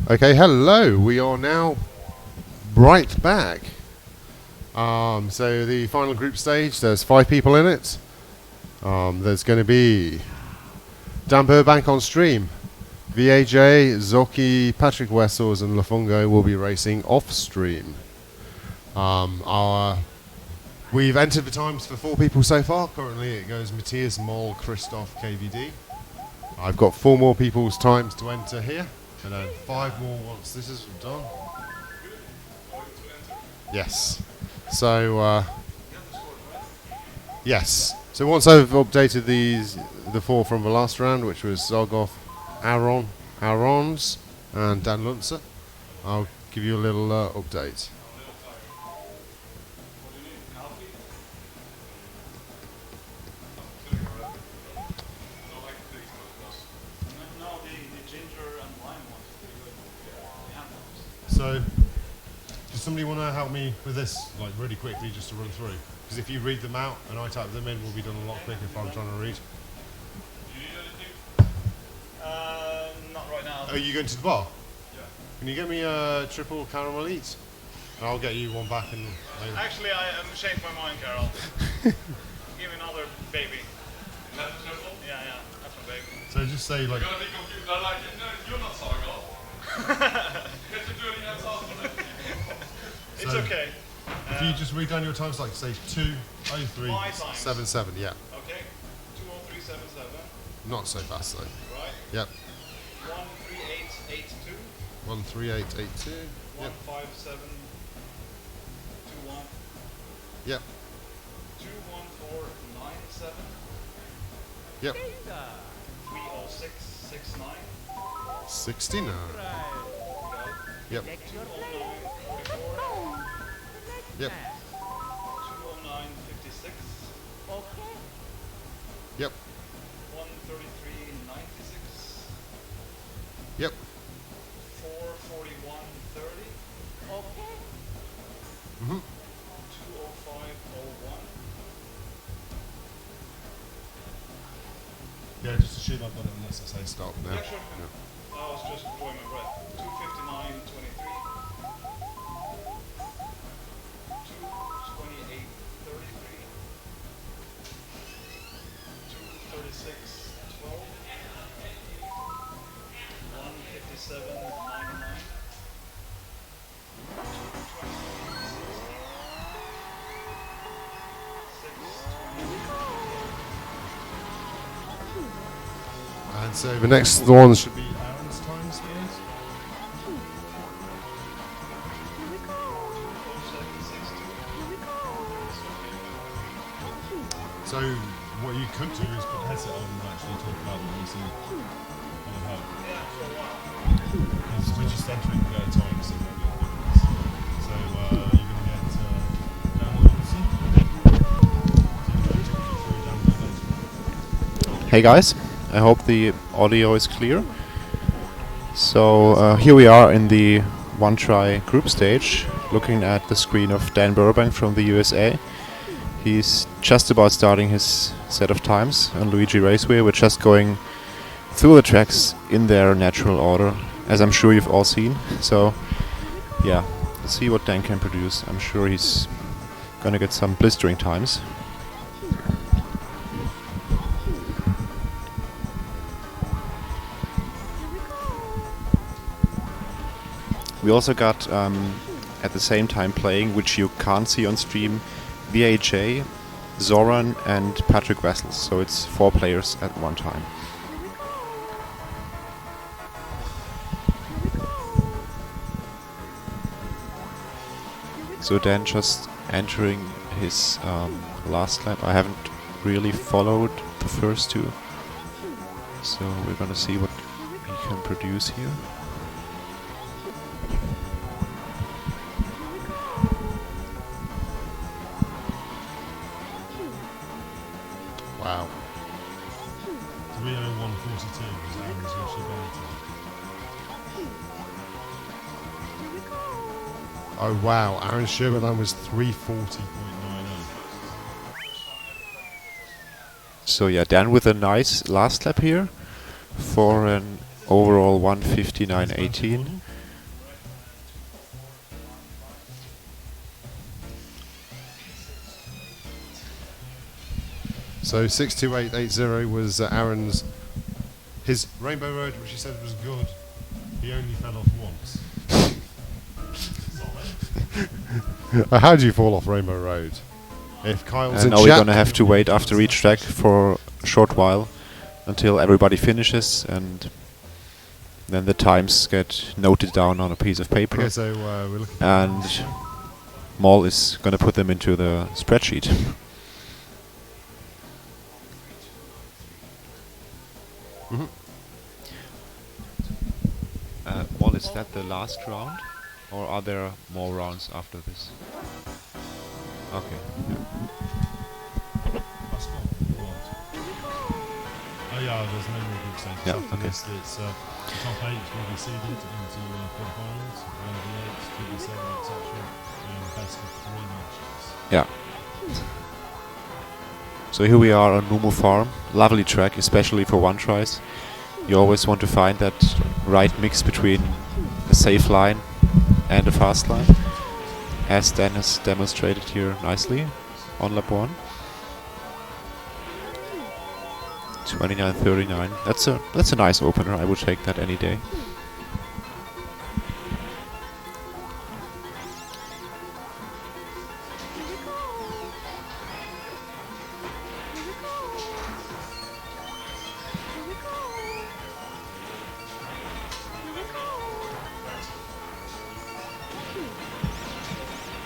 Okay, hello. We are now right back. So the final group stage, there's 5 people in it. There's going to be Dan Burbank on stream. VAJ, Zoki, Patrick Wessels and Lafungo will be racing off stream. We've entered the times for 4 people so far. Currently it goes Matthias, Moll, Christoph, KVD. I've got 4 more people's times to enter here, and then 5 more once this is done. Yes. So, yes. So once I've updated the 4 from the last round, which was Zogov, Arons, and Dan Lunzer, I'll give you a little update. So, does somebody want to help me with this, like really quickly, just to run through? Because if you read them out and I type them in, we'll be done a lot quicker if I'm trying to read. Not right now. Are you going to the bar? Yeah. Can you get me a triple caramel eat? And I'll get you one back and later. Actually, I changed my mind, Carol. Give me another baby. That's a triple? Yeah, that's my baby. So just say like. You're gonna be confused. They're like, no, you're not Sargon. Get your dirty hands off of it. It's So okay. If you just read down your times, like say 2:03 My times. 77, yeah. Okay. 2:03.77. Not so fast though. Right. Yep. 1:38.82. 13882. Yep. 1:57.21. Yep. 2:14.97. Yep. 3:06.69. 69. Yep. 2:09.44. Yep. 2:09.56. Yep. 1:33.96. Yep. 4:41.30. Mhm. 2:05.01. Yeah, just assume I've got it unless I say stop now. Yeah, sure. I was just drawing my breath. 2:59.23. 2:28.33. 2:36.12. 1:57.99. 2:20. And so the next one should be Aaron's times, please. 07.62. So what you could do is put the headset on and actually talk about what you see. Yeah, for a while. Because we're just entering time, so we'll get difference. So you're going to get Dan Lindsay. Hey guys, I hope the audio is clear. So here we are in the one try group stage, looking at the screen of Dan Burbank from the USA. He's just about starting his set of times on Luigi Raceway. We're just going through the tracks in their natural order, as I'm sure you've all seen. So yeah, let's see what Dan can produce. I'm sure he's gonna get some blistering times. We also got, at the same time playing, which you can't see on stream, VAJ, Zoran and Patrick Wessels, so it's 4 players at one time. So Dan just entering his last lap. I haven't really followed the first 2, so we're gonna see what he can produce here. Wow. 3:01.42 was Aaron's Yoshibata. Oh wow, Aaron Sherman was 3:40.90. So yeah, Dan with a nice last lap here for an overall 1:59.18. So 62880 was Aaron's his Rainbow Road, which he said was good. He only fell off once. How do you fall off Rainbow Road? If Kyle's And in now we're chat, gonna have to wait after each track for a short while until everybody finishes, and then the times get noted down on a piece of paper. Okay, so we're looking. And Maul is gonna put them into the spreadsheet. Mhm. Maul, is that the last round, or are there more rounds after this? Okay. Oh yeah, there's no more group stages. Yeah, After okay. this, it's the top 8 will be seeded into quarterfinals, one of the 8 to the 7, etc. And best of 3 matches. Yeah. So here we are on Mumu Farm. Lovely track, especially for one tries. You always want to find that right mix between a safe line and a fast line, as Dan has demonstrated here nicely on lap 1. 29.39. That's a nice opener. I would take that any day.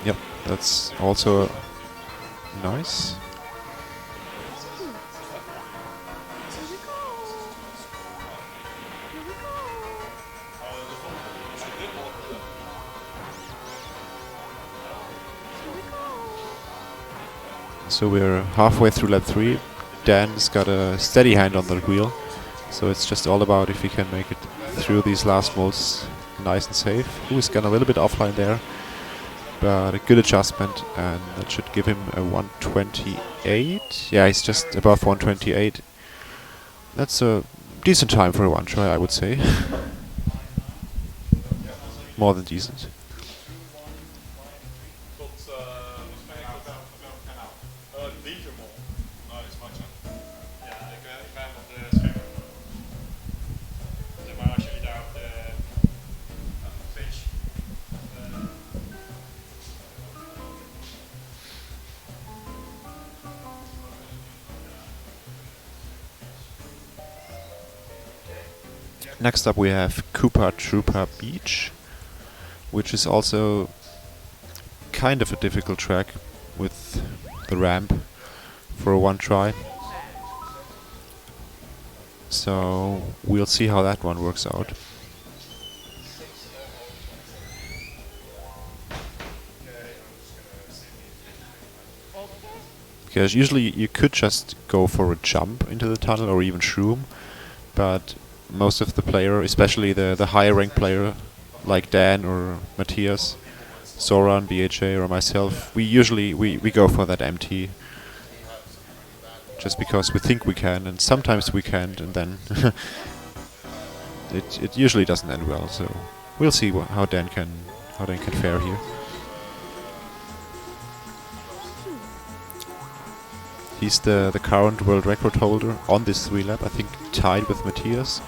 Yep, that's also nice. So we're halfway through lap 3. Dan's got a steady hand on the wheel, so it's just all about if he can make it through these last modes nice and safe. Who's gone a little bit offline there, but a good adjustment, and that should give him a 128. Yeah, he's just above 128. That's a decent time for a one try, I would say. More than decent. Next up we have Koopa Troopa Beach, which is also kind of a difficult track with the ramp for a one try. So we'll see how that one works out. Because usually you could just go for a jump into the tunnel or even shroom, but most of the player, especially the higher ranked player like Dan or Matthias, Soran, BHA or myself, we usually we go for that MT just because we think we can, and sometimes we can't, and then it usually doesn't end well. So we'll see how Dan can fare here. He's the current world record holder on this 3 lap, I think tied with Matthias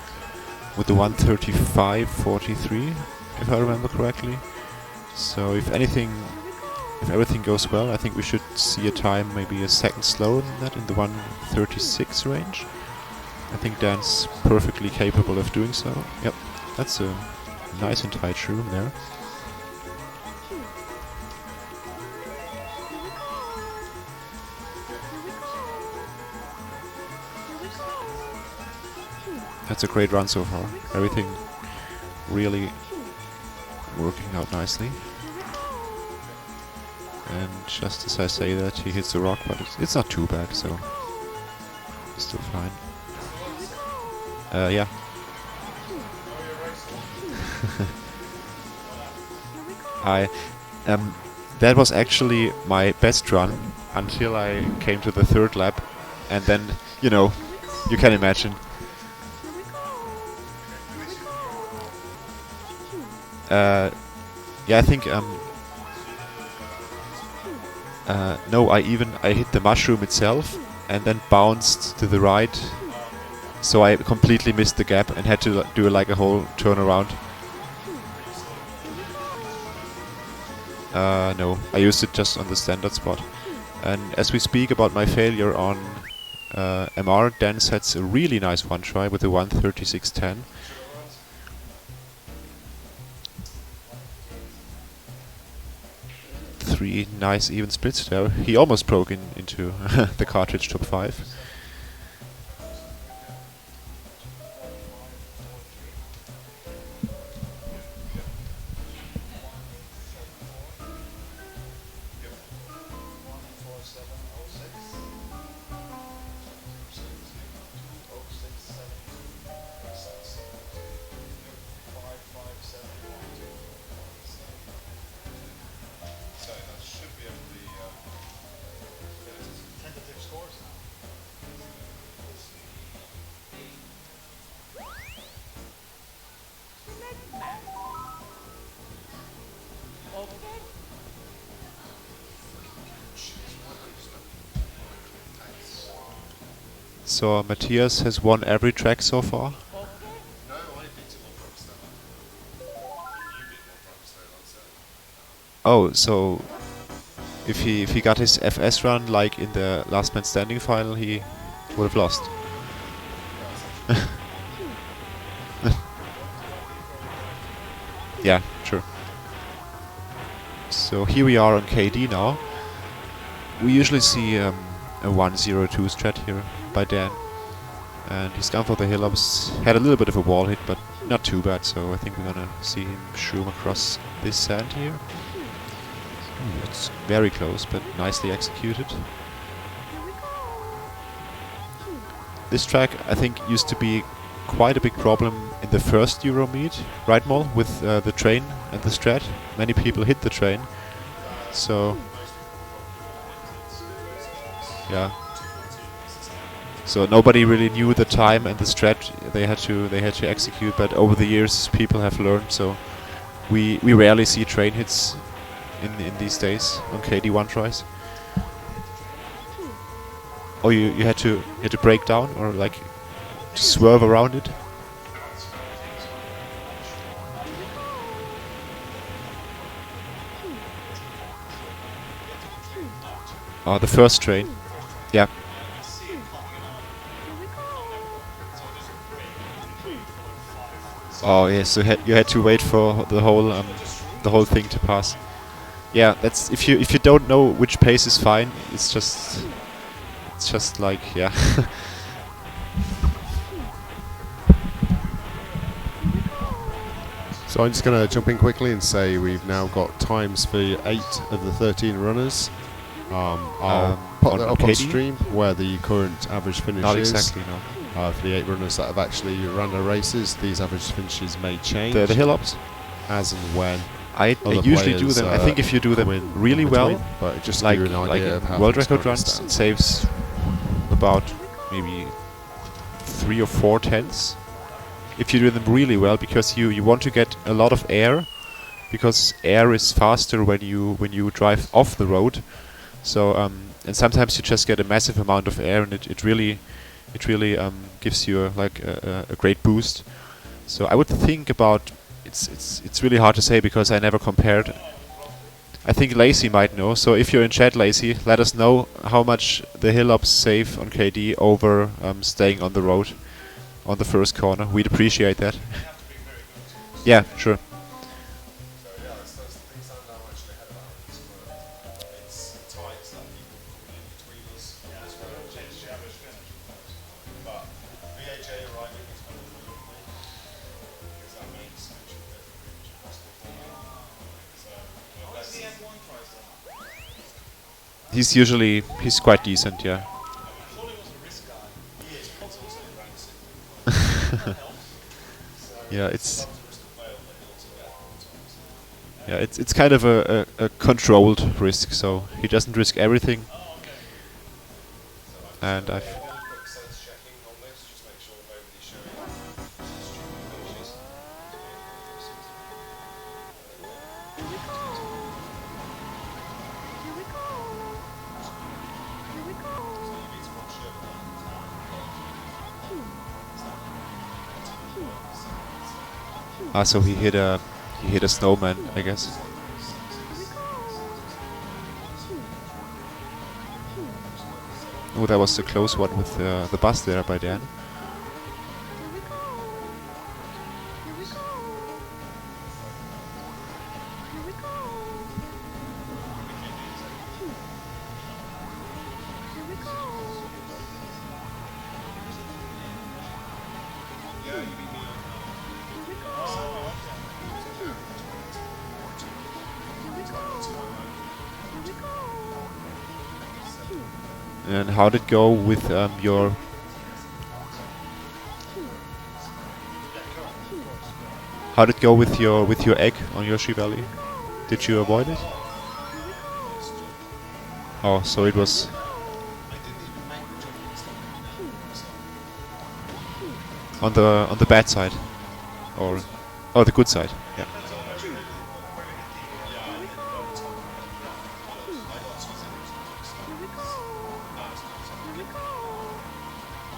with the 1:35.43, if I remember correctly. So if everything goes well, I think we should see a time maybe a second slower than that, in the 1:36 range. I think Dan's perfectly capable of doing so. Yep, that's a nice and tight shroom there. That's a great run so far. Everything really working out nicely. And just as I say that, he hits the rock, but it's not too bad, so still fine. Yeah. That was actually my best run until I came to the 3rd lap, and then, you know, you can imagine. Yeah, I think no, I hit the mushroom itself, and then bounced to the right. So I completely missed the gap and had to do like a whole turnaround. No, I used it just on the standard spot. And as we speak about my failure on MR, Dan sets a really nice one try with a 136.10. Three nice even splits there. He almost broke into the cartridge top 5. So Matthias has won every track so far. No, I beat him on Pro Stella. You beat him on Pro Stella, Oh, so if he got his FS run like in the last man standing final, he would have lost. Yeah, sure. So here we are on KD now. We usually see a 1-0-2 strat here by Dan. And he's gone for the hill-ups. Had a little bit of a wall hit, but not too bad, so I think we're gonna see him shroom across this sand here. It's very close, but nicely executed. This track, I think, used to be quite a big problem in the first Euro meet, right, Mol, with the train and the strat. Many people hit the train, so yeah. So nobody really knew the time and the strat they had to execute. But over the years, people have learned. So we rarely see train hits in these days on KD1 tries. Oh, you had to break down or like to swerve around it. Oh, the first train. Yeah. Oh yes, so you had to wait for the whole thing to pass. Yeah, that's if you don't know which pace is fine, it's just like yeah. So I'm just going to jump in quickly and say we've now got times for 8 of the 13 runners. I'll put that up on KD? stream where the current average finish Not is. exactly, no. For the 8 runners that have actually run their races, these average finishes may change The hill ups. as and when. I Other usually do players, them. I think if you do them come in really well, between, but just to like give you an like idea of how in world things record currently runs, stand. it saves about maybe 3 or 4 tenths. If you do them really well, because you want to get a lot of air, because air is faster when you drive off the road. So and sometimes you just get a massive amount of air, and it really gives you a great boost. So I would think about it's really hard to say because I never compared. I think Lacey might know. So if you're in chat, Lacey, let us know how much the hill ups save on KD over staying on the road on the first corner. We'd appreciate that. Yeah, sure. He's quite decent, yeah. Yeah, it's kind of a controlled risk, so he doesn't risk everything. And I've Ah, so he hit a snowman, I guess. Oh, that was a close one with the bus there by Dan. And how did it go with your... How did it go with your egg on Yoshi Valley? Did you avoid it? Oh, so it was... on the bad side, or the good side. Yeah.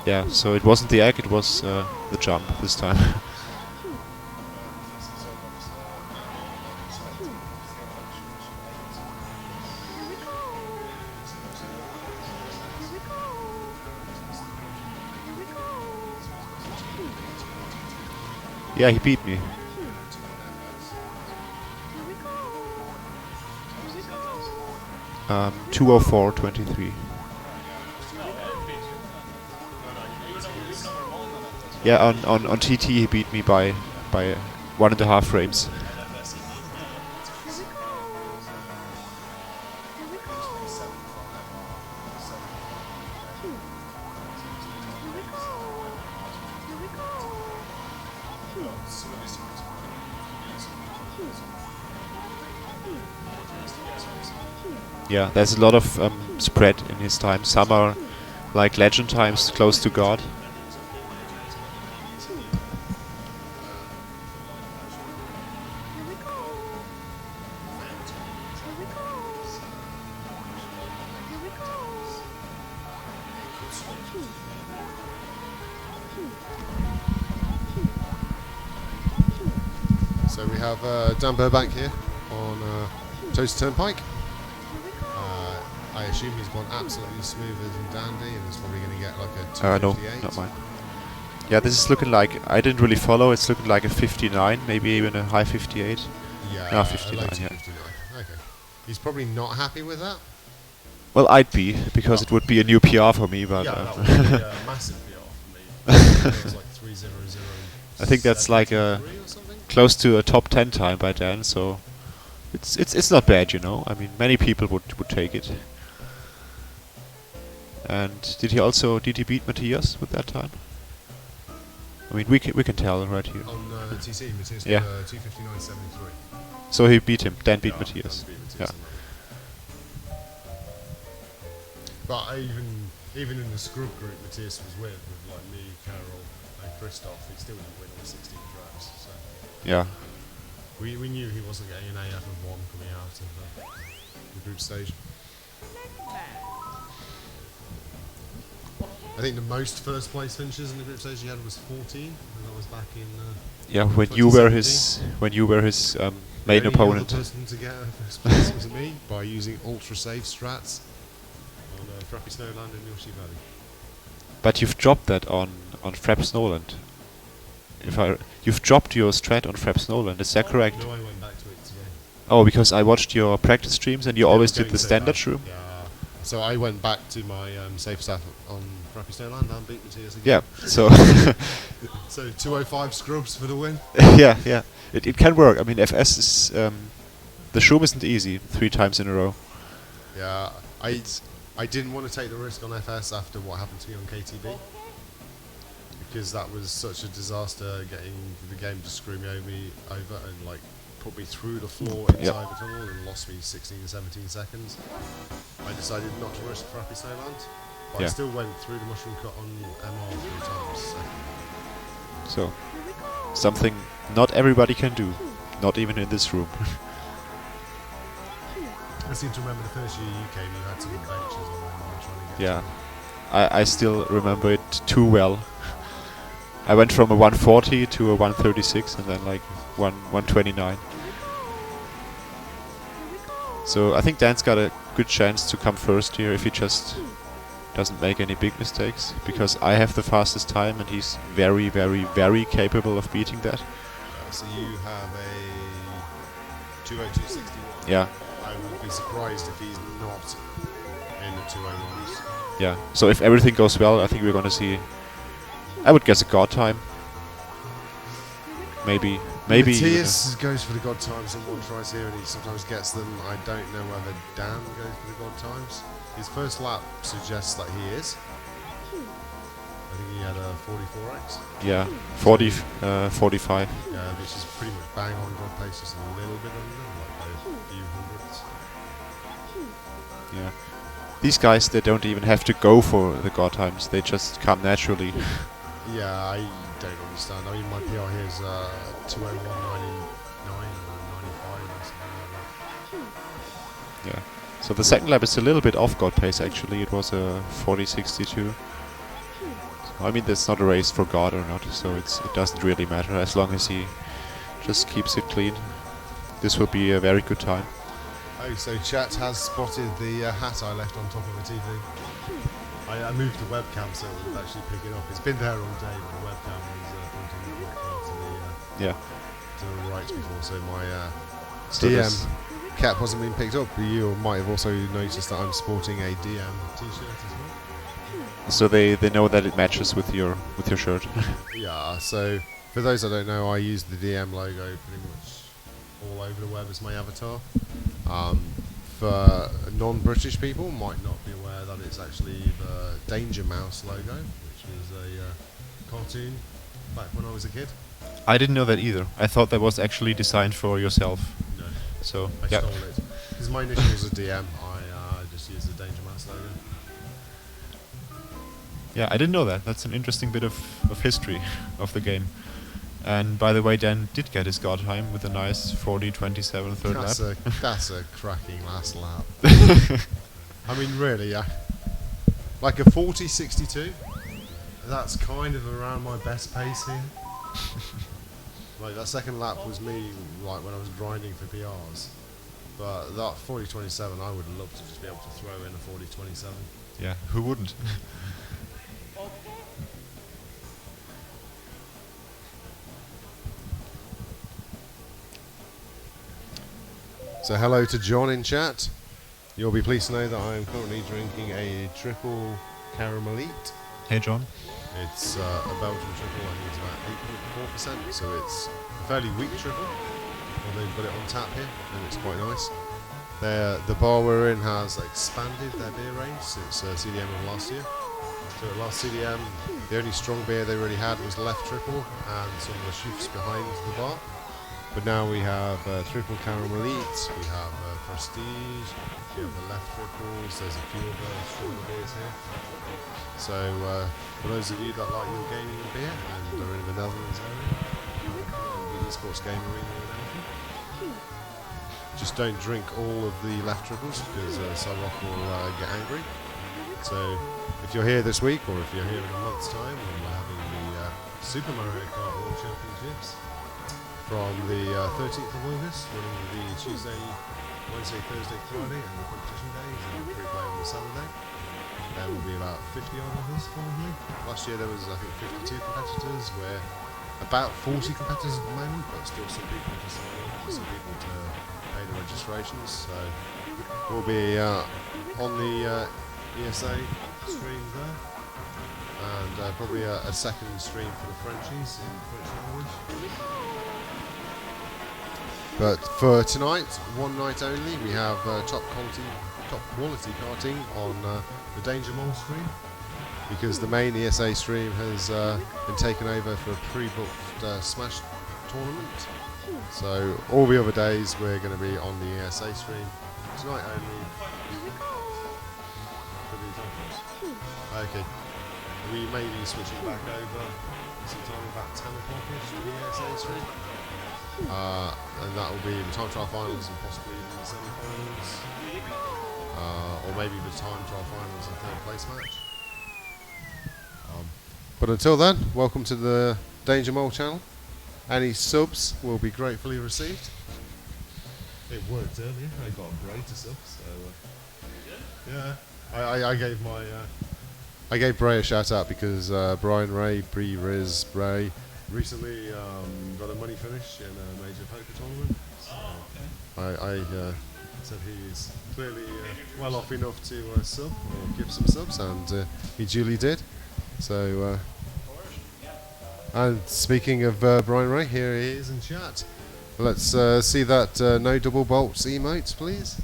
Yeah. So it wasn't the egg; it was the jump this time. Yeah, he beat me. Um, 204.23. Yeah, on TT he beat me by 1.5 frames. Yeah, there's a lot of spread in his time. Some are like legend times, close to God. So we have Dan Burbank here on Toast Turnpike. I assume he's gone absolutely smooth as dandy and is probably going to get like a 258. No, not mine. Yeah, this is looking like, I didn't really follow, it's looking like a 59, maybe even a high 58. Yeah, No, 59, yeah. 59. Okay. He's probably not happy with that. Well, I'd be, because it would be a new PR for me, but... Yeah, that would be a massive PR for me. It was like 300. I think that's like a close to a top 10 time by then, so it's not bad, you know. I mean, many people would take it. And did he beat Matthias with that time? I mean, we can tell right here. On TC, Matthias Yeah. 259.73. So he beat him, Dan beat Matthias. Yeah. But even in the scrub group, Matthias was with like me, Carol, and Christoph. He still didn't win all 16 tracks. So Yeah. we knew he wasn't getting an AF of 1 coming out of the group stage. I think the most first place finishes in the group stage he had was 14, and that was back in. Yeah, when you were his main the opponent. only other person to get first place was me by using ultra safe strats on Frappy Snowland and Yoshi Valley. But you've dropped that on Frap Snowland. You've dropped your strat on Frap Snowland, is that correct? No, I went back to it today. Oh, because I watched your practice streams and you always I was did the going to say standard that. shroom? Yeah. So I went back to my safe stat on Frappy Snowland and beat Matthias again. Yeah, so... So 205 scrubs for the win. yeah. It can work. I mean, FS is... the shroom isn't easy 3 times in a row. Yeah, I didn't want to take the risk on FS after what happened to me on KTB. Because that was such a disaster getting the game to screw me over and like put me through the floor inside the tunnel and lost me 16 17 seconds. I decided not to risk Frappy Snowland, but I Yeah. still went through the mushroom cut on MR 3 times. So, something not everybody can do. Not even in this room. I seem to remember the first year you came, you had some adventures on MR trying to get Yeah. to I still remember it too well. I went from a 140 to a 136 and then like 129. So I think Dan's got a good chance to come first here if he just doesn't make any big mistakes, because I have the fastest time and he's very, very, very capable of beating that. So you have a 202.61. Yeah, I would be surprised if he's not in the 201s. yeah. So if everything goes well, I think we're gonna see, I would guess, a god time. Maybe even Matthias goes for the god times in one tries here, and he sometimes gets them. I don't know whether Dan goes for the god times. His first lap suggests that he is. I think he had a 44x. yeah, 40, 45. Yeah, which is pretty much bang on god pace, just a little bit under, like a few hundredths. Yeah. These guys, they don't even have to go for the god times. They just come naturally. Yeah, I don't understand. I mean, my PR here is 201.99 or 95 or something like that. Yeah. So the second lap is a little bit off god pace actually. It was a 40.62. So, I mean, that's not a race for god or not, so it doesn't really matter as long as he just keeps it clean. This will be a very good time. Oh, so chat has spotted the hat I left on top of the TV. I moved the webcam so it would actually pick it up. It's been there all day, but the webcam was pointing quite far Yeah. to the right before, so my So DM this- cap wasn't being picked up. You might have also noticed that I'm sporting a DM t-shirt as well. So they know that it matches with your shirt. Yeah, so for those that don't know, I use the DM logo pretty much all over the web as my avatar. For non-British people, might not be aware that it's actually the Danger Mouse logo, which was a cartoon back when I was a kid. I didn't know that either. I thought that was actually designed for yourself. No, So I yeah. stole it. Because my initials are DM, I just used the Danger Mouse logo. Yeah, I didn't know that. That's an interesting bit of history of the game. And by the way, Dan did get his god time with a nice 40.27 third lap. That's a cracking last lap. I mean, really, yeah. Like a 40.62, that's kind of around my best pace here. Like, that second lap was me, like, when I was grinding for PRs. But that 40.27, I would love to just be able to throw in a 40.27. Yeah, who wouldn't? So hello to John in chat. You'll be pleased to know that I am currently drinking a triple caramelite. Hey, John. It's a Belgian triple, I think it's about 8.4%, so it's a fairly weak triple. Well, they've got it on tap here, and it's quite nice. The bar we're in has expanded their beer range since CDM of last year. So at last CDM, the only strong beer they really had was Left Triple and some of the chiefs behind the bar. But now we have Triple Caramel Elite, we have Prestige, we have the Left Triples, there's a few other strong beers here. So for those of you that like your gaming and beer and are in the Netherlands area, the esports game arena in Elton, just don't drink all of the Left Triples because Cyrock will get angry. So if you're here this week or if you're here in a month's time when we're having the Super Mario Kart World Championships, from the 13th of August, running the Tuesday, Wednesday, Thursday, Friday, and the competition days, and the free play on the Saturday. There will be about 50 odd of us, probably. Last year there was, I think, 52 competitors, where about 40 competitors at the moment, but still some people to sign up, some people to pay the registrations. So we'll be on the ESA stream there, and probably a second stream for the Frenchies in French language. But for tonight, one night only, we have top quality karting on the Danger Mole stream, because the main ESA stream has been taken over for a pre-booked Smash tournament. So all the other days we're going to be on the ESA stream. Tonight only. For these offers. Okay, we may be switching back over sometime about 10 o'clock-ish to the ESA stream. And that will be the time trial finals and possibly even the semi-finals, or maybe the time trial finals and third place match. But until then, welcome to the Danger Mole channel. Any subs will be gratefully received. It worked earlier. I got a Bray to sub, so yeah. I gave my I gave Bray a shout out because Brian Ray, Bree Riz, Bray recently got a money finish in a major poker tournament. So I said he's clearly well off enough to sub or give some subs, and he duly did. So, and speaking of Brian Ray, here he is in chat. Let's see that no double bolts emote, please.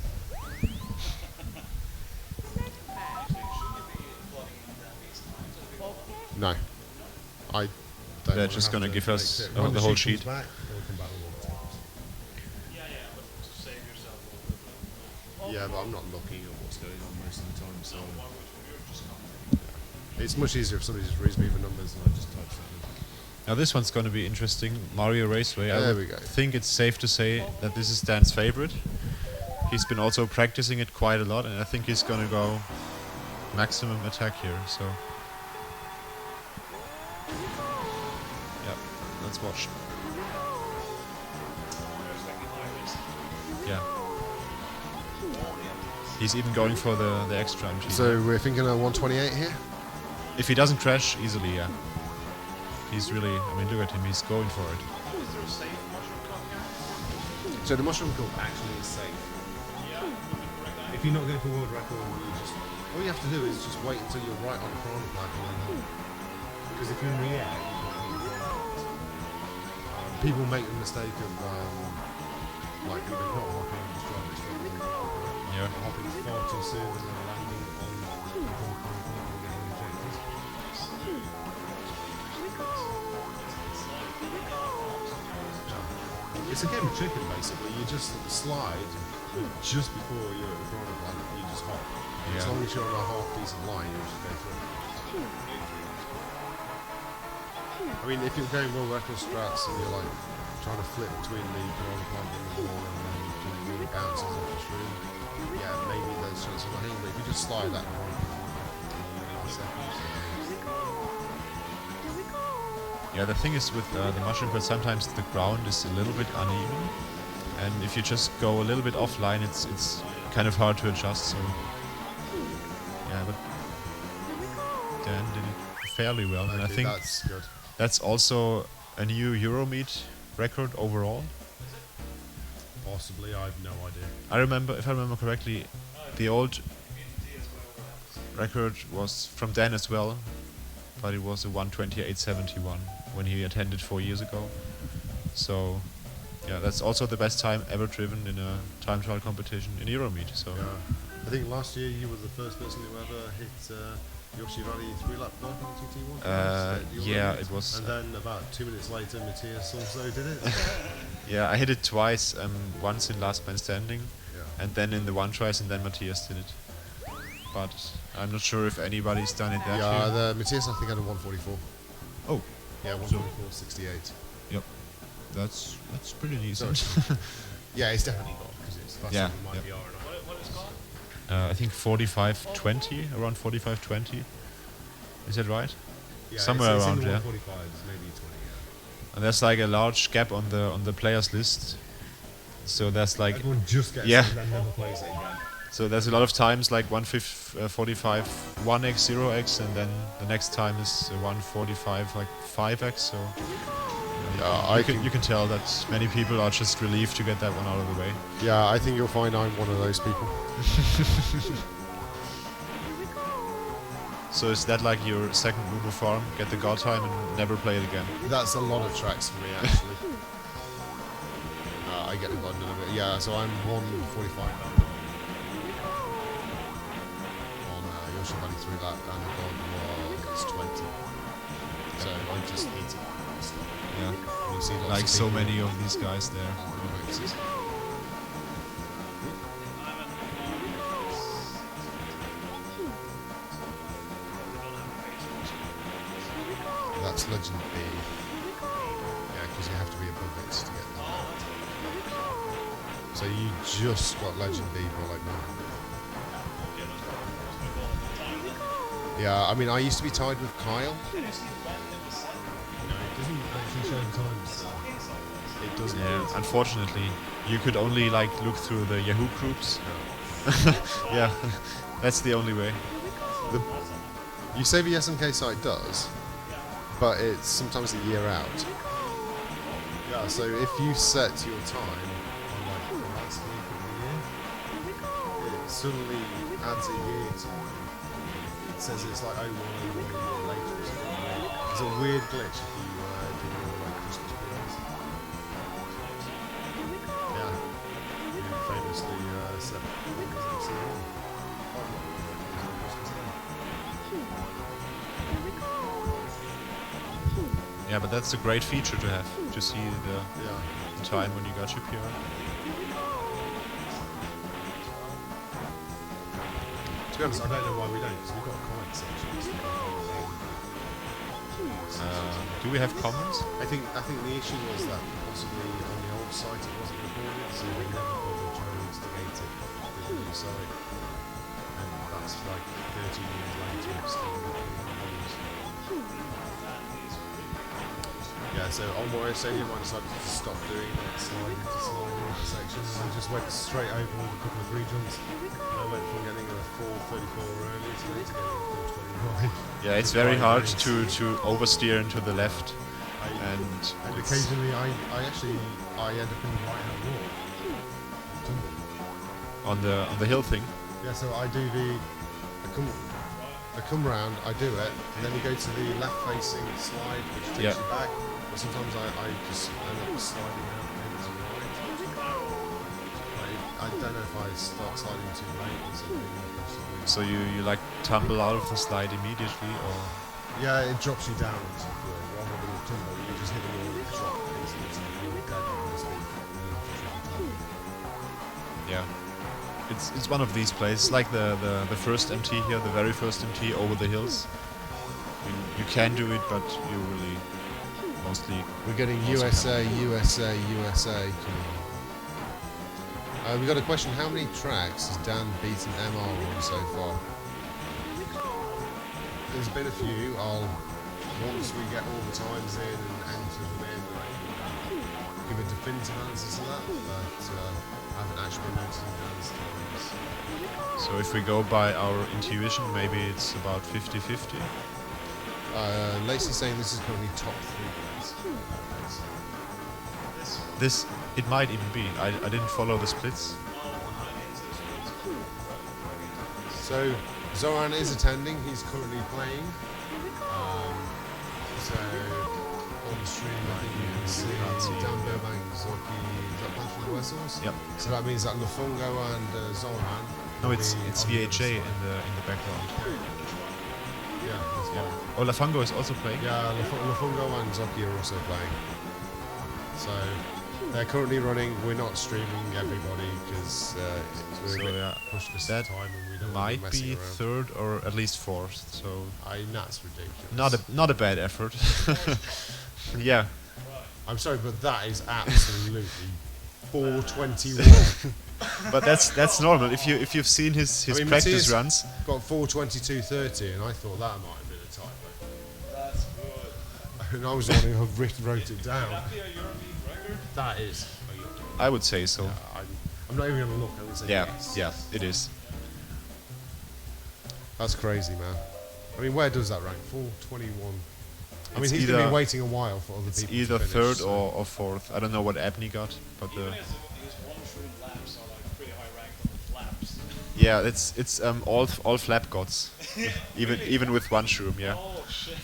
No, I don't. They're wanna just have gonna to give us fix it. the When whole sheet sheet. comes back, it'll come back with all the times. Yeah, but I'm not looking at what's going on most of the time, so It's much easier if somebody just reads me the numbers and I just type something. Now this one's going to be interesting. Mario Raceway. I There would we go. think it's safe to say that this is Dan's favorite. He's been also practicing it quite a lot, and I think he's going to go maximum attack here. So, yeah, let's watch. Yeah, he's even going for the extra MG. So we're thinking of 128 here. If he doesn't crash easily, yeah. He's really, I mean, look at him, he's going for it. So the mushroom cook actually is safe. If you're not going for world record, all you have to do is just wait until you're right on the piranha plant and then because if you're in the air, people make the mistake of like either not hopping or just driving straight into the piranha, Yeah. hopping far too soon and then landing on the piranha plant and getting ejected. It's a game of chicken basically. You just slide just before you're at the piranha plant, you just hop. As long as you're on a half decent line, you just go through. I mean, if you're going world record strats and you're like trying to flip between the piranha plant and the wall and then doing really bounces off the screen, yeah, maybe there's chance of hitting. But if you just slide that piranha plant, Yeah, the thing is with the mushroom pit, sometimes the ground is a little bit uneven, and if you just go a little bit offline, it's kind of hard to adjust. So yeah, but Dan did it fairly well, and I think that's good. that's also a new Euromeet record overall. possibly, I have no idea. I remember, if I remember correctly, the old record was from Dan as well, but it was a 1:28.71 when he attended 4 years ago. So yeah, that's also the best time ever driven in a time trial competition in Euromeet. So Yeah. I think last year you were the first person who ever hit Yoshi Valley 3-lap park on GT1. yeah, it was. And then about 2 minutes later, Matthias also did it. Yeah, I hit it twice. Once in last man standing, Yeah. and then in the one tries, and then Matthias did it. But I'm not sure if anybody's done it that Yeah, year. the Matthias I think had a 144. Oh, Yeah, 144.68. that's pretty decent. Yeah, it's definitely got because it's faster Yeah, than my yeah. VR and I think 45.20, around 45.20. Is that right? Yeah, Somewhere it's around in the there. 145s, maybe 20. Yeah. And there's like a large gap on the players list. So there's like Everyone just gets Yeah. it and then never plays it again. so there's a lot of times like 145 1x 0x, and then the next time is 145 like 5x. So you can tell that many people are just relieved to get that one out of the way. Yeah, I think you'll find I'm one of those people. So is that like your second Uno farm? Get the god time and never play it again? That's a lot of tracks for me, actually. I get the God none of it. Yeah, so I'm 145 now. On Yoshi Valley 3-lap, and the God was 20. So I'm just eating. Yeah. You see lots Like of so people many of these guys there. on the races. That's Legend B. Yeah, because you have to be above it to get that. So you just got Legend B for like 900. Yeah, I mean, I used to be tied with Kyle. It doesn't actually show the times. It doesn't. Yeah, unfortunately, you could only like look through the Yahoo groups. Yeah, that's the only way. You say the SMK site does, but it's sometimes a year out. Yeah, so if you set your time on like the last week of the year, it suddenly adds a year to it. It says it's like 01, 01 a year later or something. It's a weird glitch if you do your like Christmas periods. Yeah. You famously set MC1. Yeah, but that's a great feature to have, to see the Yeah. time when you got your PR. To be honest, I don't know why we don't, because we've got a comment section. Do we have comments? I think the issue was that possibly on the old site it wasn't recorded, so we never bothered trying to instigate it with the new site. And that's like 13 years later, it's still recording. Yeah, so on Warrior Stadium I decided to stop doing that sliding to sliding sections. I just went straight over with a couple of 3 jumps. I went from getting a 4.34 early today to getting a 4.29. Yeah, it's very hard to oversteer into the left, and it's- occasionally I end up in the right hand wall. Tumble. on the hill thing. Yeah, so I do I come round, I do it, and then you go to the left facing slide which takes Yeah. you back. But sometimes I just end up sliding out maybe to the right. I don't know if I start sliding too late or something. So you like tumble out of the slide immediately, or Yeah, it drops you down into the floor. Rather than a tumble, you just hit the wall and drop instantly. You're dead on this thing. yeah. It's one of these places, like the first MT here, the very first MT over the hills. I mean, you can do it, but you really mostly. We're getting Also USA. We got a question. How many tracks has Dan beaten MR on so far? There's been a few. Once we get all the times in and enter them in, I can give a definitive answer to that. But I haven't actually been noticing Dan's times. So if we go by our intuition, maybe it's about 50-50. Lacey's saying this is currently top 3 guys. This, it might even be. I didn't follow the splits. So Zoran is attending. He's currently playing. So on the stream, I think you can see Dan Burbank, Zoki, is that bunch of the Wessels? Yep. So that means that Lufungo and Zoran. No, will it's be on the VHA other in the background. side. Yeah, that's fine. Oh, Lafango is also playing. Yeah, Lufungo and Zoki are also playing. So they're currently running. We're not streaming everybody because we're So, a bit yeah, pushed for that time and we don't want to Might be be messing around. third or at least fourth. So That's ridiculous. not a bad effort. Yeah. I'm sorry, but that is absolutely 421. But that's normal. If you've seen his I mean, practice Matthias runs, got 422.30, and I thought that might have been a typo. That's good. And I was the one who wrote it down. That is. I would say so. I'm not even going to look. I'm going to say Yeah, yes. yeah, it is. That's crazy, man. I mean, where does that rank? 421. I mean, It's he's going to be either- waiting a while for other It's people either to finish. third so- or fourth. I don't know what Abney got, but Even if these one-shroom laps are like pretty high ranked on the flaps. yeah, it's all flap gods. even with one shroom, yeah. Oh shit.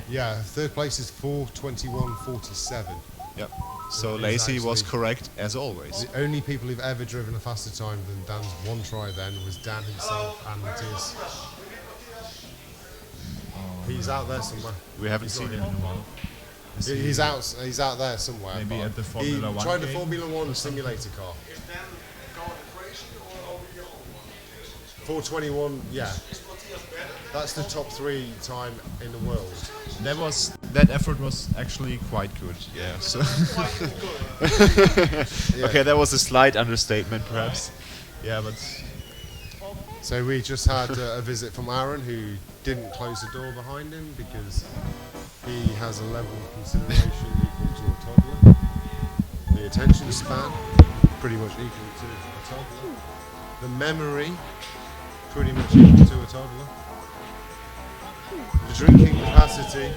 Yeah, third place is 421.47. Yep. So It is Lacey was actually- correct as always. The only people who've ever driven a faster time than Dan's one try then was Dan himself and Matthias. He's out there somewhere. We haven't He's seen not him in a here. while. He's out. He's out there somewhere. Maybe but at the Formula he One tried the game? Formula One simulator car. 421. Yeah, that's the top 3 time in the world. That effort was actually quite good. Yeah. So Yeah. okay, that was a slight understatement, perhaps. Yeah, but So we just had a visit from Aaron, who didn't close the door behind him because he has a level of consideration equal to a toddler. The attention span, pretty much equal to a toddler. The memory, pretty much equal to a toddler. The drinking capacity.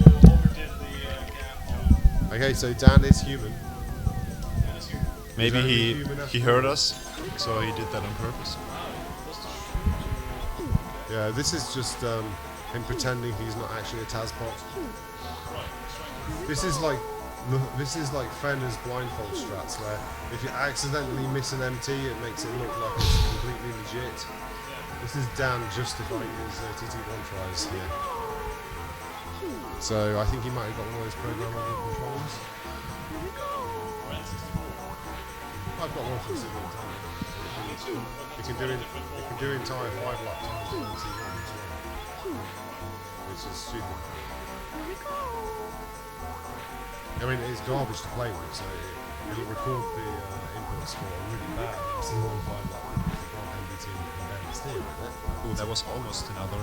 Okay, so Dan is human. Maybe Is that he human after he heard us, so he did that on purpose. Yeah, this is just him pretending he's not actually a Tazbot. This is like Fenner's blindfold strats, where if you accidentally miss an MT, it makes it look like it's completely legit. This is Dan justifying his TT1 tries here. So I think he might have got one of those programmable controllers. I've got one from Signal Time. You can do entire 5-lap times on MT1 as well. Which is stupid. I mean, it's garbage to play with, so it'll record the inputs for really bad. It's a long 5-lap because you can't MBT and then steer with it. Oh, that was almost another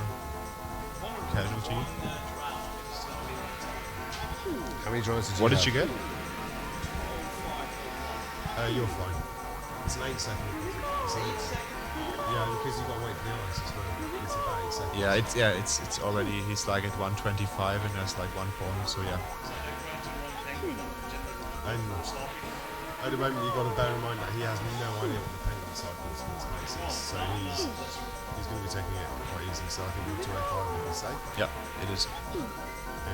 casualty. How many drives did you What have? did you get? You're fine. It's an 8-second. Yeah, because you've got to wait for the ice as well. It's about 8 seconds. It's already, he's like at 125 and there's like one corner, so yeah. And at the moment you've got to bear in mind that he has no idea what the payment cycle is for this basis. So he's going to be taking it quite easy. So I think we're 205 would be safe. Yeah, it is. Yeah,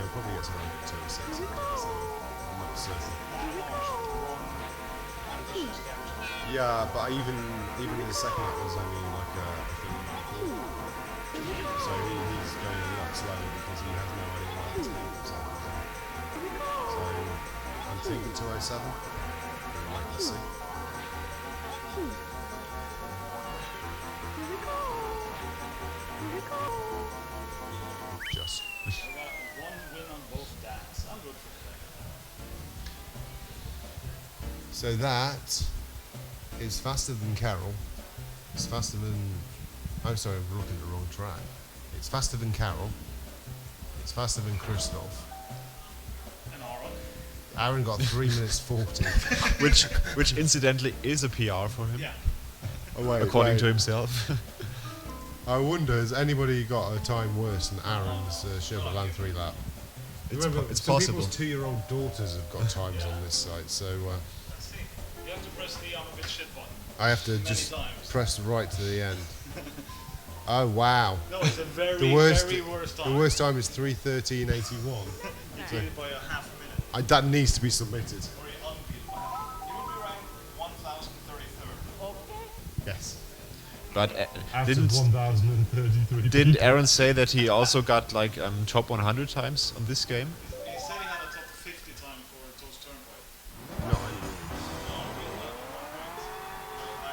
he'll probably get to around 206. So I'm not certain. Yeah, but even in the second lap was only like I think 4. So he's going a lot slower because he has no idea where it's going. So I'm thinking 207. We'll wait and see. Just. One win on both dads. I'm good for So that is faster than Carol. It's faster than... Oh, sorry, I'm looking at the wrong track. It's faster than Carol. It's faster than Christoph. And Aaron. Aaron got 3 minutes 40. which incidentally is a PR for him, Yeah. Oh, wait, according to himself. I wonder, has anybody got a time worse than Aaron's Sherwood Land 3 lap? Remember, it's some possible. people's 2-year-old daughters have got times on this site, so Let's see. You have to press the I'm a bit shit button. I have to Many just times. press right to the end. Oh, wow. No, it's a very, The worst, very worst time. the worst time is 3:13.81. You beat it by a half a minute. That needs to be submitted. Or you unbeat it by half. You would be ranked 1033rd. Yes. But After 1033 didn't Aaron say that he also got like top 100 times on this game? He said he had a top 50 time for Toast Turnpike. No,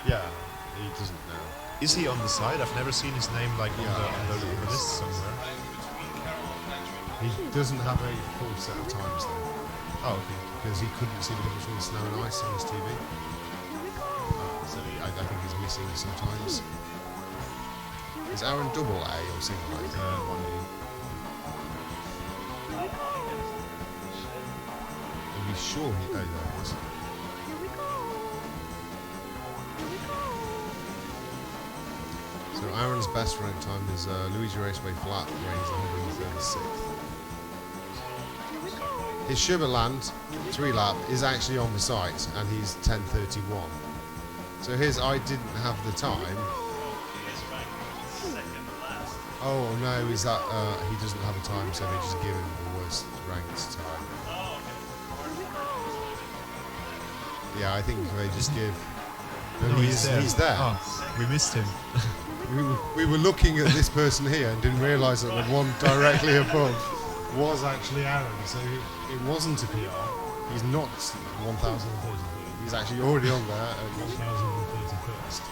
yeah, he doesn't know. Is he on the side? I've never seen his name like Yeah, on the yes. list somewhere. He doesn't have a full set of times though, Oh, okay. because he couldn't see the difference between snow and ice on his TV. So I think he's missing sometimes. Is Aaron double A or single A? One Are we sure he... Oh, there it was. So Aaron's best rank time is Luigi Raceway Flat, where he's 136th. His Sugarland 3-lap is actually on the site, and he's 10:31. So his I didn't have the time. Oh no, is that he doesn't have a time, so they just give him the worst ranked time. Yeah, I think they just give. No, he's there. Oh, we missed him. We were looking at this person here and didn't realise that the one directly above was actually Aaron. So it wasn't a PR. He's not 1,030. He's actually already on there at 1031st.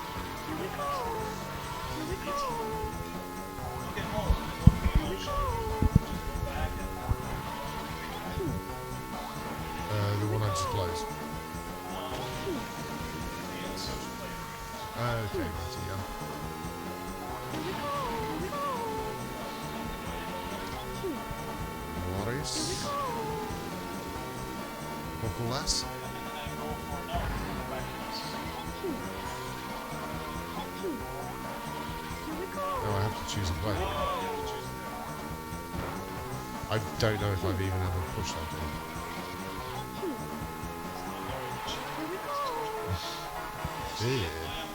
the one I just closed. Okay, right, yeah. Waters. Buckle less. No, I have to choose a plate. I don't know if I've even ever pushed that thing.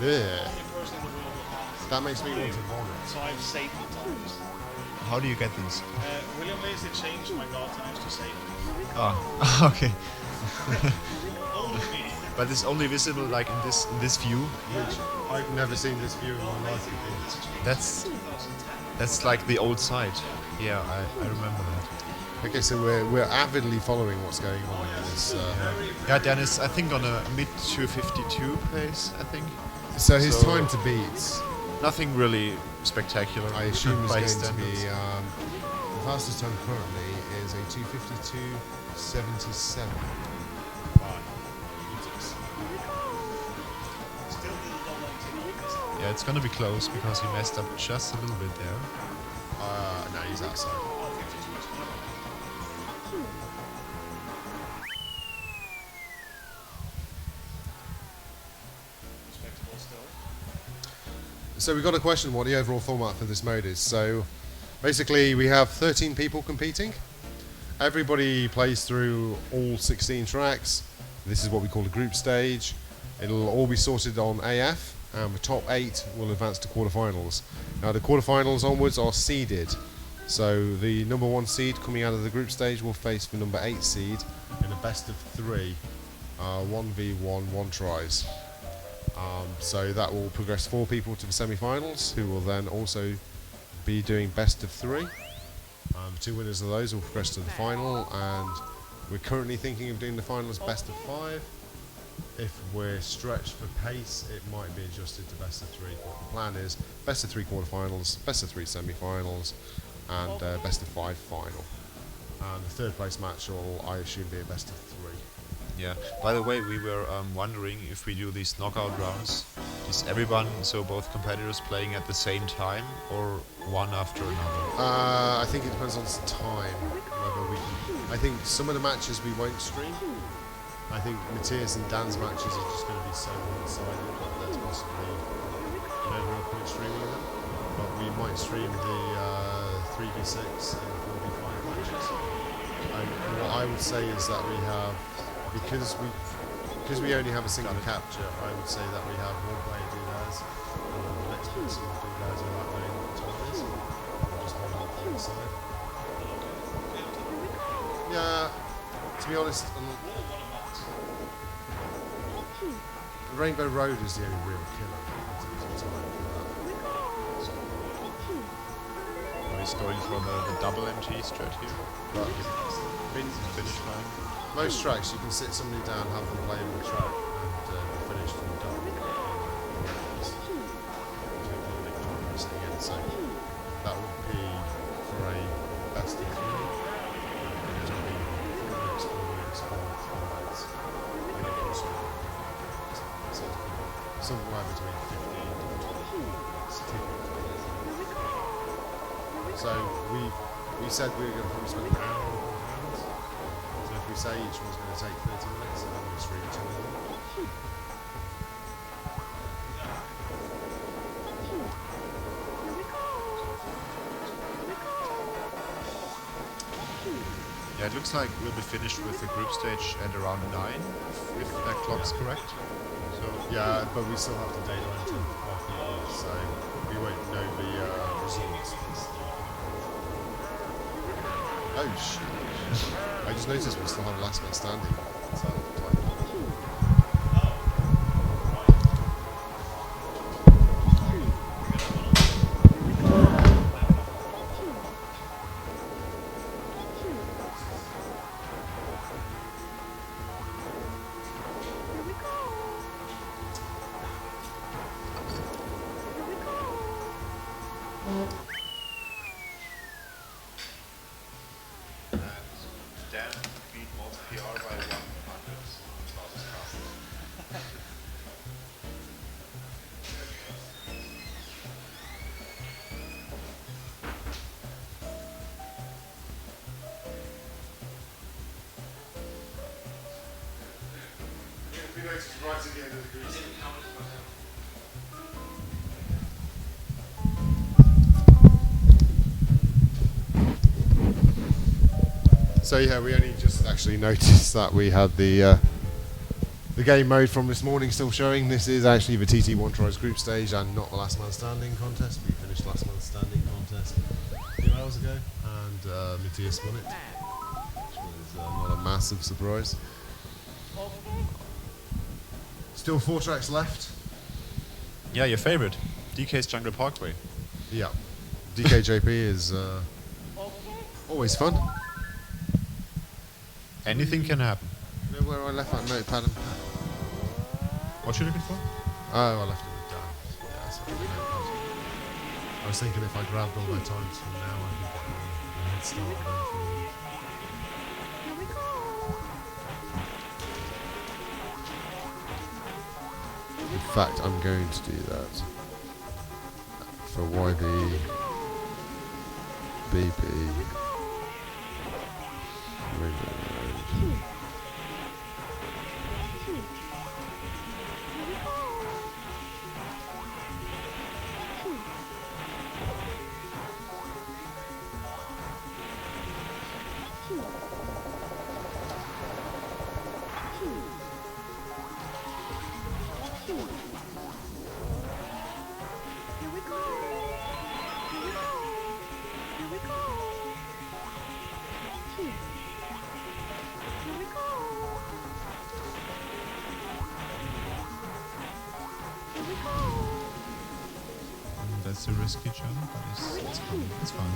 Yeah. That makes me want to vomit. So I've saved the times. How do you get these? William basically changed my data used to save. Oh, okay. Only me. But it's only visible like in this view. Which I've never seen this view in my life before. That's like the old site. Yeah, I remember that. Okay, so we're avidly following what's going on in this. Yeah, Dennis, I think on a mid 252 pace, I think. So his So- time to beat, Nothing really spectacular. I assume, is by going to standards. be the fastest time currently is a 252.77. Yeah, it's gonna be close because he messed up just a little bit there. No, he's outside. So we've got a question what the overall format for this mode is. So basically we have 13 people competing. Everybody plays through all 16 tracks. This is what we call a group stage. It'll all be sorted on AF, and the top 8 will advance to quarterfinals. Now the quarterfinals onwards are seeded. So the number 1 seed coming out of the group stage will face the number 8 seed in a best of 3, 1v1, 1 tries. So that will progress 4 people to the semi-finals, who will then also be doing best of 3. 2 winners of those will progress to the final, and we're currently thinking of doing the final as best of 5. If we're stretched for pace, it might be adjusted to best of 3. But the plan is best of 3 quarterfinals, best of 3 semi-finals, and best of 5 final. And the third place match will, I assume, be a best of 3. Yeah. By the way, we were wondering if we do these knockout rounds, is everyone, so both competitors, playing at the same time or one after another? I think it depends on time. Whether we can, I think some of the matches we won't stream. I think Matthias and Dan's matches are just going to be so one-sided that there's possibly no real point streaming them. But we might stream the 3v6 and 4v5 matches. And what I would say is that we have, because we only have a single capture, I would say that we have one player do theirs, and then the next person will do theirs without knowing what the time is. We'll just hold on the side. Yeah, to be honest, Rainbow Road is the only real killer in terms of time for that. Or he's going for the double MT strat here. But Finish line. most tracks you can sit somebody down, have them play on the track, and finish from done. Again, so that would be for a best of 3. It would be 4 weeks, 4 nights. Somewhere between 15 and 20 minutes typically. So we said we were going to probably spend an hour on rounds. So if we say each one's going to take 30 minutes, and then we'll stream 2 of them. Yeah, it looks like we'll be finished with the group stage at around 9, if that clock's correct. So Yeah, but we still have to data enter after, so we won't know the results. Oh shit. I just noticed we still have last man standing. So, Dan beat most PR by 100. So yeah, we only just actually noticed that we had the game mode from this morning still showing. This is actually the TT1 Tries group stage and not the last man standing contest. We finished last man standing contest a few hours ago, and Matthias won it, which was not a massive surprise. Still 4 tracks left. Yeah, your favorite, DK's Jungle Parkway. Yeah, DKJP is always fun. Anything can happen. You know where I left that notepad and pad? What you looking for? Oh, I left it down. Yeah, sorry, the notepad. I was thinking if I grabbed all my times from now, I could get a head start on everything. In fact, I'm going to do that for YB BP Ring Road. That's a risky jump, but it's fun. It's fun.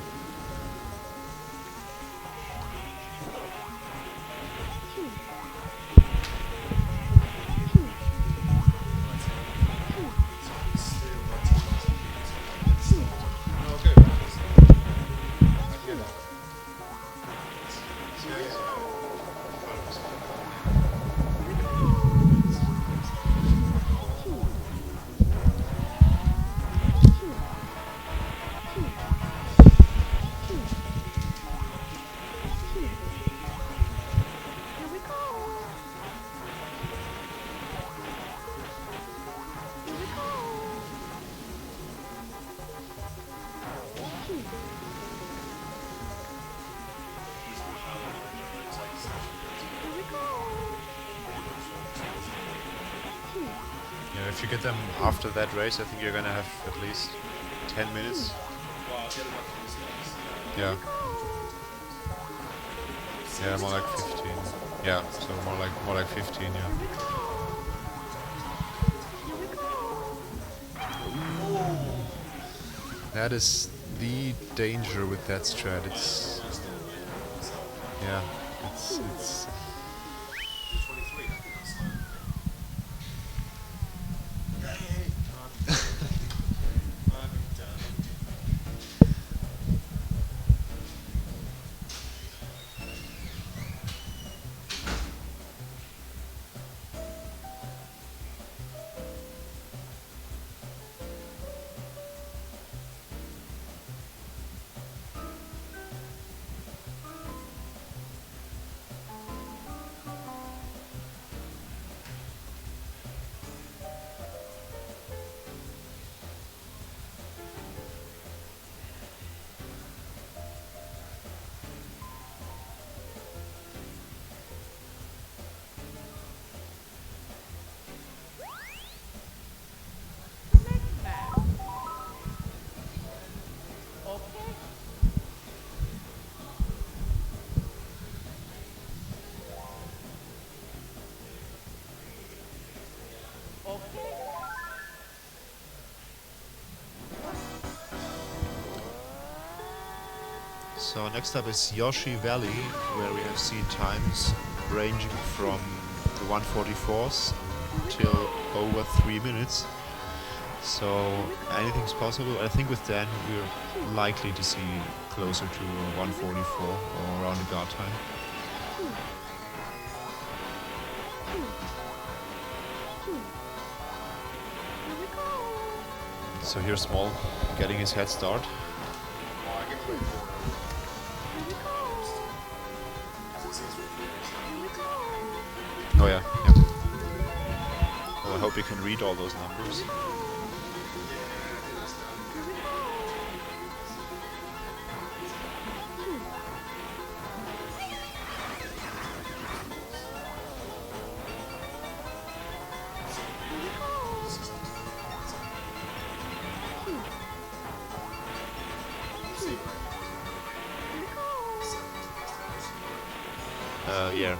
Yeah, if you get them after that race, I think you're gonna have at least 10 minutes. Yeah. Yeah, more like 15. Yeah, so more like 15. Yeah. That is the danger with that strat. It's yeah, it's. So next up is Yoshi Valley, where we have seen times ranging from the 144s till over 3 minutes. So anything's possible. I think with Dan we're likely to see closer to 144 or around the guard time. So here's Small getting his head start. Oh yeah, yeah. hope you can read all those numbers. Yeah.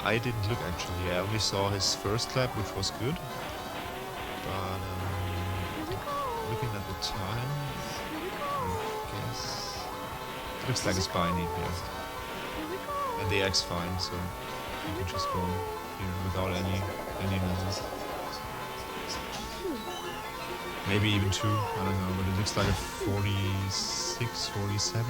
I didn't look actually. I only saw his first lap, which was good. But looking at the time, I guess it looks like it's Spiny, yeah. And the X fine, so you can just go here without any noise. Maybe even 2, I don't know, but it looks like a 46, 47.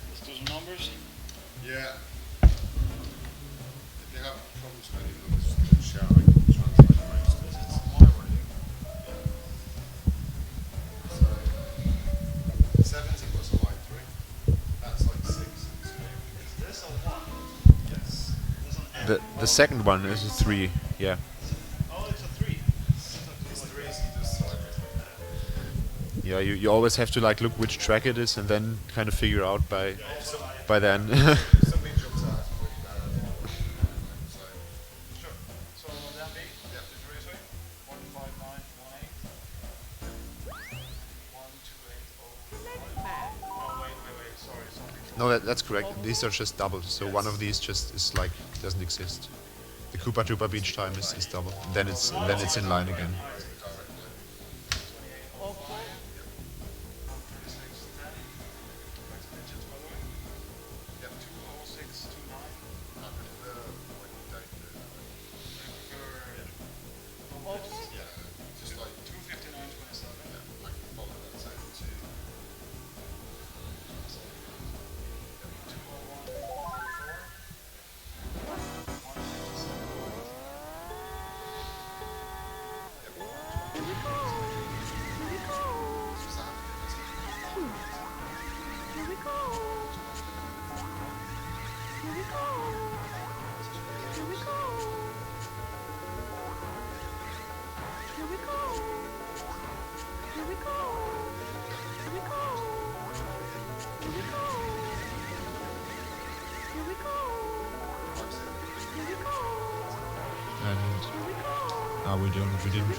Let's do some numbers. Yeah. If you have problems with any of them, just give a shout. I can translate most of it. So, 70 was a line 3. That's like 6 and 2. Is this a 1? Yes. This an M? The second one is a 3, yeah. Oh, it's a 3. It's 3, so you just slide it. Yeah, you always have to like look which track it is and then kind of figure out by then. If something jumps out, it's really bad. So, Sure. So that be? yeah. Did you raise weight? 15918. 12801. Oh, wait. Sorry, something. No, that's correct. These are just doubled. So one of these just is like doesn't exist. The Koopa Troopa beach time is double. Then it's in line again. Yeah, 20629. Yeah, just like 259.27. I can follow that same too. And we didn't.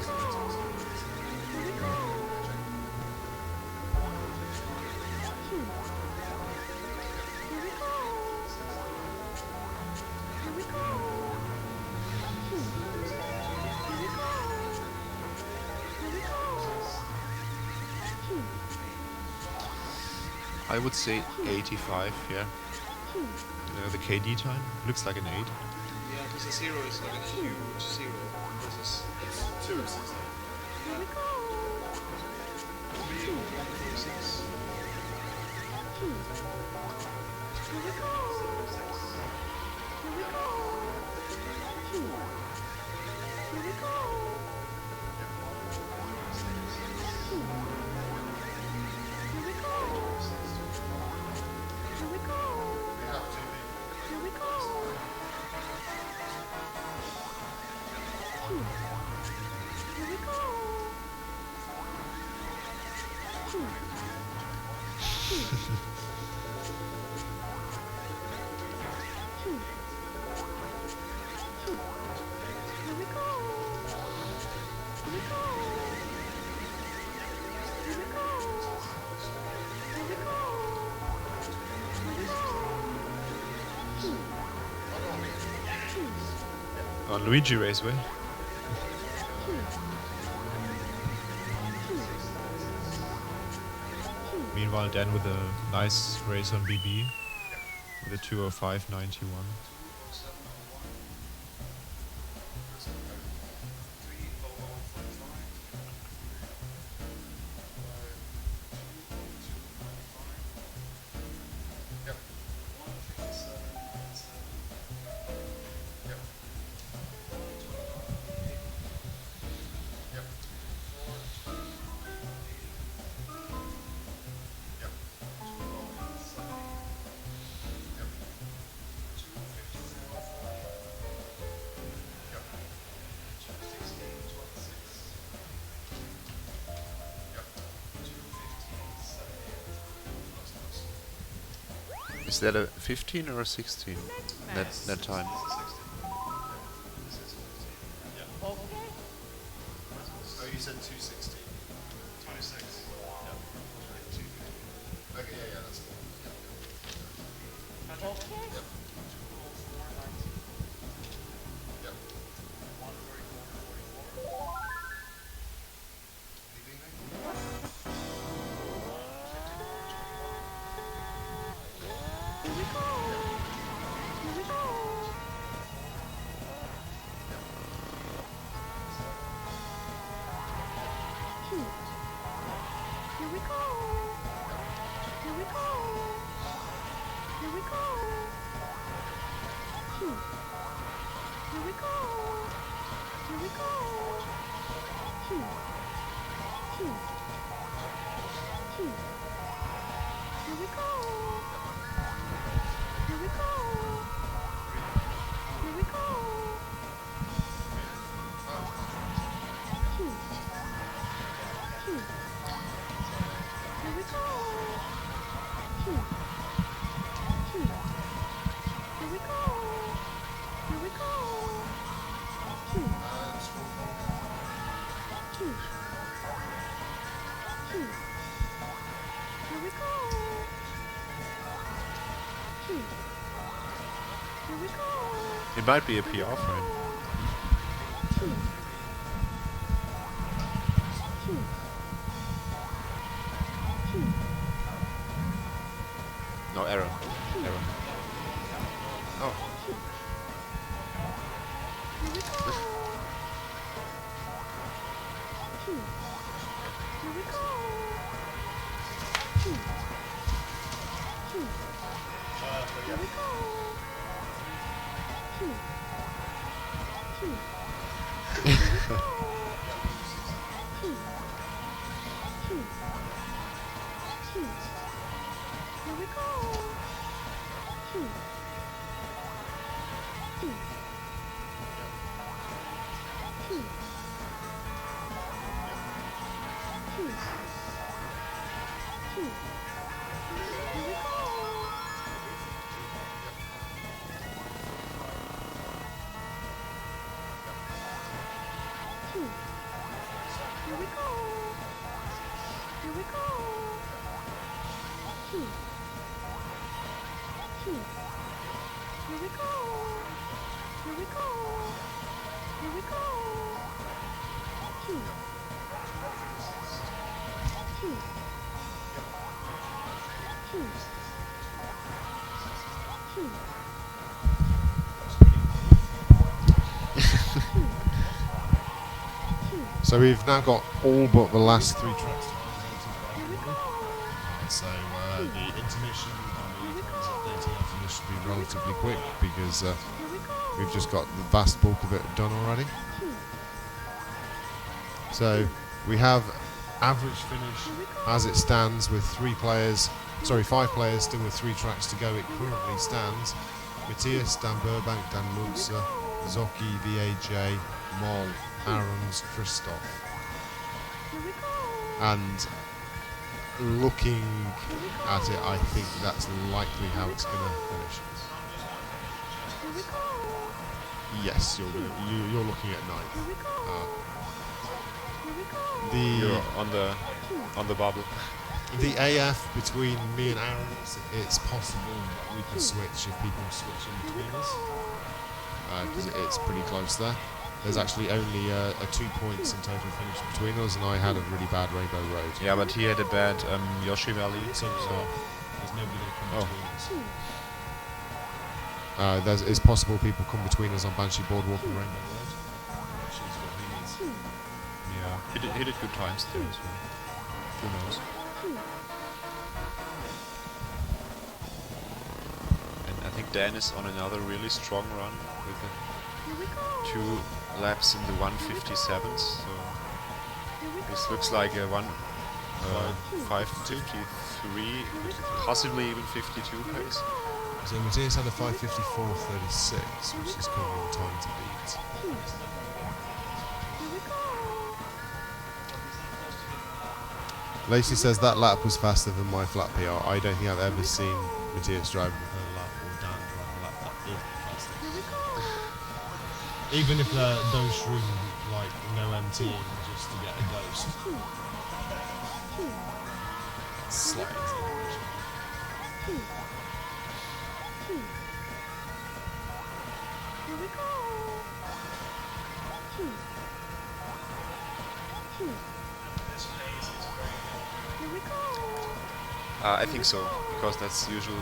I would say 85, yeah. The KD time looks like an 8. Yeah, because the 0 is like a huge 0. This is 2 is 6. 3.46. On Luigi Raceway. Meanwhile, Dan with a nice race on BB with a 2:05.91. Is that a 15 or a 16? That time. Oh, you said 260. 26. Yeah. Okay, yeah, that's cool. Yep. Yep. It might be a PR frame. No, error. Error. Oh. So we've now got all but the last 3 tracks. So the intermission on the fans updating after this should be relatively quick because we've just got the vast bulk of it done already. So we have average finish as it stands with 5 players still with 3 tracks to go. It currently stands Matthias, Dan Burbank, Dan Munzer, Zocchi, VAJ, Moll, Aarons, Christoph. And looking at it, I think that's likely how it's going to finish. Yes, you're looking at 9. You're on the bubble. The AF between me and Aarons, it's possible that we can switch if people switch in between us, because it's pretty close there. There's actually only 2 points in total finish between us, and I had a really bad Rainbow Road. Yeah, but he had a bad Yoshi Valley. So there's nobody going to come between us. It's possible people come between us on Banshee Boardwalk and Rainbow Road. Which is what he needs. Yeah, he did good times there as well. Who knows? And I think Dan is on another really strong run with the 2 laps in the 157s. So this looks like a 5:53, possibly even 52 pace. So Matthias had a 5:54.36, which is currently the time to beat. Lacey says that lap was faster than my flat PR. I don't think I've ever seen Matthias drive. A lap or Dan drive a lap that is faster. Even if those through like no MT just to get a ghost. Slight exaggeration. I think so, because that's usually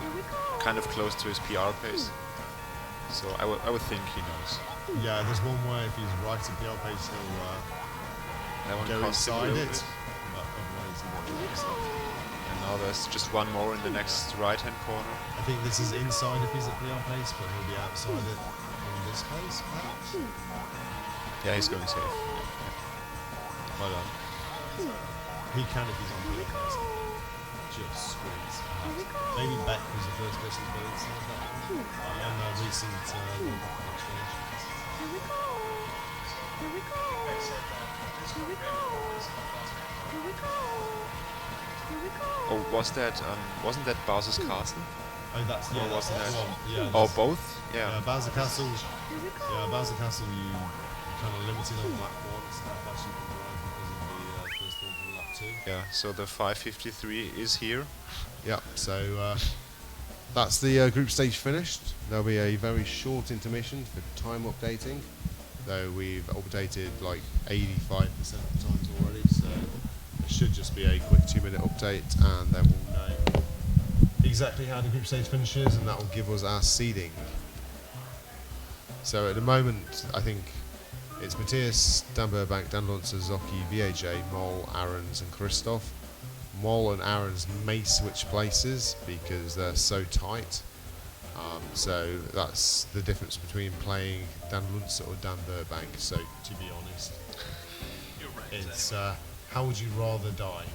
kind of close to his PR pace. So I would think he knows. Yeah, there's one way if he's right at PR pace he'll That one go costs him a inside little it. bit. But otherwise he won't go inside. And now there's just one more in the next right-hand corner. I think this is inside if he's at PR pace, but he'll be outside it in this case, perhaps. Yeah, he's going safe. Well done. He can if he's on PR pace. Just squeeze. Maybe Beck was the first person to go inside that one. And recent World Cup exchange. Oh, wasn't that Bowser's Castle? Oh, that's Or that's wasn't that that- one. Yeah. Or that's- both? Yeah, Yeah. Bowser Castle. Yeah, Bowser Castle. You kind of limited on lap 1. It's how fast you can drive because of the first one from lap 2. Yeah, so the 5:53 is here. Yeah, so that's the group stage finished. There'll be a very short intermission for time updating, though we've updated like 85% of the times already, so it should just be a quick 2-minute update, and then we'll know exactly how the group stage finishes, and that will give us our seeding. So at the moment, I think it's Matthias, Dan Burbank, Dan Luntz, Zocchi, VAJ, Mol, Aarons, and Christoph. Mol and Aarons may switch places because they're so tight. So that's the difference between playing Dan Luntz or Dan Burbank. So To be honest, it's how would you rather die?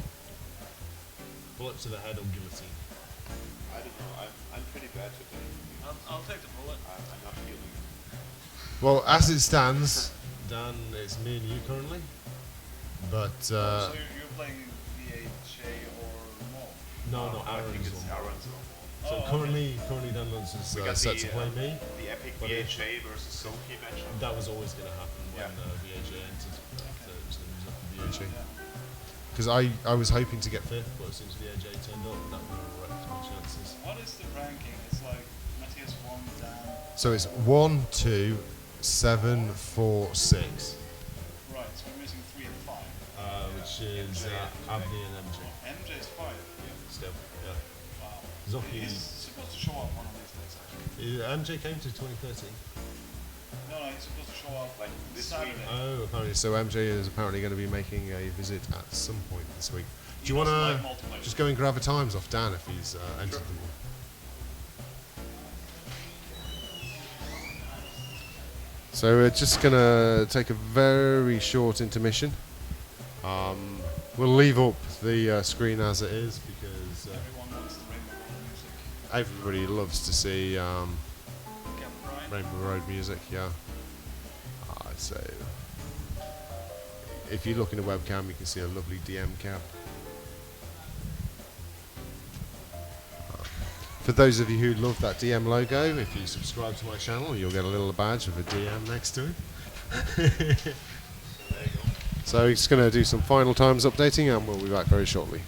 Bullet to the head or guillotine? I don't know, I'm pretty bad today. I'll take the bullet. I'm not feeling it. well, as it stands, Dan, it's me and you currently, but So you're playing VHA or Mall? no, I Aaron's think it's on. Aaron's. So currently Dan Luntz is We got set the, to play me. The epic But if- VHA versus Soki matchup. That was always going to happen when Yeah. VHA entered. After it was going to be VHA because I was hoping to get fifth, but as soon as VHA turned up, that would have wrecked my chances. What is the ranking? It's like Matthias 1, Dan. So it's 1, 2, 7, 4, 6. Right, so we're missing 3 and 5. Which is Abney and MJ. MJ is 5. Still, yeah. Wow. Zocchi, He's supposed to show up one of these days, actually. MJ came to 2013. No, he's supposed to show up Like this Saturday. week. Oh, apparently. So MJ is apparently going to be making a visit at some point this week. He Do you want doesn't to like multiplayer. just go and grab the times off Dan if he's entered them all? So we're just going to take a very short intermission. We'll leave up the screen as it is because Everyone wants the Rainbow Road music. everybody loves to see Captain Brian? Rainbow Road music, yeah. So if you look in the webcam, you can see a lovely DM cap. For those of you who love that DM logo, if you subscribe to my channel, you'll get a little badge with a DM next to it. So it's going to do some final times updating, and we'll be back very shortly.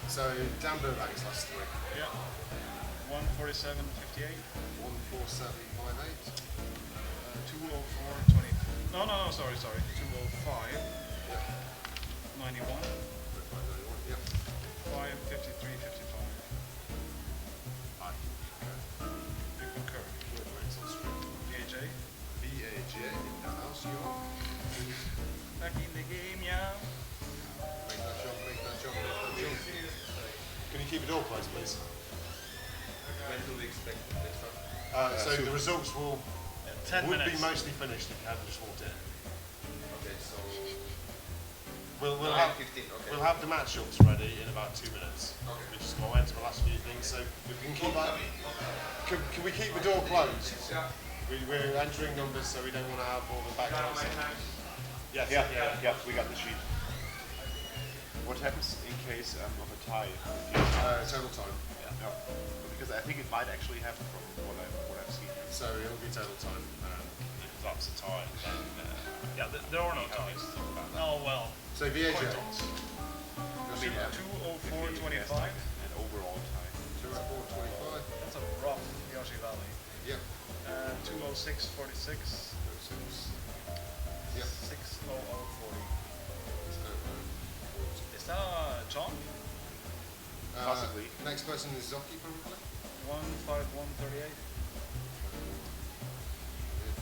So Dan Burbank's last three. Yeah. 147.58. 14758. 204.20. No, sorry. 205. 91. 553.55. You concur. VHA. VAJ in the house, you are. Back in the game, yeah. Make that jump, make that jump, make that jump. Can you keep it all closed, please? When do we expect the next one? So the results will 10 would minutes. be mostly finished if you hadn't just walked in. Okay, so We'll 9:15, okay. we'll have the matchups ready in about 2 minutes. Okay. We just got into the last few things, so we can keep that. Can we keep the door closed? Yeah. We're entering numbers, so we don't want to have all the background. Got my stuff. time. Yes. Yeah, we got the sheet. What happens in case of a tie? Total time. Yeah. Because I think it might actually happen from what I've seen. So it'll be total time. If that's a tie, then yeah, there are no ties. Oh well. So VHA. Quite honest. I mean, 204.25. An overall tie. 204.25. That's a rough Yoshi Valley. Yep. 206.46. 06. Yep. 600.40. Is that a John? Possibly. Next person is Zoki, probably. 151.38.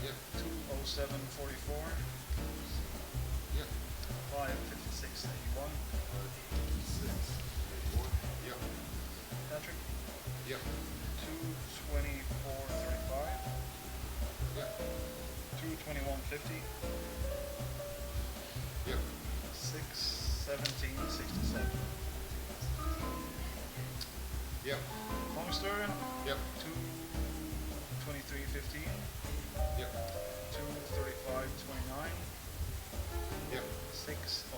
Yep. 207.44. Yep. 556.81. 681. Yep. Patrick. Yep. 224.35. Yep. 221.50. Yep. 617.67. Yep. Monster. Yep. 223.15. Yep. 235.29. Yep. 609.05.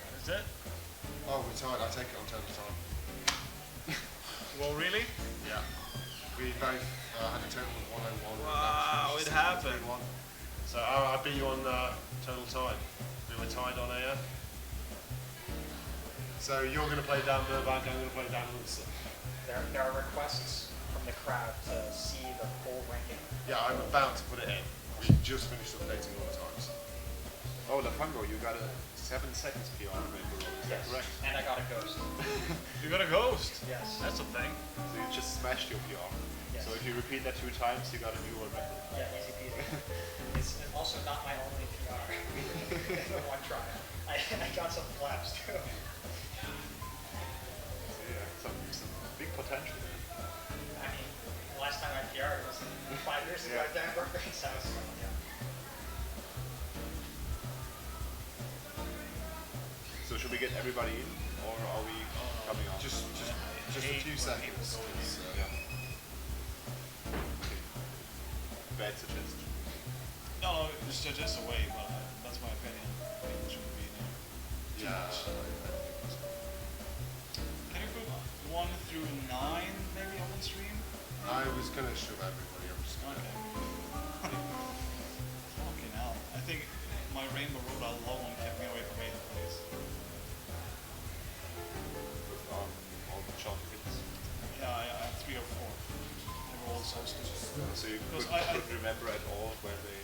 That is it? Oh, we're tied. I take it on total time. Well, really? Yeah. We both had a total of 101. Wow, it happened. So I beat you on total time. We were tied on air. So you're going to play Dan Burbank, I'm going to play Dan Lutzer. There are requests from the crowd to see the full ranking. Yeah, I'm about to put it in. We just finished updating all the times. Oh, Lafango, you got a 7 seconds PR on Rainbow Road, is that correct? And I got a ghost. You got a ghost? Yes. That's a thing. So you just smashed your PR. Yes. So if you repeat that 2 times, you got a new world record. Yeah, easy peasy. It's also not my only PR. One try. I got some claps too. So yeah, some big potential there. I mean, last time I PR'd was 5 years ago at Denver, so yeah. So should we get everybody in, or are we coming off? Just a few seconds. Yeah. Okay. Bad suggestion. No, it's just a way, but that's my opinion. I think it shouldn't be too much. Can you put 1 through 9 maybe on the stream? I was going to show everybody. I'm just going Okay. Fucking hell. I think my Rainbow Road alone kept me away from 8th place. All the shot hits. Yeah, I had 3 or 4. They were all so stupid. So you Because couldn't remember at all where they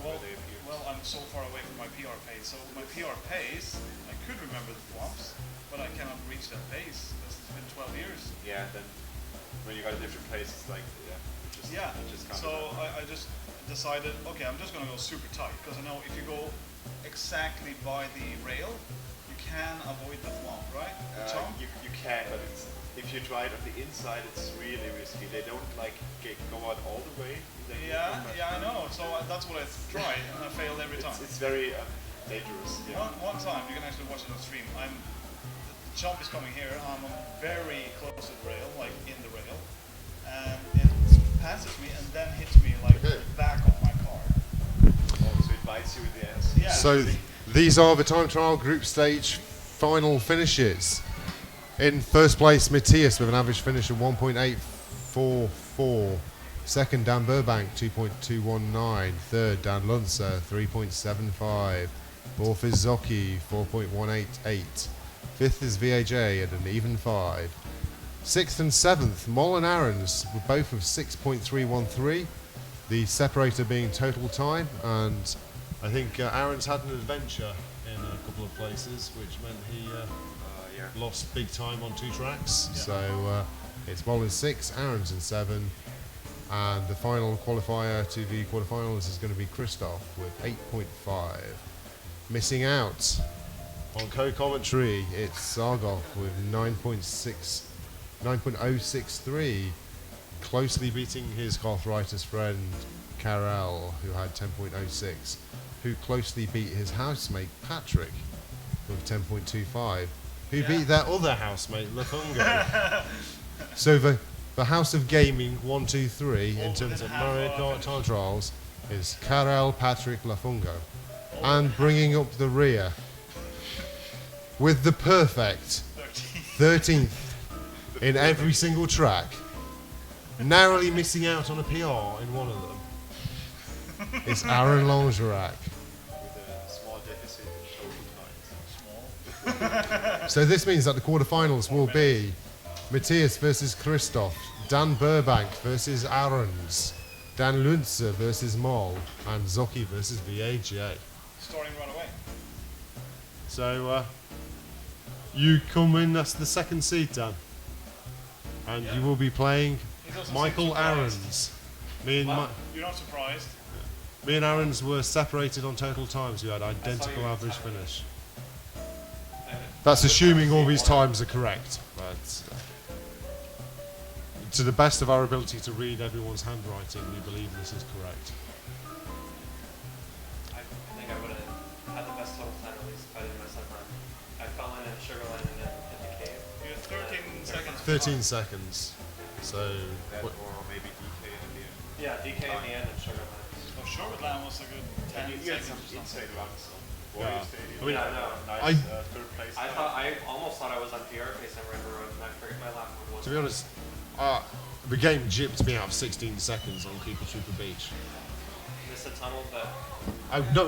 appear. Well, I'm so far away from my PR pace. So my PR pace, I could remember the flops, but I cannot reach that pace because it's been 12 years. Yeah, then when you got a different place, it's like you just can't. So I just decided, okay, I'm just gonna go super tight because I know if you go exactly by the rail, you can avoid the flop, right? The jump? You can, but if you try it on the inside, it's really risky. They don't go out all the way. Yeah, I know. So that's what I tried, and I failed every time. It's very dangerous. Yeah. One time, you can actually watch it on stream. The jump is coming here. I'm very close to the rail, like in the rail, and it passes me and then hits me like back of my car. Oh, so it bites you in the ass. Yeah. So these are the time trial group stage final finishes. In first place, Matthias with an average finish of 1.844. Second, Dan Burbank, 2.219. Third, Dan Lunzer, 3.75. Fourth is Zoki, 4.188. Fifth is VAJ at an even 5. Sixth and seventh, Moll and Aaron's, were both of 6.313. The separator being total time, and I think Aaron's had an adventure in a couple of places, which meant he lost big time on 2 tracks. Yeah. So it's Moll in 6, Aaron's in 7, and the final qualifier to the quarterfinals is going to be Christoph with 8.5. Missing out on co-commentary, it's Sargoff with 9.063, closely beating his arthritis friend Karel, who had 10.06, who closely beat his housemate Patrick with 10.25, who beat their other housemate Lafungo. So the the House of Gaming 1, 2, 3 in terms of Mario Kart Time Trials is Karel Patrick Lafungo. And bringing up the rear with the perfect 13th in every single track, narrowly missing out on a PR in one of them, is Aaron Langerac. Small deficit in total points. So this means that the quarterfinals will be Matthias versus Christoph, Dan Burbank versus Aarons, Dan Lunze versus Moll, and Zocchi versus VAJ. Starting run away. So you come in as the second seed, Dan, and you will be playing He doesn't Michael seem surprised. Aarons. Me and You're not surprised. me and Aarons were separated on total times. We had identical average finish. That's assuming all these times are correct, but to the best of our ability to read everyone's handwriting, we believe this is correct. I think I would have had the best total time at least if I didn't mess up run. I fell in at Sugarland and then hit the cave. You have 13 seconds. 13 seconds. So That what- or maybe DK in the end. Yeah, DK in the end and Sugarland. Oh, Shoreland was a good 10 And you had seconds some or something. inside runs on Warrior Yeah. Stadium. I mean, Yeah, I know. Nice I- third place. I almost thought I was on PR pace on River Road and I forget my lap one was. to be honest, the game gypped me out of 16 seconds on Cooper Trooper Beach. Missed a tunnel, but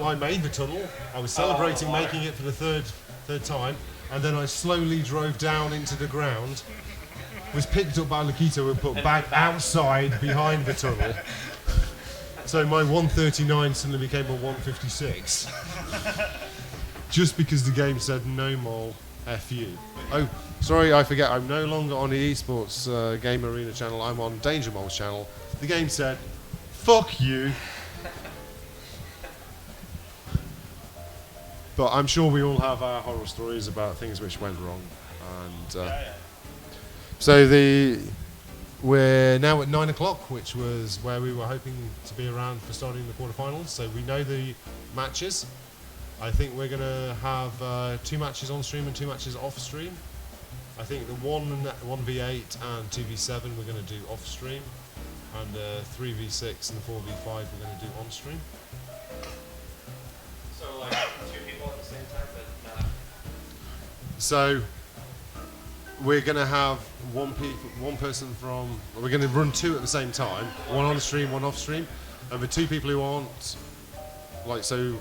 I made the tunnel. I was celebrating water. making it for the third time, and then I slowly drove down into the ground. Was picked up by Lakito and put back outside behind the tunnel. So my 139 suddenly became a 156. Just because the game said no more F you. Oh, sorry, I forget. I'm no longer on the esports game arena channel. I'm on Danger Mole's channel. The game said, fuck you. But I'm sure we all have our horror stories about things which went wrong. And so we're now at 9 o'clock, which was where we were hoping to be around for starting the quarterfinals. So we know the matches. I think we're going to have 2 matches on stream and 2 matches off stream. I think the 1v8 and 2v7 we're going to do off stream, and 3v6 and 4v5 we're going to do on stream. so like 2 people at the same time, but not. So we're going to have one person from. We're going to run 2 at the same time, one on stream, one off stream, and the 2 people who aren't so.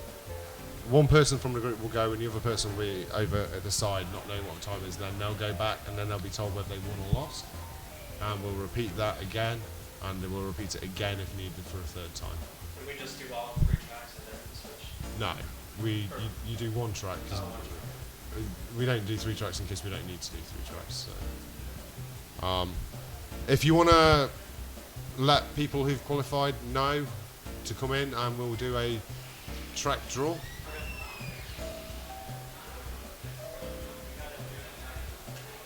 One person from the group will go and the other person will be over at the side, not knowing what the time is. Then they'll go back and then they'll be told whether they won or lost. And we'll repeat that again, and then we'll repeat it again if needed for a 3rd time. Would we just do all 3 tracks and then switch? No, you do 1 track. 'Cause we don't do 3 tracks in case we don't need to do 3 tracks. So. If you want to let people who've qualified know to come in, and we'll do a track draw.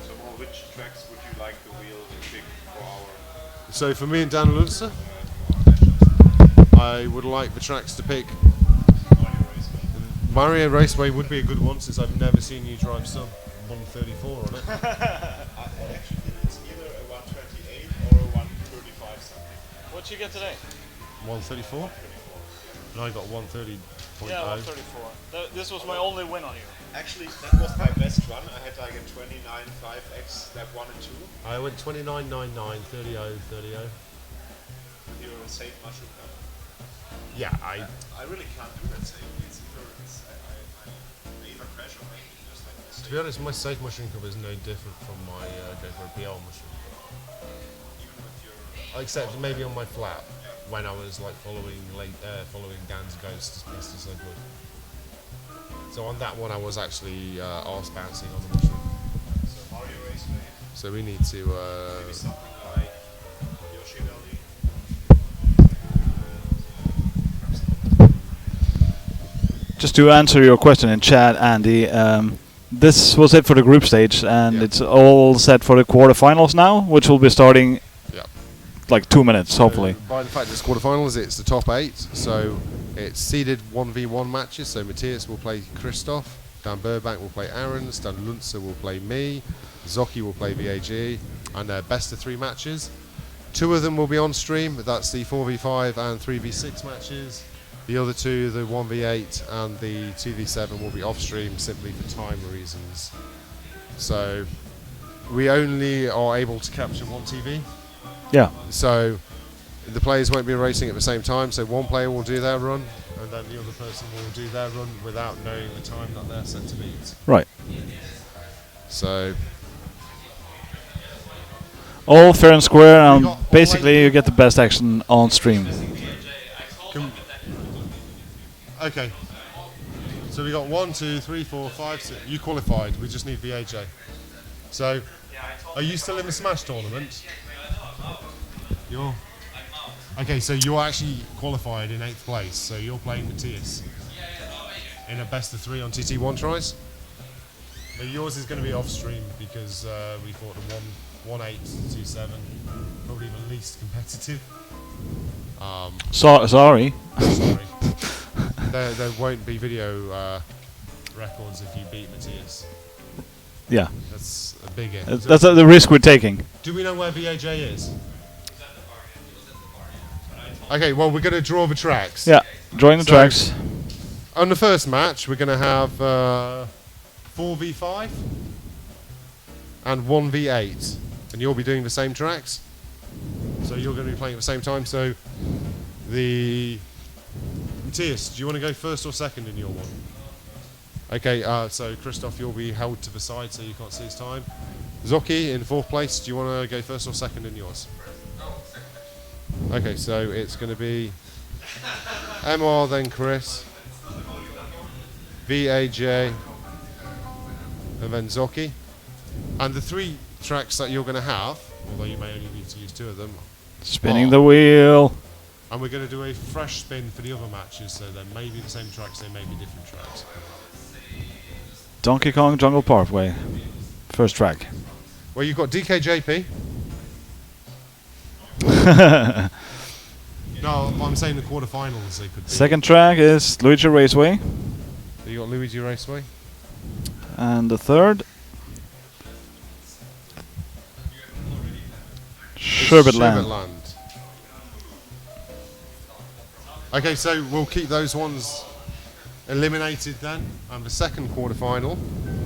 So, Mo, which tracks would you like the wheel to pick for our? So for me and Dan Lunze, I would like the tracks to pick. Mario Raceway would be a good one, since I've never seen you drive sub 134 on it. Actually, it's either a 128 or a 135 something. What'd you get today? 134? And I got 130.0. Yeah, 134. This was my only win on you. Actually, that was my best run. I had like a 29.5x lap 1 and 2 I went 29.99, 30.0, 30.0. with your safe mushroom gun. Yeah, I I really can't do that safely. It's either I either crash or make it just like the to be honest, my safe mushroom cover is no different from my go for a PL mushroom cover. even with your Except maybe on my flat, when I was like following Dan's ghost as best as I could. So on that one I was actually arse bouncing on the mushroom. so Mario Raceway, So we need to maybe something like Yoshi Valley. Just to answer your question in chat, Andy, this was it for the group stage, and Yeah. it's all set for the quarterfinals now, which will be starting Yeah. like 2 minutes, hopefully. By the fact it's quarterfinals, it's the top 8, so it's seeded 1v1 matches. So Matthias will play Christoph, Dan Burbank will play Aarons, Dan Lunze will play me, Zocchi will play VAG, and best of 3 matches. 2 of them will be on stream. That's the 4v5 and 3v6 matches. The other 2, the 1v8 and the 2v7, will be off stream simply for time reasons. So we only are able to capture one TV. Yeah. So the players won't be racing at the same time. So one player will do their run, and then the other person will do their run without knowing the time that they're set to beat. Right. So all fair and square, We and got basically you get the best action on stream. Okay. So we got 1, 2, 3, 4, 5, 6. You qualified. We just need VAJ. So, are you still in the Smash tournament? You're. Okay, so you're actually qualified in 8th place. So you're playing Matthias in a best of 3 on TT1 tries. But yours is going to be off stream because we thought the 1-8, 2-7 probably the least competitive. Sorry. Sorry. There won't be video records if you beat Matthias. Yeah. That's a big if. That's the risk we're taking. Do we know where VAJ is? Okay, well, we're going to draw the tracks. Yeah, drawing the So, tracks. On the first match, we're going to have 4v5 and 1v8. And you'll be doing the same tracks. So you're going to be playing at the same time. So Matthias, do you want to go first or second in your one? Okay, so Christoph, you'll be held to the side so you can't see his time. Zoki in 4th place, do you want to go first or second in yours? Okay, so it's going to be MR, then Chris, VAJ, and then Zoki. And the 3 tracks that you're going to have, although you may only need to use 2 of them. Spinning the wheel. And we're going to do a fresh spin for the other matches, so they may be the same tracks, they may be different tracks. Donkey Kong Jungle Parkway. First track. Well, you've got DKJP. No, I'm saying the quarterfinals they could be. Second track is Luigi Raceway. So you got Luigi Raceway. And the third, Sherbetland. Sherbetland. Okay, so we'll keep those ones eliminated then. And the second quarterfinal.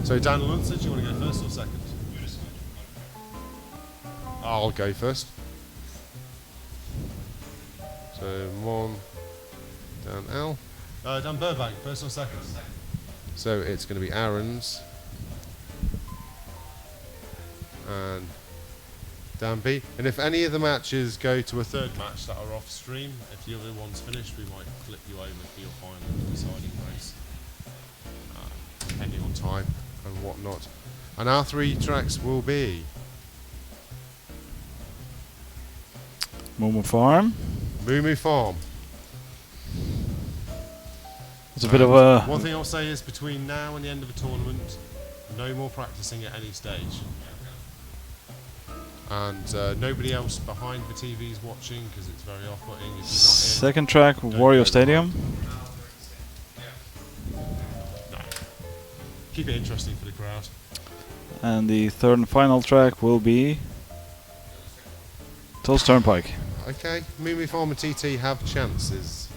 So Dan Lunster, do you want to go first or second? I'll go first. So Mon, Dan L. Dan Burbank, first or second? So it's going to be Aaron's. And Dan B. And if any of the matches go to a third match that are off stream, if the other one's finished, we might flip you over for your final deciding race. Depending on time and whatnot. And our 3 tracks will be Moo Farm. Moo Farm. It's a bit of a... One thing I'll say is between now and the end of the tournament, no more practicing at any stage. And nobody else behind the TVs watching because it's very off-putting. If you're not in, Second track, don't Wario go Stadium. No. Keep it interesting for the crowd. And the third and final track will be Toast Turnpike. Okay, Moo Farm and TT have chances,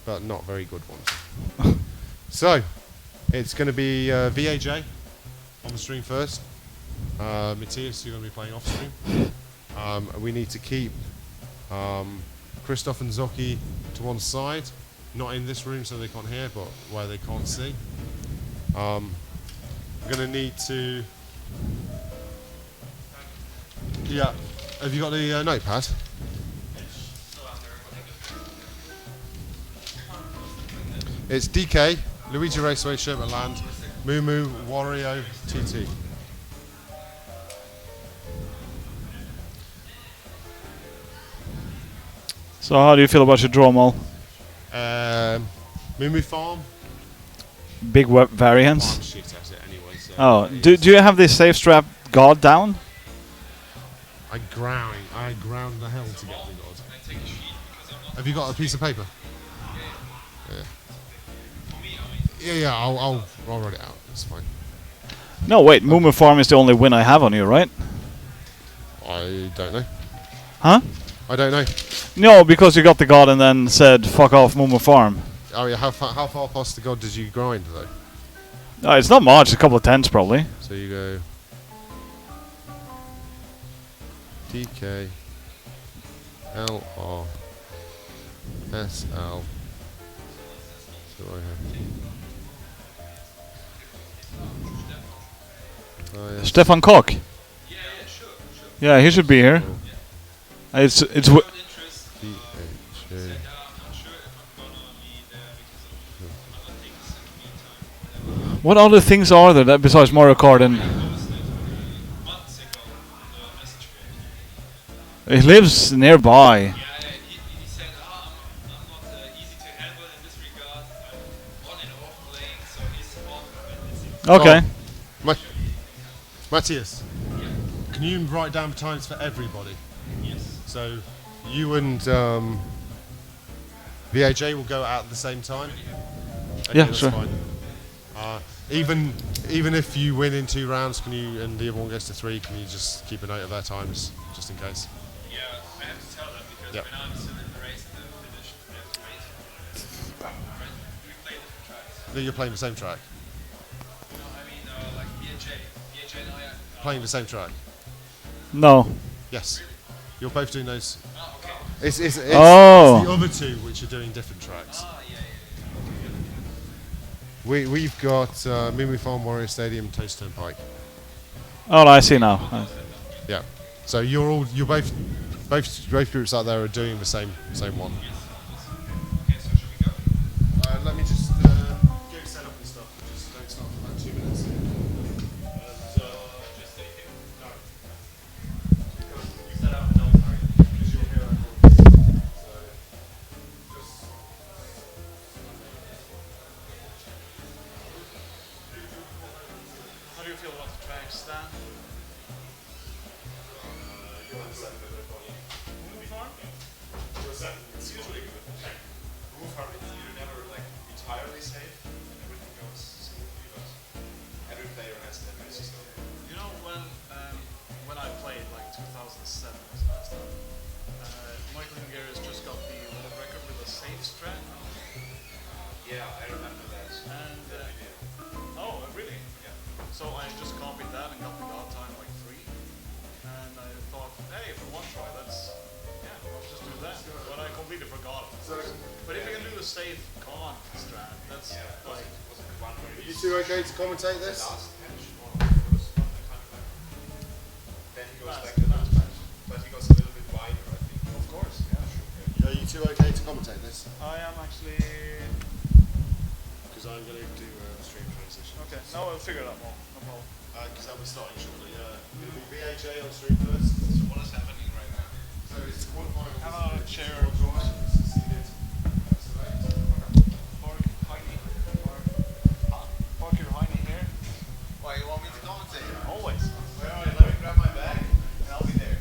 but not very good ones. So, it's going to be VAJ on the stream first. Matthias, you're going to be playing off stream. We need to keep Christoph and Zoki to one side, not in this room so they can't hear, but where they can't see. We're going to need to... Yeah, have you got the notepad? It's DK, Luigi Raceway, Sherbetland, Moo Moo, Wario, TT. So how do you feel about your draw, Mal? Moo Moo Farm. Big variance? I'm shit at it anyway. So Oh, do you have the safe strap guard down? I ground the hell to get the god. Have you got a piece of paper? Yeah, I'll write it out. It's fine. No, wait. Moo Farm is the only win I have on you, right? I don't know. Huh? I don't know. No, because you got the god and then said fuck off Momo Farm. Oh yeah, how far past the god did you grind though? It's not much, a couple of tens probably. So you go DK LR SL. So I have. Oh, yes. Stefan Koch. Yeah, sure. Yeah, he should be here. It's Interest, DHA. I'm not sure if I'm gonna be there because of other things in the meantime. what other things are there that besides Mario Kart and Months ago, the message board. he lives nearby? Yeah, he said, I'm not easy to handle in this regard. I'm on and off playing, so he's on when it's Okay. Matthias, can you write down the times for everybody? Yes. So you and VAJ will go out at the same time? Okay, Yeah, that's sure. fine. Even if you win in 2 rounds, can you, and the other one goes to 3, can you just keep a note of their times, just in case? Yeah, I have to tell them because Yep. when I'm still in the race and then finish, we have to wait. We play different tracks. No, you're playing the same track. No, I mean like BJ and I are Playing the same track. No. Yes. You're both doing those. Oh, okay. It's Oh. the other 2 which are doing different tracks. Ah, yeah. We've got Mimu Farm, Warrior Stadium, Toast Turnpike. Oh, I see now. Yeah. So you're both groups out there are doing the same one. Okay, so should we go? Let me just get set up and stuff. Just don't start for about 2 minutes. Just stay here. No. Because you set up. No, sorry. Because you're here. So just. How do you feel about the tracks, Stan? It's usually good. Move hard, you're never like entirely safe and everything goes smoothly, but every player has their risks. You know when I played like 2007 was last time, Michael Hungarius just got the world record with a safe strat. Yeah, I remember that. And video. oh really? Yeah. So I just copied that and got the god time like 3. And I thought, hey, for one try, let's just do that. But I completely forgot. But if you can do a safe god strat, that's like. Was it the one where You 2 okay to commentate this? last match or the first one? I can't remember. Then he goes back to the last match. But he goes a little bit wider, I think. Of course, yeah. Are you 2 okay to commentate this? I am actually. Because I'm going to do a stream transition. Okay, now I'll figure it out more. No problem. Because I'll be starting shortly. It'll be VHA on stream first. So what is happening right now? So it's qualifying. How about a chair? Park your hiney here. Why, you want me to commentate? Always. Alright, let me grab my bag and I'll be there.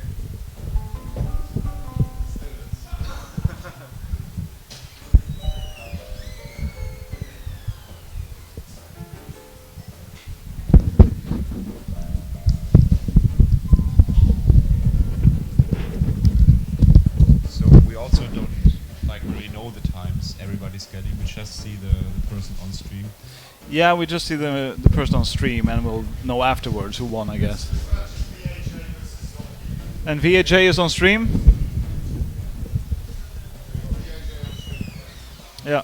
So we also don't like really know the times everybody's getting. We just see the person on stream. Yeah, we just see the person on stream and we'll know afterwards who won, I guess. And VHA is on stream? Yeah.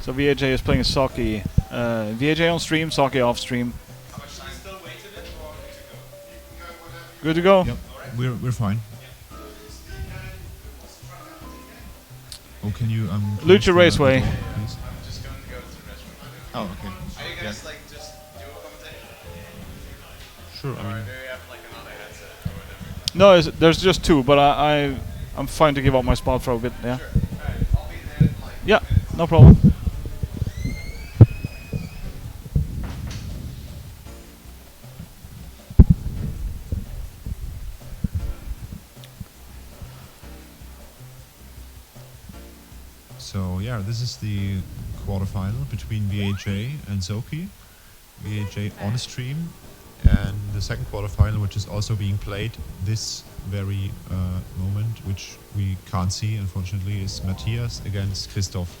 So VHA is playing Saki. VHA on stream, Saki off stream. How much time still waited it or good to go? Good to go? Yep, we're fine. Oh, can you close Lucha the Raceway. door, please? I'm just going to go to the restroom. Oh, okay. Are you guys like just do a commentation? Sure. I Or mean, do you have like another headset or whatever? No, there's just 2, but I'm fine to give up my spot for a bit, yeah. Sure. Alright, I'll be there in like Yeah, no problem. so yeah, this is the quarterfinal between VHA and Zoki. VHA on stream, and the second quarterfinal, which is also being played this very moment, which we can't see, unfortunately, is Matthias against Christoph.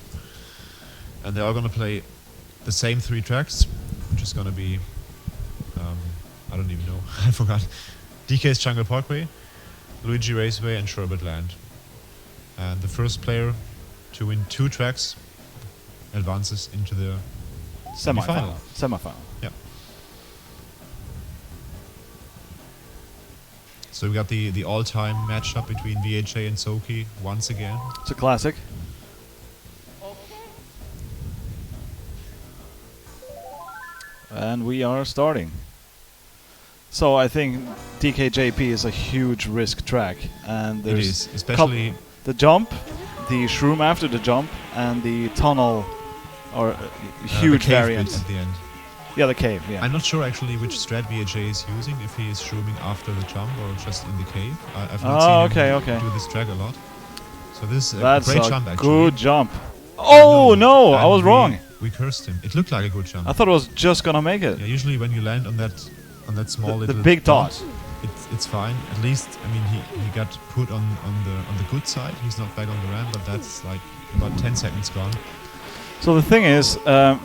And they are going to play the same 3 tracks, which is going to be, I don't even know, I forgot. DK's Jungle Parkway, Luigi Raceway, and Sherbet Land. And the first player to win 2 tracks advances into the Semi-final. Yeah. So we got the all-time matchup between VHA and Soki once again. It's a classic. And we are starting. So I think DKJP is a huge risk track, and It there's is, especially the jump, the shroom after the jump, and the tunnel are a huge the cave variant. bit at the end. Yeah, the cave. Yeah. I'm not sure actually which strat VHA is using, if he is shrooming after the jump or just in the cave. I've not seen him do this track a lot. So this is That's a great a jump actually. good jump. Oh no, I And was wrong. We cursed him. It looked like a good jump. I thought it was just gonna make it. Yeah, usually when you land on that small The little big dot. it's fine. At least I mean he got put on the good side. He's not back on the ramp, but that's like about 10 seconds gone. So the thing is,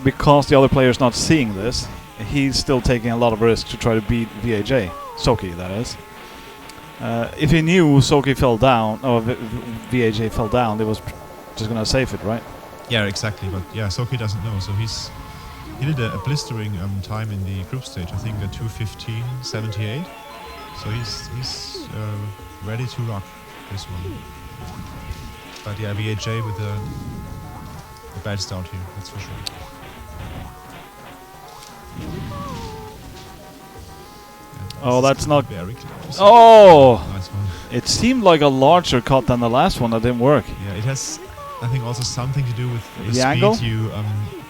because the other player's not seeing this, he's still taking a lot of risk to try to beat VHA. Soki, that is. If he knew Soki fell down, or VHA fell down, they was just gonna save it, right? Yeah, exactly. But yeah, Soki doesn't know. So he did a blistering time in the group stage. I think a 2:15.78. So he's ready to rock this one. But yeah, VHA with a bad start here. That's for sure. Oh, that's not. Very close. Oh! Nice one. It seemed like a larger cut than the last one that didn't work. Yeah, it has, I think, also something to do with the The speed angle?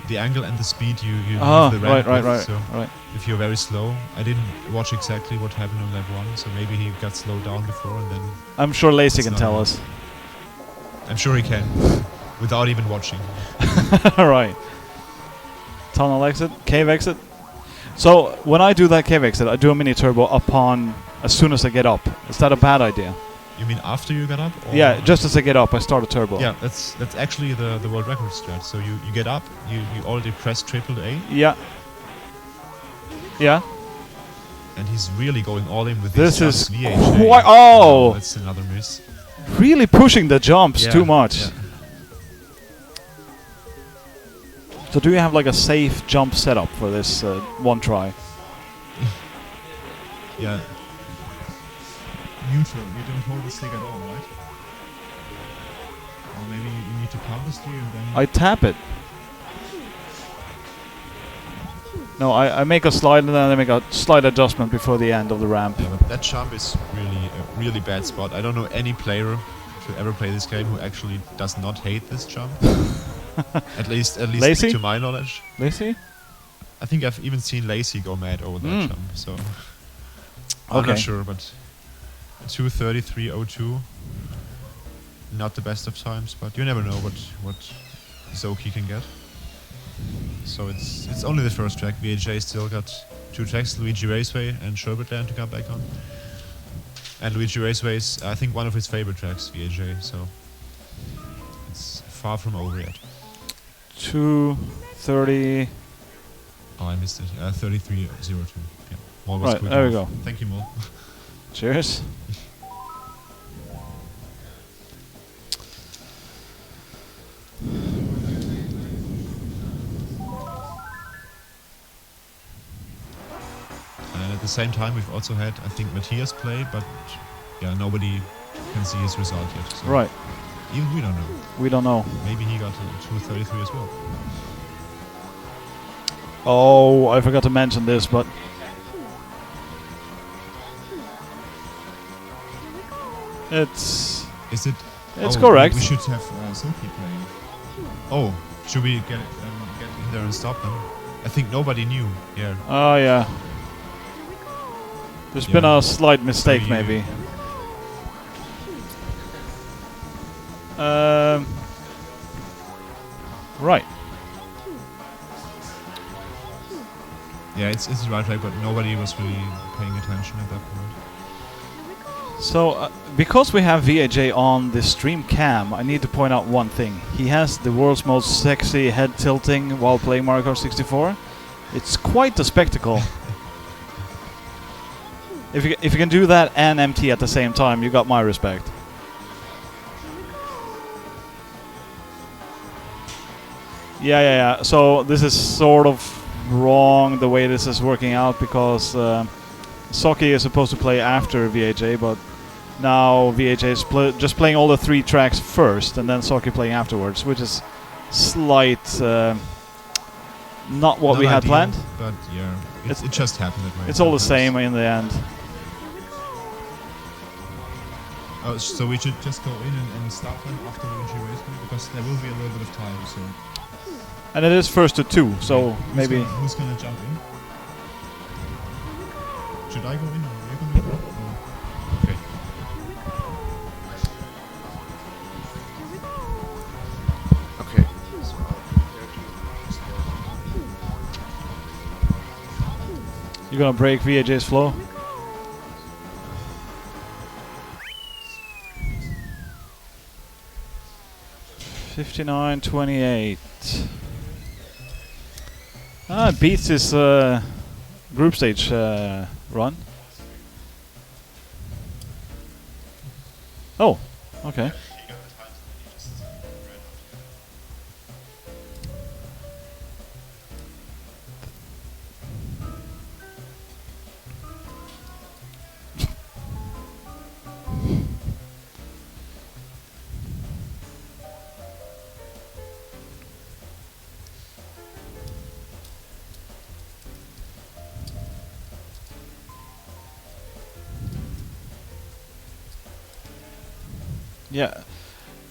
the angle and the speed you Ah, leave the ramp right. with. So Right. if you're very slow, I didn't watch exactly what happened on lap 1, so maybe he got slowed down before and then. I'm sure Lacey It's can not tell good. us. I'm sure he can, without even watching. Right. Tunnel exit, cave exit. So when I do that cave exit, I do a mini turbo upon as soon as I get up. Is that a bad idea? You mean after you got up? Or Yeah, just as I get up, I start a turbo. Yeah, that's actually the world record strat. So you get up, you already press AAA, Yeah. Yeah. and he's really going all in with This these is jumps. VHA. quite. Oh! That's another miss. Really pushing the jumps Yeah, too much. yeah. So do you have like a safe jump setup for this one try? Yeah. Neutral. You don't hold the stick at all, right? Or maybe you need to counter steer and then. I tap it. No, I make a slide and then I make a slight adjustment before the end of the ramp. Yeah, but that jump is really a really bad spot. I don't know any player to ever play this game who actually does not hate this jump. at least Lacey? to my knowledge. Lacey? I think I've even seen Lacey go mad over that jump. So I'm Okay. not sure, but 2:33.02. Not the best of times, but you never know what Zoki can get. So it's only the first track. VHA still got 2 tracks, Luigi Raceway and Sherbet Land to come back on. And Luigi Raceway is, I think, one of his favorite tracks, VHA, so it's far from over yet. 2:30. Oh, I missed it. 33.02. Yeah. Mol was Right, quick there we enough. go. Thank you, Mol. Cheers. And at the same time, we've also had, I think, Matthias play, but yeah, nobody can see his result yet. So Right. Even we don't know. We don't know. Maybe he got 2:33 as well. Oh, I forgot to mention this, but it's Is it? It's oh, correct. We should have Soki playing. Oh, should we get in there and stop them? I think nobody knew. Yeah. oh yeah. There's been Yeah. a slight mistake, you- maybe. Right. Yeah, it's the right track, but nobody was really paying attention at that point. So, because we have VAJ on the stream cam, I need to point out one thing. He has the world's most sexy head tilting while playing Mario Kart 64. It's quite a spectacle. If you can do that and MT at the same time, you got my respect. Yeah. So this is sort of wrong the way this is working out because Soki is supposed to play after VHA, but now VHA is just playing all the 3 tracks first, and then Soki playing afterwards, which is slight not what Not we had ideal, planned. But yeah, it just happened that way. It's all the sometimes. same in the end. Oh, so we should just go in and start them after the Luigi race because there will be a little bit of time. So And it is first to 2, so maybe. Who's gonna jump in? Should I go in or are you gonna go? Or? Okay. Okay. You're gonna break VAJ's flow? $59.28. It beats his group stage run. Oh, okay.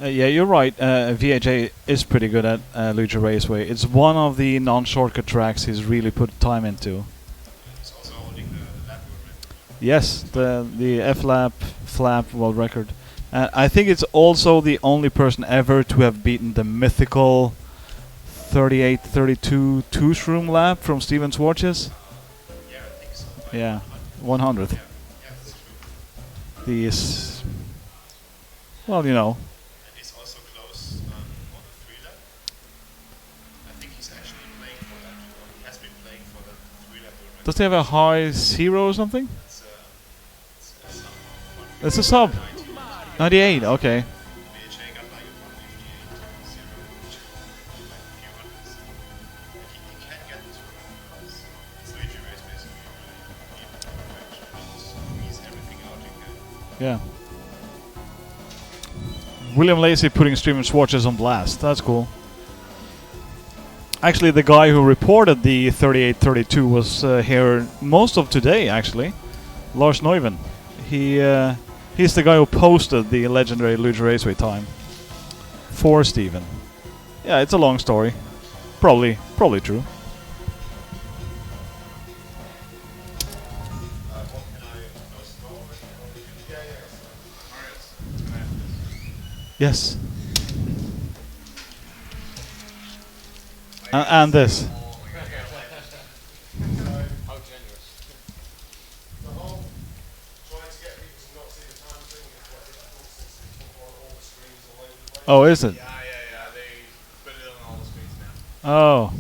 Yeah, you're right. VHA is pretty good at Luigi Raceway. It's one of the non-shortcut tracks he's really put time into. It's also holding the lap record. Yes, the F-lap flap world record. I think it's also the only person ever to have beaten the mythical 38-32 two-shroom lap from Steven Schwartz's. Yeah, I think so. Yeah, 100th. Yeah, that's true. These, well, you know. And he's also close on the 3 lap. I think he's actually playing for that. Or he has been playing for the 3 lap. Does he have a high 0 or something? It's a sub. It's a sub. 98, okay. VHA got like a 158, 0, which is like a few hundreds. And he can get this one because it's Luigi race basically. You really need perfection. Just squeeze everything out you can. Yeah. William Lacey putting Steven Schwartz's on blast. That's cool. Actually, the guy who reported the 38-32 was here most of today, actually. Lars Neuven. He's the guy who posted the legendary Luigi Raceway time for Steven. Yeah, it's a long story. Probably true. Yes. And this. How generous. The whole trying to get people to not see the time thing is quite difficult since it's on all the screens all over the place. Oh, is it? Yeah. They put it on all the screens now. Oh. So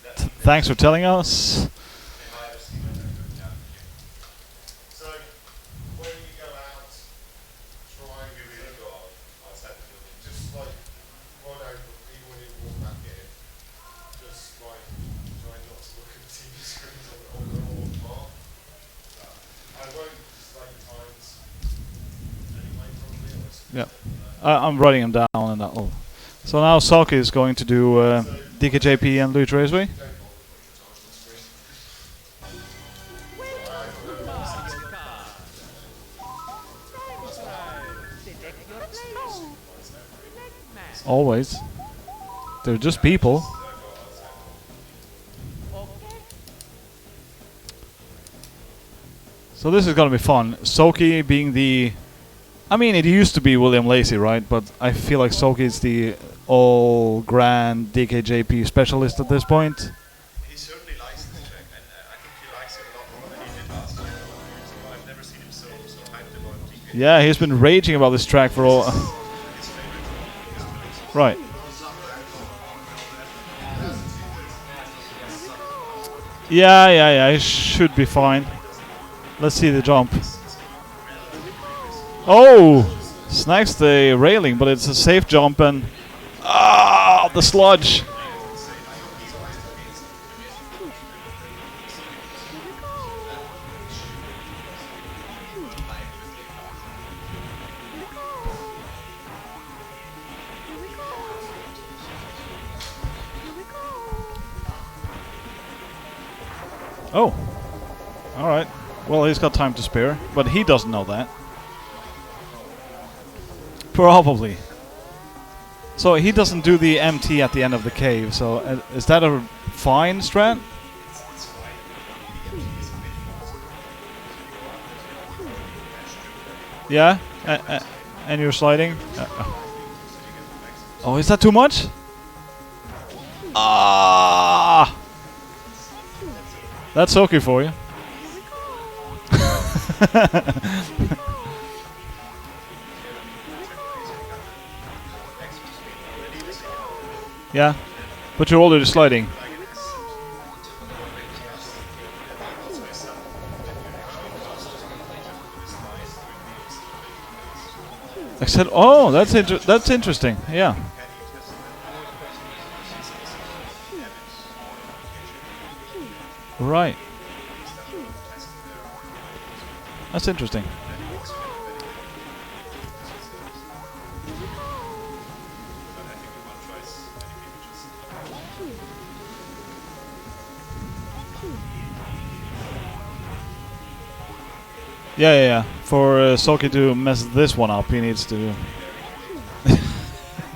that's Thanks for telling us. So, when you go out, try and really go outside the building. Just like run over, even when you walk back in. Just like try not to look at the TV screens on the normal path. I won't display times anyway, probably. Yeah. I'm writing them down and that will. So now Saki is going to do DKJP and Luigi Raceway. Always. They're just people. So this is gonna be fun. Soki being the... I mean, it used to be William Lacey, right? But I feel like Soki is the all-grand DKJP specialist at this point. He certainly likes this track, and I think he likes it a lot more than he did last year. So I've never seen him so hyped about DK Yeah, he's been raging about this track for all. Right. Yeah, it should be fine. Let's see the jump. Oh! Snags the railing, but it's a safe jump and... Ah! The sludge! Oh. Alright. Well, he's got time to spare, but he doesn't know that. Probably. So he doesn't do the MT at the end of the cave, so is that a fine strat? Yeah? And you're sliding? Oh, is that too much? Ah! That's okay for you. Yeah, but you're already sliding. I said, oh, that's interesting. Yeah. Right. That's interesting. Yeah. For Soki to mess this one up, he needs to...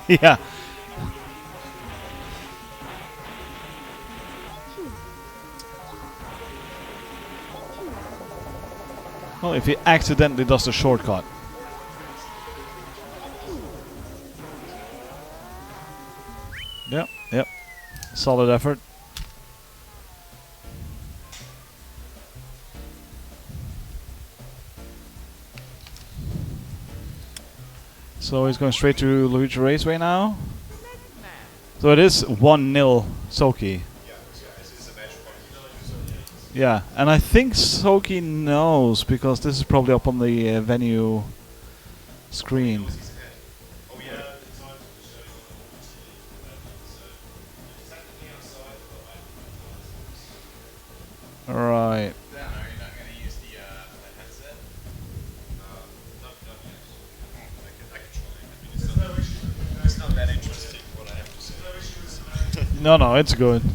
Yeah. Well, if he accidentally does the shortcut. Yep. Solid effort. So he's going straight to Luigi Raceway now. So it is 1-0 Soki. Yeah, and I think Soki knows because this is probably up on the venue screen. Right. No, it's good. Yeah,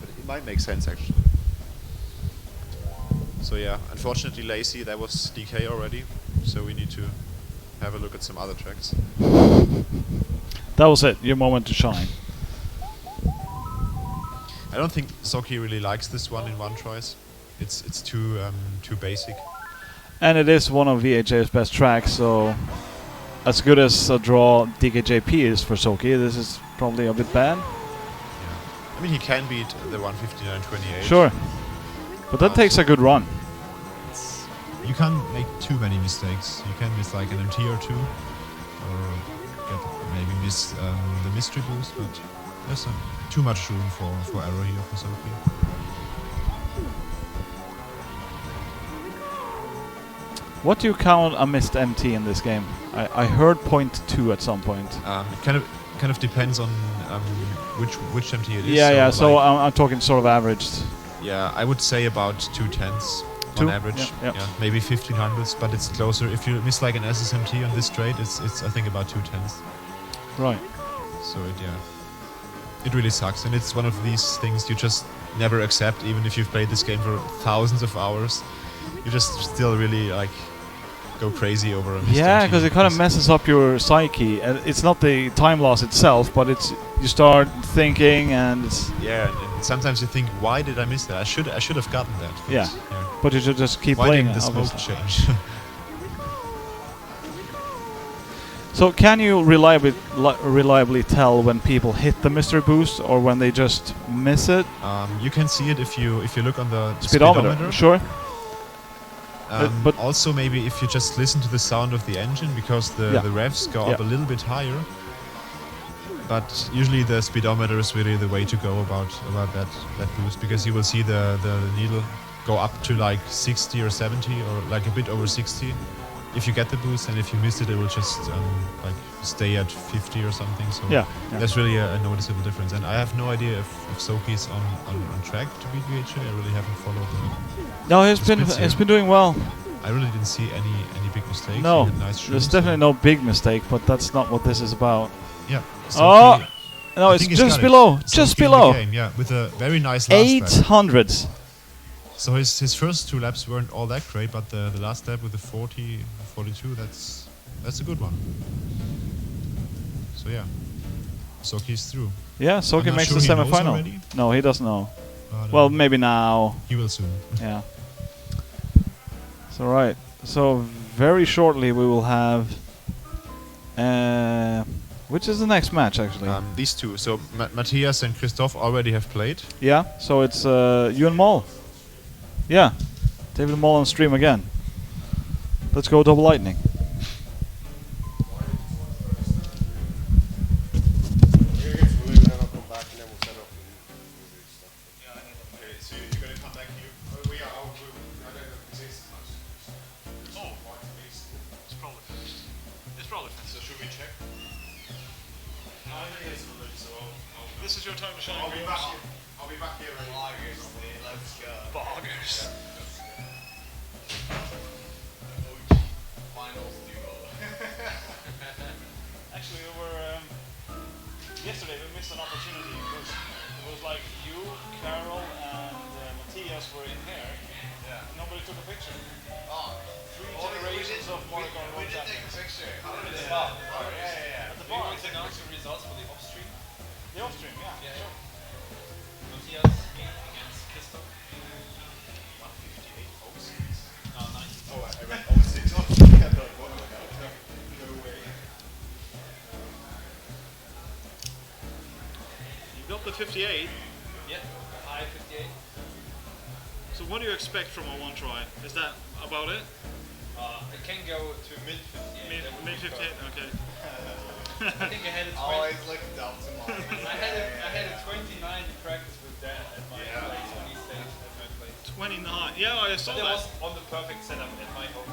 but it might make sense actually. So yeah, unfortunately Lazy, that was DK already, so we need to have a look at some other tracks. That was it, your moment to shine. I don't think Soki really likes this one in one choice. It's too basic. And it is one of VHA's best tracks, so as good as a draw DKJP is for Soki, this is probably a bit bad. Yeah. I mean, he can beat the 159.28. Sure. But that takes a good run. You can't make too many mistakes. You can miss like an MT or two, or maybe miss the mystery boost, but there's too much room for error here for Sophie. What do you count a missed MT in this game? I heard 0.2 at some point. It kind of depends on which MT it is. Yeah. So I'm talking sort of averaged. Yeah, I would say about 2/10 on average. Yeah. Maybe 1500s, but it's closer. If you miss like an SSMT on this straight, it's I think about 2/10. Right. So it really sucks, and it's one of these things you just never accept, even if you've played this game for thousands of hours. You just still really like go crazy over a missed Yeah, MT because it kind of messes up your psyche. And it's not the time loss itself, but it's you start thinking and it's and sometimes you think, why did I miss that? I should have gotten that. But yeah. But you should just keep why playing. Why didn't the smoke change? So can you reliably tell when people hit the mystery boost or when they just miss it? You can see it if you look on the speedometer. Sure. but Also, maybe if you just listen to the sound of the engine, because Yeah. the revs go up Yeah. a little bit higher. But usually the speedometer is really the way to go about that boost, because you will see the needle go up to like 60 or 70 or like a bit over 60 if you get the boost, and if you miss it, it will just like stay at 50 or something. So Yeah. there's really a noticeable difference. And I have no idea if Soki is on track to beat VHA. I really haven't followed him. No, Spitz here. he's been doing well. I really didn't see any big mistakes. No, He had nice there's trims, definitely no big mistake, but that's not what this is about. Yeah. Oh, Soki, no, I it's think he's just got it. below, Soki just in the below. game, yeah, with a very nice last lap. 800s. So his first 2 laps weren't all that great, but the last lap with the 40, 42, that's a good one. So yeah, Soki's through. Yeah, I'm Soki not makes sure the he knows semi-final. already. No, he doesn't know. But, Well, maybe now. he will soon. Yeah. So right. So very shortly we will have. Which is the next match actually? These two. So Matthias and Christoph already have played. Yeah. So it's you and Moll. Yeah. David and Moll on stream again. Let's go double lightning. So you're going to come back here? Oh, we are. I don't know if this much. Oh, it's probably finished. It's probably finished. So should we check? No, I think it's already, so this is your time to shine. I'll be back here. I'll be back here. Bloggers, let's go. Bloggers. Finals duo. Actually, we were yesterday. We missed an opportunity because it was like you, Carol, and Matthias were in here. Yeah. And nobody took a picture. Oh. Three generations of Mario Kart We World did take a Champions. picture. How did it Yeah. Oh, yeah. At the We bar. will announce the results for the off stream. The off stream, yeah. Yeah, Sure. Matthias against Christoph. 158 No, 90. Oh, I read 06. Oh, I thought, what? No way. You got the 58. Yeah, high 58. So what do you expect from a one try? Is that about it? It can go to mid 58. Mid 58. Okay. I think I had a 20. Always look down to mine. I had a 29 in practice with Dan at my place when he stayed at my place. 29. Yeah, I saw But it that. was on the perfect setup at my home.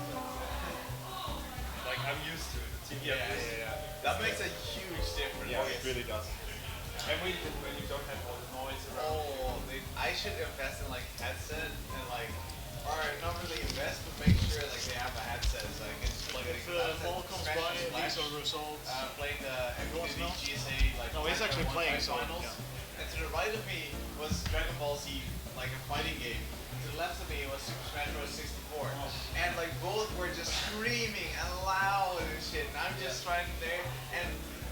Like I'm used to it. The TV That makes a huge difference. Yeah, it really does. And when you don't have all the noise around. Oh, I should invest in like headset and like, or not really invest, but make sure like they have a headset so I can just plug it If in. Paul comes by, these are the results. Playing the want to MK know? GSA like. No, he's actually playing, so, finals. yeah. And to the right of me was Dragon Ball Z, like a fighting game. To the left of me was Super Smash Bros. 64. And like both were just screaming and loud and shit. And I'm just trying there. And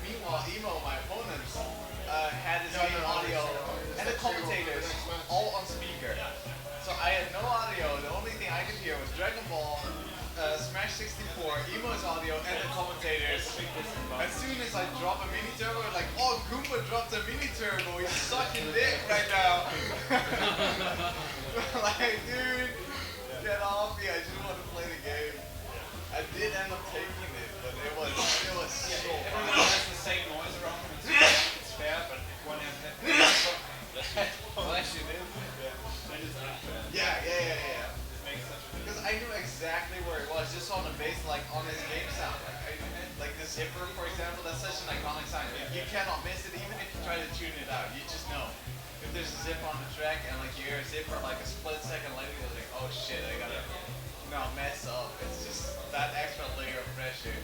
meanwhile, Emo, my opponents, had his main audio and the commentators all on speaker. So I had no audio. The only thing I could hear was Dragon Ball, Smash 64, Emo's audio, and the commentators. As soon as I drop a mini turbo, like, oh, Goomba dropped a mini turbo. He's sucking dick right now. Like, dude, get off me. I just want to play the game. I did end up taking it, but it was so Everyone fun. has the same noise around them. It's fair, but if one has Bless you, dude. then it's unfair. Yeah. It makes such a Because I knew exactly where it was, just on the base, like on his game sound. Like the zipper, for example, that's such an iconic sound. You cannot miss it, even if you try to tune it out. You just know. If there's a zipper on the track and like you hear a zipper like a split second later, you're like, oh shit, I gotta mess up. It's just that extra layer of pressure.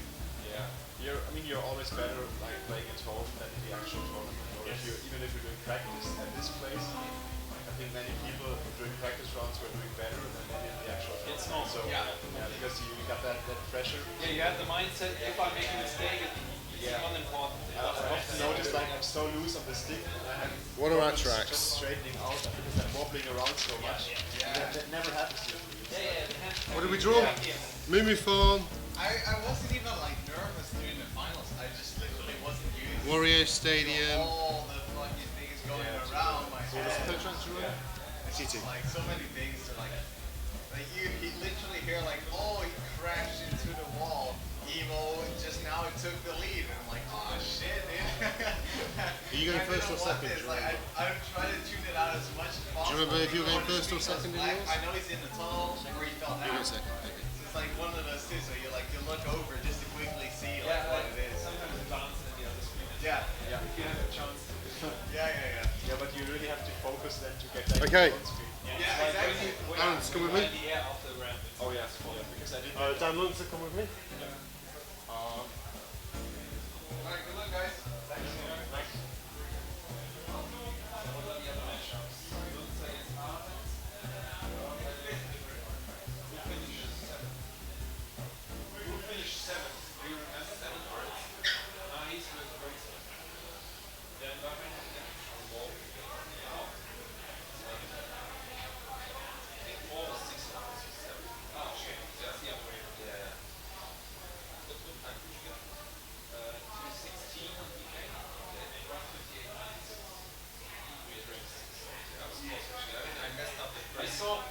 Yeah, you're always better like playing at home than in the actual tournament. Or if even if you're doing practice at this place, I think many people during practice rounds were doing better than they did in the actual tournament. It's not. So because you got that pressure. Yeah, you have the mindset, if I make a mistake, it's unimportant. I often notice like I'm so loose on the stick and I have What are our problems tracks? just straightening out because I'm wobbling around so much. That never happens to me. What did we draw? Mumifon, I wasn't even like nervous during the finals. I just literally wasn't used to Wario Stadium. all the fucking things going around my head. Yeah. It's just like so many things to like Like he literally hear like, oh, he crashed into the wall. Evo just now it took the lead, and I'm like, oh shit, dude. Are you going first or second? Like, I'm trying to tune it out as much as possible. Do you remember if you were going first or second in yours? I know he's in the tunnel where he fell down. You go second. Okay. So it's like one of those two. So you look over just to quickly see like what it is. Sometimes it bounces in the other screen. Yeah. If you have a chance to do that. Yeah. Yeah, but you really have to focus then to get that Okay. on screen. Yeah, exactly. Aaron, come with me. The air off the ramp. Oh yes, because I didn't. Dan Lunze, come with me. Alright, good luck, guys. Thanks. Who finished seventh? Do you remember? Seventh or he's with Rachel. Yeah, I think 4 was 6 or 7. Oh, shit. That's the other way around. Yeah. What time did you get? 2:16 on DK. Yeah, 1:58. I was close actually. I messed up the first. I saw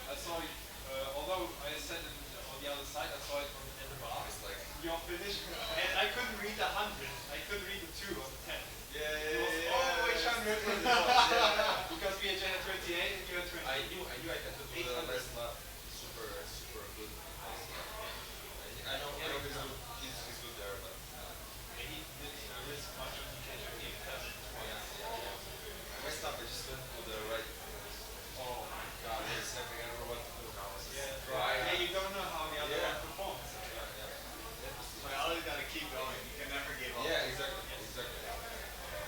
although I said it on the other side, I saw it in the bar. It's like Your finish, and I couldn't read the 100. I couldn't read the 2 or the 10. yeah. It was always 100 for the because VHA had 28 and you had 20. I knew I had to do the last lap. Super good. I know he's good there, but He did risk much on DK. He fell in twice. I messed up. I just went to the right. Oh my god, it's something I don't know what to do now. It's just dry. Yeah, you don't know how the other one performs. So I always gotta keep going. You can never give up. Yeah, exactly.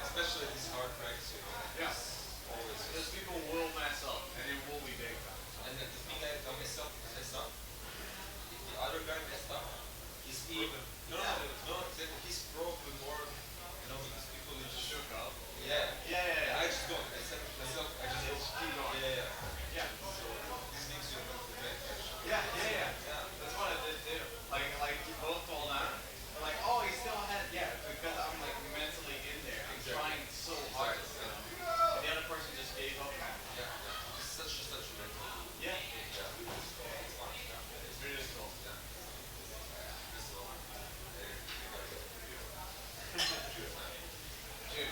Especially these hard tracks, you know. Yeah. Always. Because people will mess up, and it will be big time. And the thing I messed up. If the other guy messed up, he's even. No, exactly. He's probably more, because people just shook up. Yeah. I just don't. I said to myself, I just keep going. Yeah. So this makes you a bit actually. Yeah. That's what I did too. Like you both fall down. I'm like, oh, he still had. Yeah, because I'm like mentally in there. I'm trying so hard. And the other person just gave up. Yeah. It's such a mental. Yeah. It's fun. It's really cool. Yeah. Dude.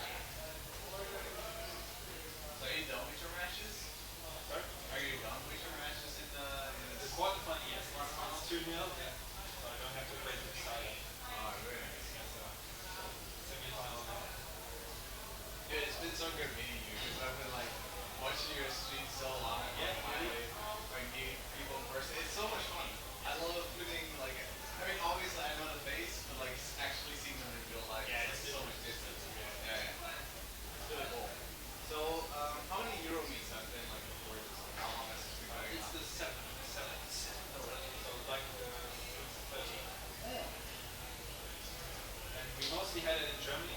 So are you done with your matches? Sorry? Are you done with your matches in the The quarterfinal, yes. It's 2-0. Yeah. So I don't have to play the side. Oh, really? Semi-final now. Dude, it's been so good meeting you because I've been like watching your streams so long. Yeah, like meeting people in person. It's so much fun. I love putting obviously I know the face, but like actually seeing them in real life. Yeah, it's it's so much distance. Yeah. It's really cool. So, how many Euro meets have been like before this? Like, how long has it been going It's on? the 7th already. So like 13. And we mostly had it in Germany.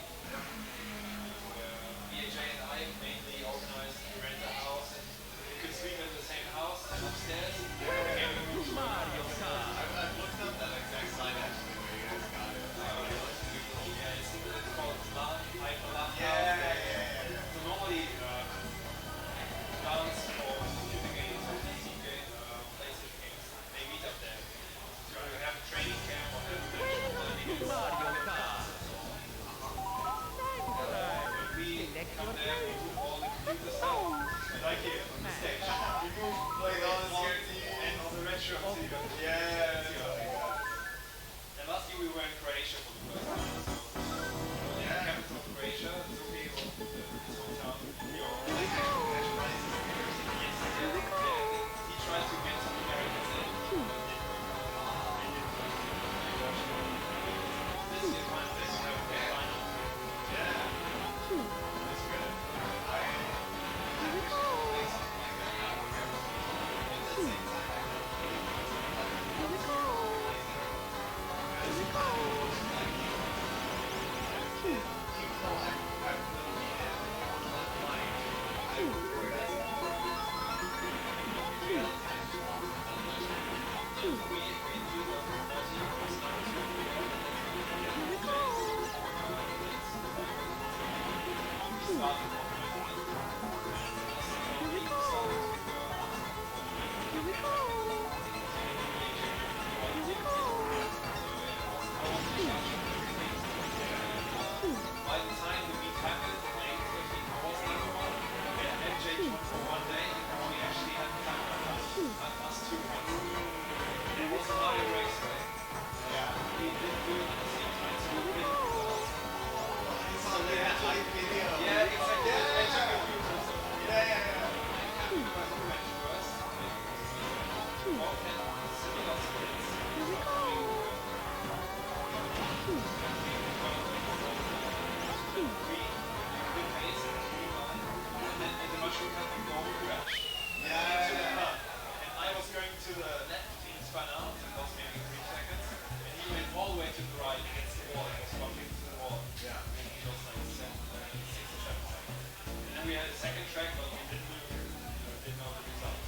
VHA and I mainly organized, we rent a house and we could sleep in the same house and upstairs. I've looked up that exact site actually where you guys got it. Yeah, it's called LAN, Hyperland. Yeah. So normally, LANs for computer games or PC games, PlayStation games, they meet up there. So you have a training camp or we come there, we move all the computer stuff, like here on the stage. We move Like all the security and all the retro TV. Yeah. And last year we were in Croatia for the first time. So the capital of Croatia, Zubin, his hometown. Yes. He tried to get some Americans in. This is my place to have a final. Yeah. That's good. I wish I could play something like that now. But at the same time, I know even though I've never been online, I would time we beat Hamilton playing 13 hours later on, and MJ joined for one day, and we actually had time us two runs. It was an audio race, right? Yeah. We didn't do it at the same time, so we didn't result. So they had live video. Yeah, exactly. Yeah. I took a few clips of it. Yeah. And my home match first. Both had similar splits. And I was going to the left, he spun out, and lost maybe 3 seconds. And he went all the way to the right against the wall. He was bumping to the wall. Yeah. And he lost like 6 or 7 seconds. And then we had a second track, but we didn't know the result.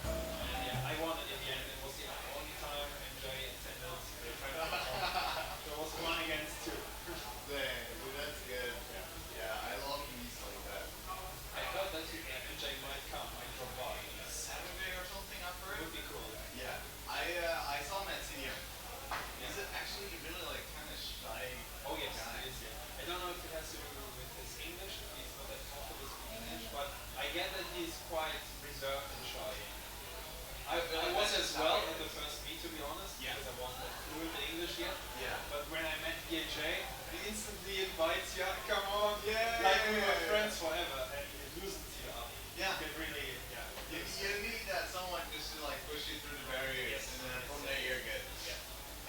And yeah, I won it in the end. It was the only time MJ attended the track. There was 1 against 2. Dang, dude, that's good. Yeah, I love meets like that. I heard that MJ might come, might drop by. Saturday or something, I've heard. Would be cool. Yeah, I saw him at CDM. Is it actually really like kind of shy? Oh yes, guy? it is. Yeah. I don't know if it has to do with his English. He's not that comfortable speaking English, but I get that he's quite reserved and shy. I was as well at the first meet, to be honest, because I wasn't that fluent in English yet. Yeah. But when I met DJ, he instantly invites you, come on, Yeah. like we were friends forever, and it loosens you up. Yeah. You can really, You need that someone just to like push you through the barriers, Yes. and then from there you're good. Yeah.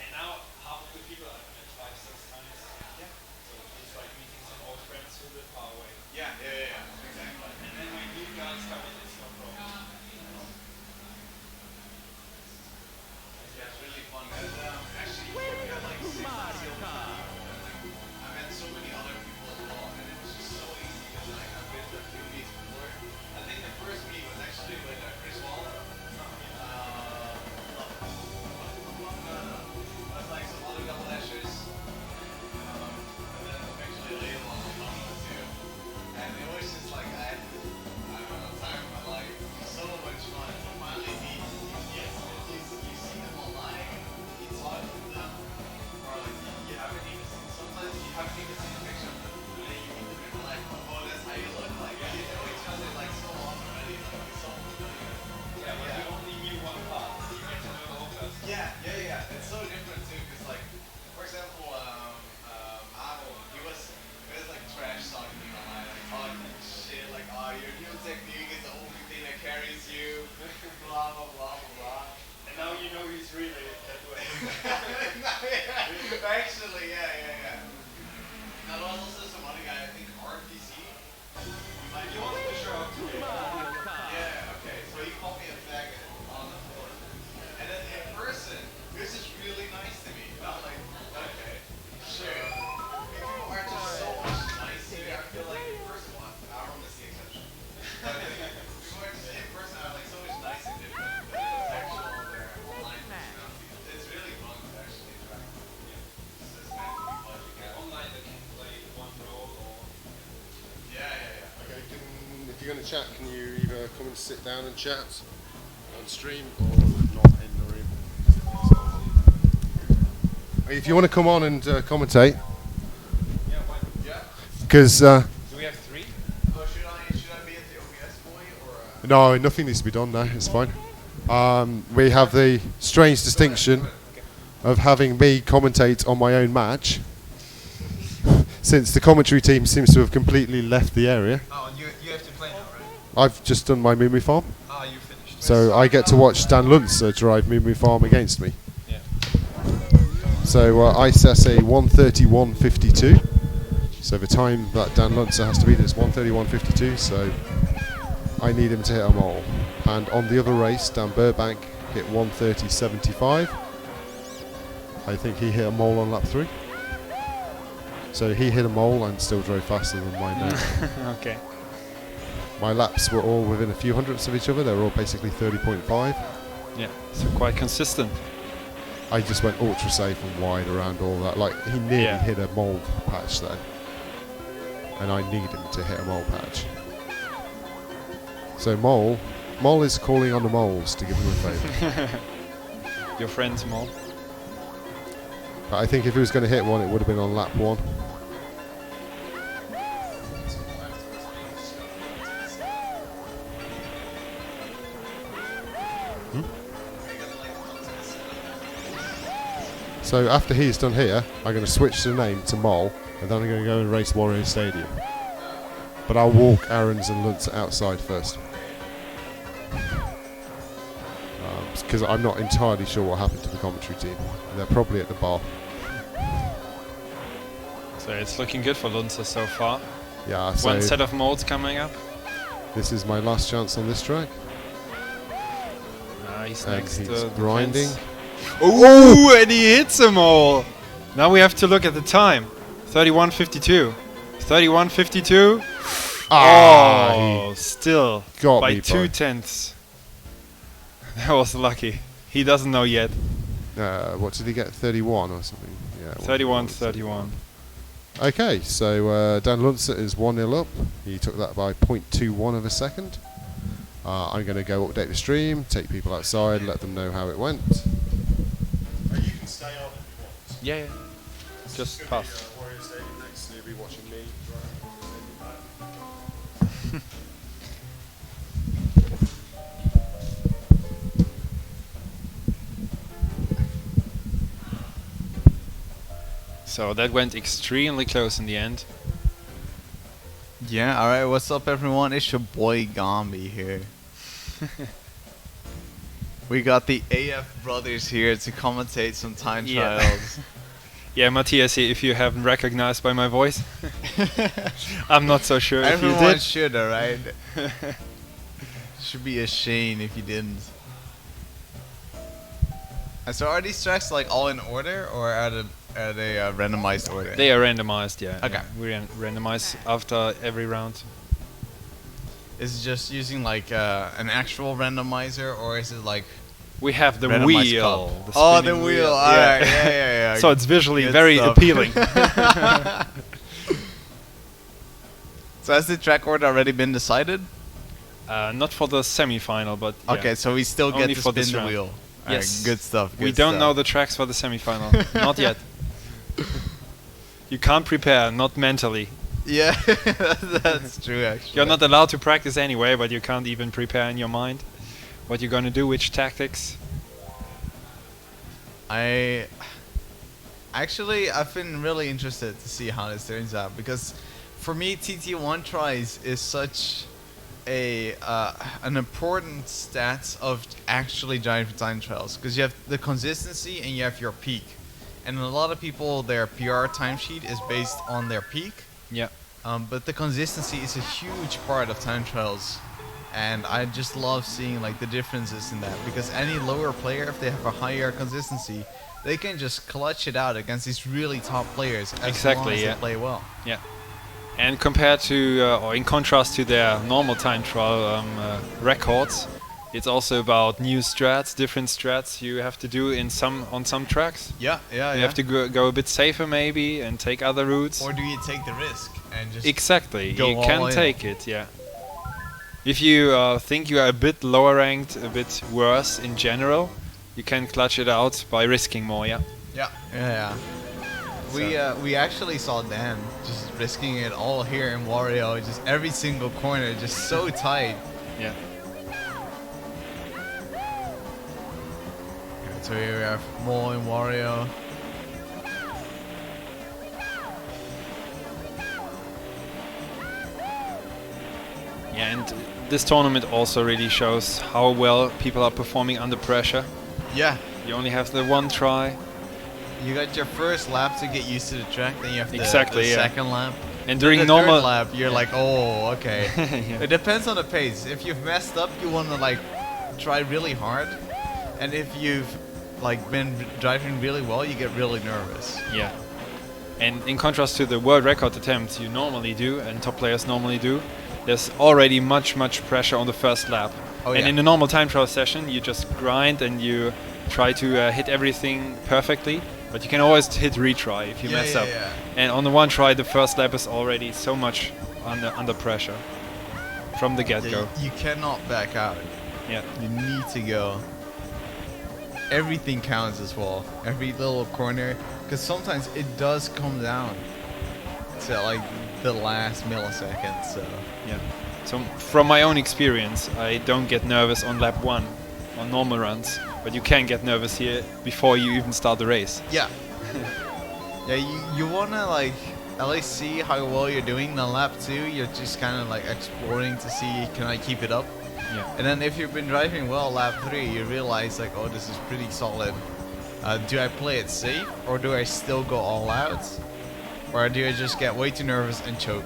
And now half of the people I've met 5-6 times. Yeah. So it's like meeting some old friends who live far away. Yeah, exactly. And then when new guys come in, it's no problem. Yeah, it's really fun. And actually, we had like 6 months ago, I met so many other people as well, and it was just so easy. Because like I've been to a few meets before. I think the first meet was actually with Chris Wall. With like some other double dashers. And then eventually later on Tommy too. And it was just like I don't know, time of my life. It was so much fun to finally meet. Yes, you see them online, you talk to them, or like you haven't even seen. Sometimes you haven't even seen a picture of them, and then you meet them and you're like, oh, that's how you look. Like you know each other like so long already. Like it's so familiar. Yeah, but you only knew one part. You get to know the whole person. Yeah. It's so different too, because like, for example, Marvel, he was like trash talking me online, like talking shit, like, oh, your new technique is the only thing that carries you, blah blah blah blah blah. And now you know he's really that way. Actually, yeah. Now there was also some other guy, I think RPC. He wants to show up today. Yeah, okay. So he called me a faggot on the floor. And then in person, he was just really nice to me. And I'm like, okay, sure. People are just so much nice here. I feel like in person, well, I'm the exception. But people are just in person are like so much nice and different than the actual their online personality. It's really fun to actually interact with them. It's just meant to be fun. Online they can play one role or... Yeah. Okay, if you're going to chat, can you either come and sit down and chat on stream or not in the room? If you want to come on and commentate, Yeah, why? Yeah. because Do we have 3? Oh, should I be at the OBS boy or? no, nothing needs to be done now. It's fine. We have the strange distinction of having me commentate on my own match, since the commentary team seems to have completely left the area. Oh, and you have to play now, right? I've just done my Moo Farm, Ah, you finished. so I get to watch Dan Luntz drive Moo Farm against me. Yeah. So I assess a 1:31.52. So the time that Dan Luntz has to beat is 1:31.52. So I need him to hit a mole. And on the other race, Dan Burbank hit 1:30.75. I think he hit a mole on lap 3. So he hit a mole and still drove faster than mine now. Okay. My laps were all within a few hundredths of each other. They were all basically 30.5. Yeah, so quite consistent. I just went ultra safe and wide around all that. Like, he nearly hit a mole patch then. And I need him to hit a mole patch. So Mole is calling on the moles to give him a favour. Your friend's Mole. But I think if he was going to hit one, it would have been on lap 1. So after he's done here, I'm going to switch the name to Mole, and then I'm going to go and race Warrior Stadium. But I'll walk Aaron's and Luntz outside first. Because I'm not entirely sure what happened to the commentary team. They're probably at the bar. So it's looking good for Lunza so far. Yeah, so One set of modes coming up. this is my last chance on this track. Nice, And next he's grinding. Ooh, and he hits them all. Now we have to look at the time. 31:52. 31:52. Oh, still got by me, 2/10. That was lucky. He doesn't know yet. What did he get? 31 or something? Yeah. 31-31. Okay, so Dan Luntzer is 1-0 up. He took that by 0.21 of a second. I'm going to go update the stream, take people outside, let them know how it went. You can stay on if you want. Yeah, yeah. Just pass. Warrior Stadium next, so you'll be watching me So that went extremely close in the end. Yeah, alright, what's up everyone? It's your boy Gombi here. We got the AF brothers here to commentate some time trials. Yeah, Matthias, if you haven't recognized by my voice, I'm not so sure if you Everyone did. should, alright? Should be a shame if you didn't. So are these tracks like all in order, or are they randomized order? They are randomized, yeah. Okay. Yeah. We randomize after every round. Is it just using like an actual randomizer, or is it like We have the randomized wheel. cup? The Oh, the spinning wheel. Yeah. Alright, yeah. So it's visually Good very stuff. appealing. So has the track order already been decided? Not for the semi-final, but yeah. Okay, so we still get Only to for spin this the round. wheel. Yes. Alright, good stuff. We good don't know stuff. the tracks for the semi-final. Not yet. You can't prepare, not mentally. Yeah, that's true actually. You're not allowed to practice anyway, but you can't even prepare in your mind what you're gonna do, which tactics. I've been really interested to see how this turns out, because for me TT1 tries is such an important stats of actually driving time trials, because you have the consistency and you have your peak, and a lot of people, their PR timesheet is based on their peak. Yeah. But the consistency is a huge part of time trials, and I just love seeing like the differences in that, because any lower player, if they have a higher consistency, they can just clutch it out against these really top players as Exactly, long as yeah. they play well. Yeah. And compared to, or in contrast to their normal time trial records, it's also about new strats, different strats you have to do on some tracks. Yeah. You have to go a bit safer maybe and take other routes. Or do you take the risk and just Exactly, go you all can in? take it, yeah. If you think you are a bit lower ranked, a bit worse in general, you can clutch it out by risking more, yeah. Yeah. We actually saw Dan just risking it all here in Wario, just every single corner, just so tight. Yeah. So here we have Mole and Wario. Yeah, and this tournament also really shows how well people are performing under pressure. Yeah. You only have the one try. You got your first lap to get used to the track, then you have the Exactly, yeah. second lap. And Then during the normal third lap, you're like, oh, okay. Yeah. It depends on the pace. If you've messed up, you want to like try really hard, and if you've like been driving really well, you get really nervous. Yeah. And in contrast to the world record attempts you normally do, and top players normally do, there's already much pressure on the first lap. Oh, and yeah. in a normal time trial session, you just grind and you try to hit everything perfectly, but you can always hit retry if you Yeah, mess yeah, up. yeah. And on the one try, the first lap is already so much under pressure from the get-go. Yeah, you cannot back out. Yeah. You need to go. Everything counts as well. Every little corner, because sometimes it does come down to like the last millisecond. So Yeah. So from my own experience, I don't get nervous on lap 1 on normal runs. But you can get nervous here before you even start the race. Yeah. Yeah, you wanna like at least see how well you're doing on lap 2. You're just kind of like exploring to see can I keep it up. Yeah. And then if you've been driving well lap 3, you realize like, oh, this is pretty solid. Do I play it safe or do I still go all out? Or do I just get way too nervous and choke?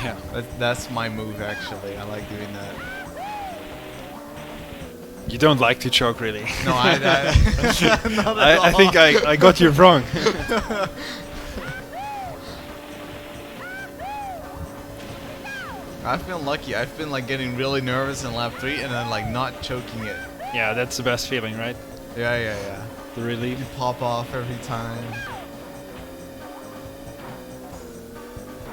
Yeah. That's my move actually. I like doing that. You don't like to choke, really. No, I not at I think I got you wrong. I've been lucky. I've been like getting really nervous in lap 3 and then like not choking it. Yeah, that's the best feeling, right? Yeah. The relief. You pop off every time.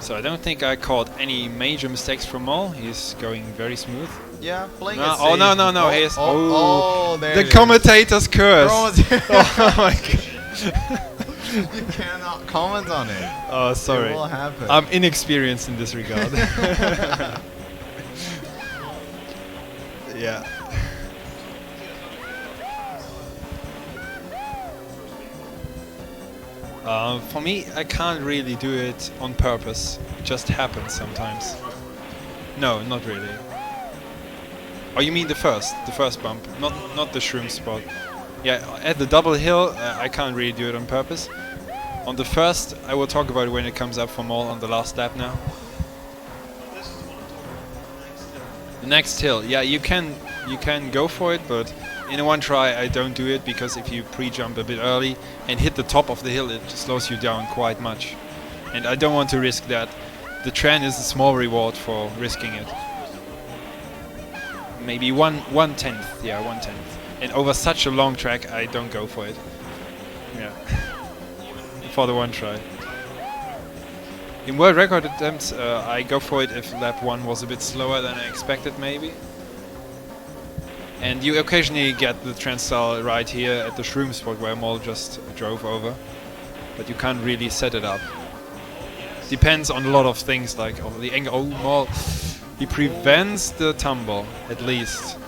So I don't think I caught any major mistakes from Mol. He's going very smooth. Yeah, playing No, it oh safe. no! Here's There the it is. commentator's curse. Oh my god! You cannot comment on it. Oh, sorry. It will happen. I'm inexperienced in this regard. Yeah. For me, I can't really do it on purpose. It just happens sometimes. No, not really. Oh, you mean the first bump, not the shroom spot. Yeah, at the double hill, I can't really do it on purpose. On the first, I will talk about it when it comes up from all on the last lap now. The next hill, yeah, you can go for it, but in one try I don't do it because if you pre-jump a bit early and hit the top of the hill, it slows you down quite much, and I don't want to risk that. The Tran is a small reward for risking it. Maybe 1/10, yeah, 1/10. And over such a long track, I don't go for it. Yeah, for the one try. In world record attempts, I go for it if lap 1 was a bit slower than I expected, maybe. And you occasionally get the Transtal right here at the shroom spot where Mol just drove over, but you can't really set it up. Depends on a lot of things like the angle. Oh, Mol, he prevents the tumble at least.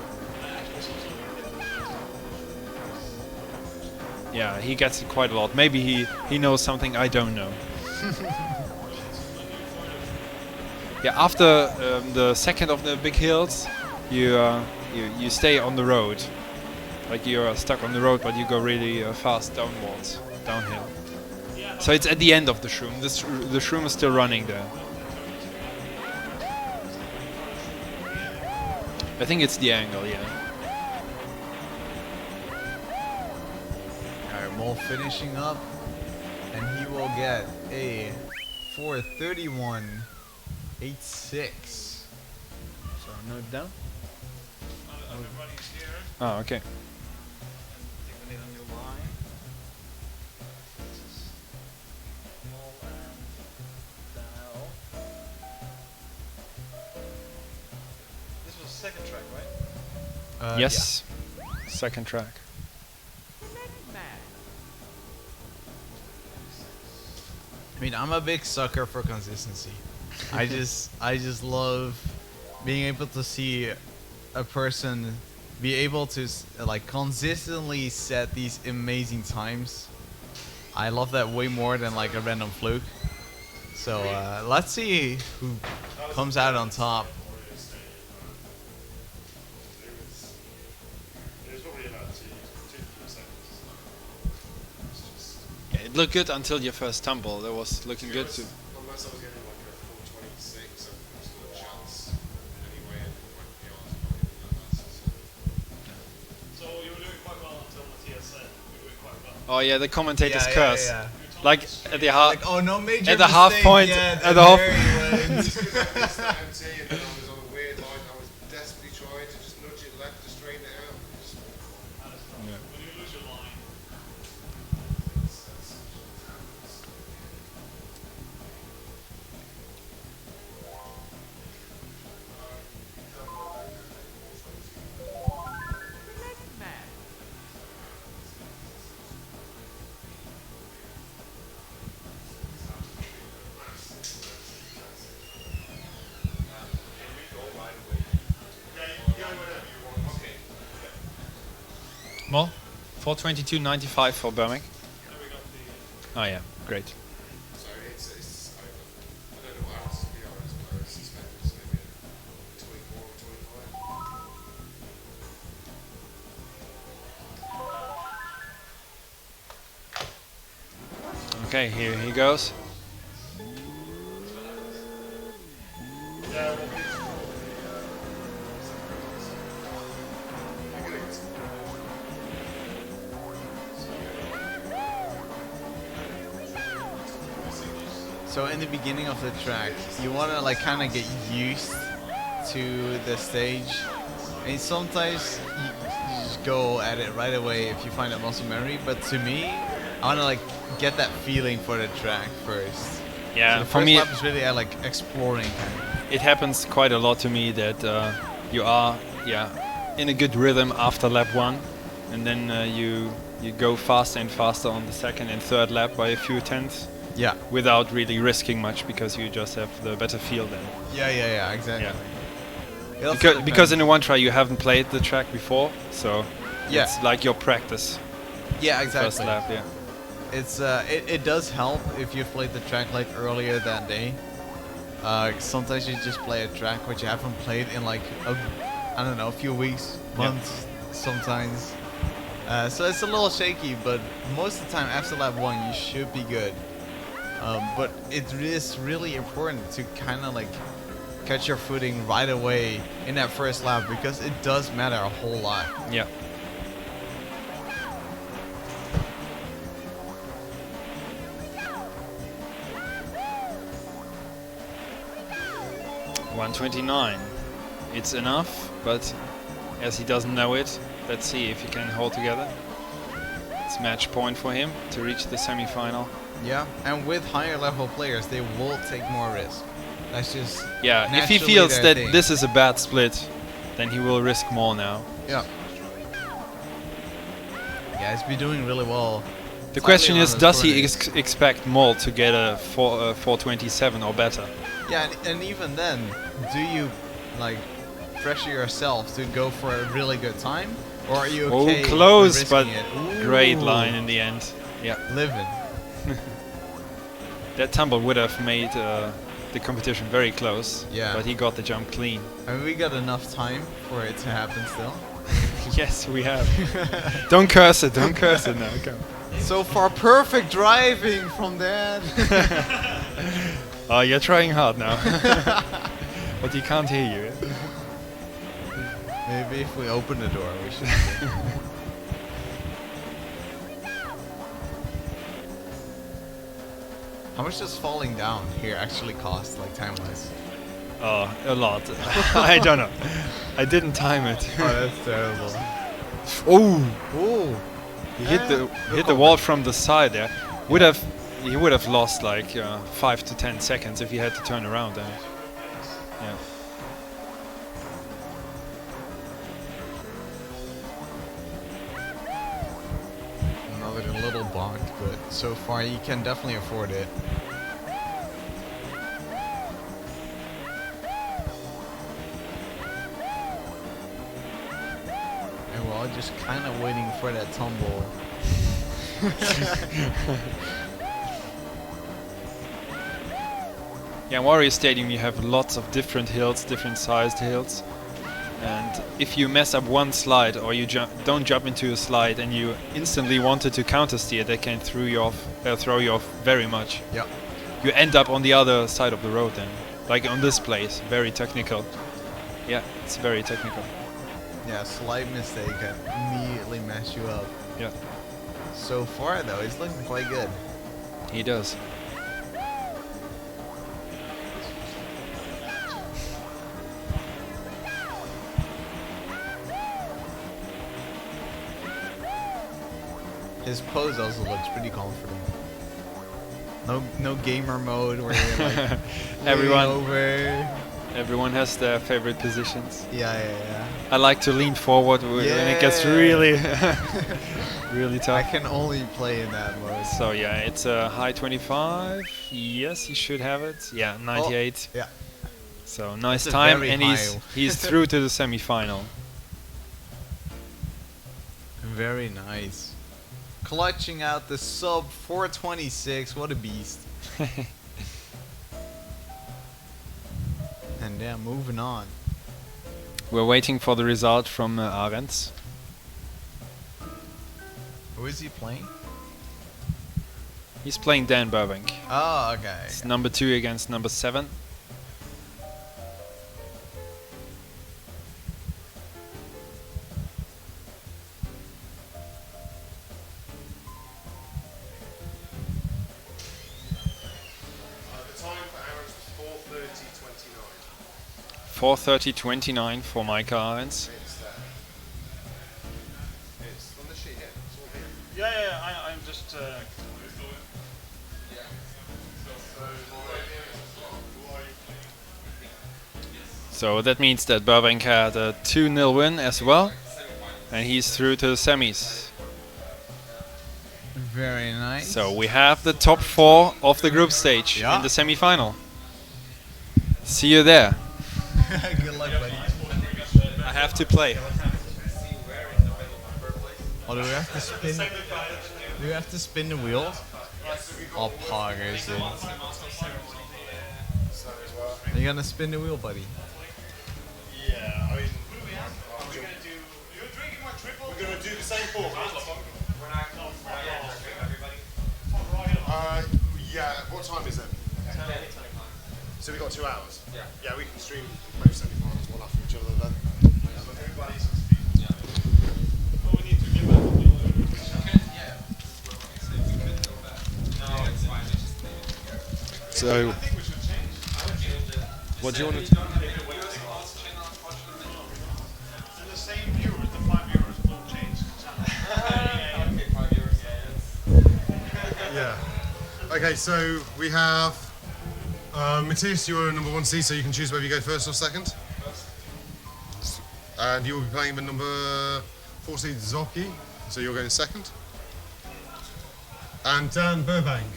Yeah, he gets it quite a lot. Maybe he knows something I don't know. Yeah, after the second of the big hills, you stay on the road. Like you're stuck on the road, but you go really fast downhill. So it's at the end of the shroom. The shroom is still running there. I think it's the angle, yeah. Alright, Mol finishing up, and he will get a 4:31.86. So note it down. Everybody's here. Oh, okay. I think we need a new line. This is Mol and Daniel. This was the second track, right? Yes. Second track. I mean, I'm a big sucker for consistency. I just love being able to see a person be able to like consistently set these amazing times. I love that way more than like a random fluke. So let's see who comes out on top. Yeah, it looked good until your first tumble. That was looking good too. Unless I was getting like a 426, I've still a chance anyway. So you were doing quite well until Matthias said you were doing quite well. Oh yeah, the commentator's Yeah, curse. yeah. Like at the half. Like, oh, no major at the half mistake point. yet, At and the half. there he went. I missed the MT and then I was on a weird line. I was desperately trying to just nudge it left to straighten it out. When you lose your line, Mol? 422.95 for Birmingham. Oh yeah, great. Sorry, I don't know what else to be honest, but I suspect it's maybe 24 or 25. Okay, here he goes. So in the beginning of the track, you want to like kind of get used to the stage, and sometimes you just go at it right away if you find that muscle memory. But to me, I want to like get that feeling for the track first. Yeah, So the for first me, lap is really like exploring kind of. it happens quite a lot to me that you are in a good rhythm after lap 1, and then you go faster and faster on the second and third lap by a few tenths. Yeah. Without really risking much, because you just have the better feel then. Yeah, exactly. Yeah. Because in the one try you haven't played the track before, so it's like your practice. Yeah, exactly. First lap, yeah. It's it does help if you've played the track like earlier that day. Sometimes you just play a track which you haven't played in like a few weeks, months, sometimes. So it's a little shaky, but most of the time after lap 1 you should be good. But it is really important to kind of like catch your footing right away in that first lap, because it does matter a whole lot. Yeah. $129. It's enough, but as he doesn't know it, let's see if he can hold together. It's match point for him to reach the semi-final. Yeah, and with higher level players, they will take more risk. That's just if he feels that this is a bad split, then he will risk more now. Yeah. Yeah, he's been doing really well. The question is, does he expect more to get a 427 or better? Yeah, and even then, do you like pressure yourself to go for a really good time, or are you okay? Oh, close, with but risking it? great Ooh. line in the end. Yeah. Living. That tumble would have made the competition very close. Yeah. But he got the jump clean. I mean, we got enough time for it to happen still. Yes, we have. Don't curse it. Don't curse it now. Come. So far, perfect driving from that. Oh, you're trying hard now. But he can't hear you. Maybe if we open the door, we should. How much does falling down here actually cost, like time-wise? Oh, a lot. I don't know. I didn't time it. Oh, that's terrible. Oh! Ooh! He hit the wall from the side there. He would have lost like 5 to 10 seconds if he had to turn around then. Yeah. Another little bonk, but so far you can definitely afford it. And we're all just kind of waiting for that tumble. Yeah, in Warrior Stadium you have lots of different hills, different sized hills. And if you mess up one slide, or you don't jump into a slide and you instantly wanted to counter steer, that can throw you off very much. Yeah. You end up on the other side of the road then. Like on this place, very technical. Yeah, it's very technical. Yeah, slight mistake can immediately mess you up. Yeah. So far though, he's looking quite good. He does. His pose also looks pretty comfortable. No gamer mode where you're like Everyone over. Everyone has their favorite positions. Yeah. I like to lean forward when it gets really really tough. I can only play in that mode. So yeah, it's a high 25. Yes, he should have it. Yeah, 98. Oh, yeah. So nice That's a time, very and high. he's through to the semi-final. Very nice. clutching out the sub 426. What a beast. And yeah, moving on. We're waiting for the result from Arends. Who is he playing? He's playing Dan Burbank. Oh, okay. It's number 2 against number 7. The time for Aaron's was 4:30:29 for Michael Arends. It's on the sheet here. It's all here. Yeah, I'm just. So that means that Burbank had a 2-0 win as well, and he's through to the semis. Very nice. So we have the top 4 of the group stage Yeah. in the semi-final. See you there. Good luck, buddy. I have to play. Oh, do we have to spin? Do we have to spin the wheel? Oh, poggers, dude. Are you gonna spin the wheel, buddy? Yeah, I mean, we're gonna do the same format. Yeah. What time is it? So we got 2 hours. Yeah, we can stream both semi-finals one after each other then. So, what do you want to? And the same viewers, the 5 viewers will change. Yeah. Okay, so we have Matthias, you're number 1 seed, so you can choose whether you go first or second. And you will be playing the number 4 seed Zoki, so you're going second. And Dan Burbank.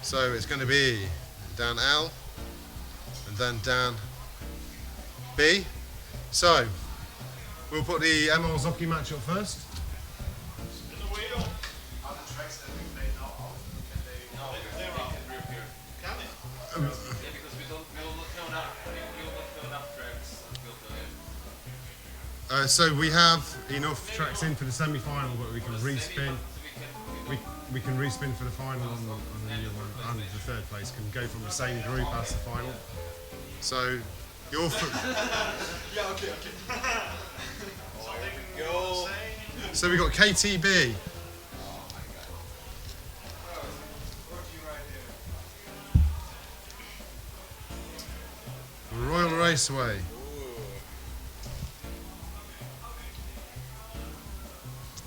So it's going to be Dan L, and then Dan B. So we'll put the ML Zoki match up first. So we have enough tracks in for the semi-final, but we can respin. We can respin for the final on the new one, and the third place can go from the same group as the final. So you're. Yeah, okay. Go. So we got KTB. Royal Raceway.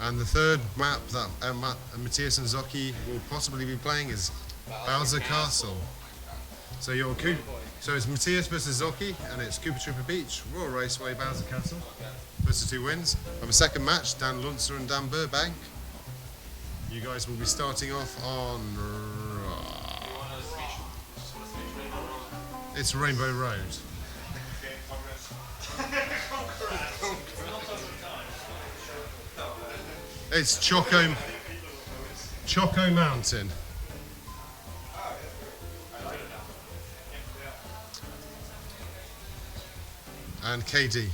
And the third map that Matthias and Zoki will possibly be playing is Bowser Castle. So so it's Matthias versus Zoki, and it's Cooper Trooper Beach, Royal Raceway, Bowser Castle. Versus 2 wins. And the second match, Dan Lunster and Dan Burbank. You guys will be starting off on. It's Rainbow Road. It's Choco Mountain. And KD.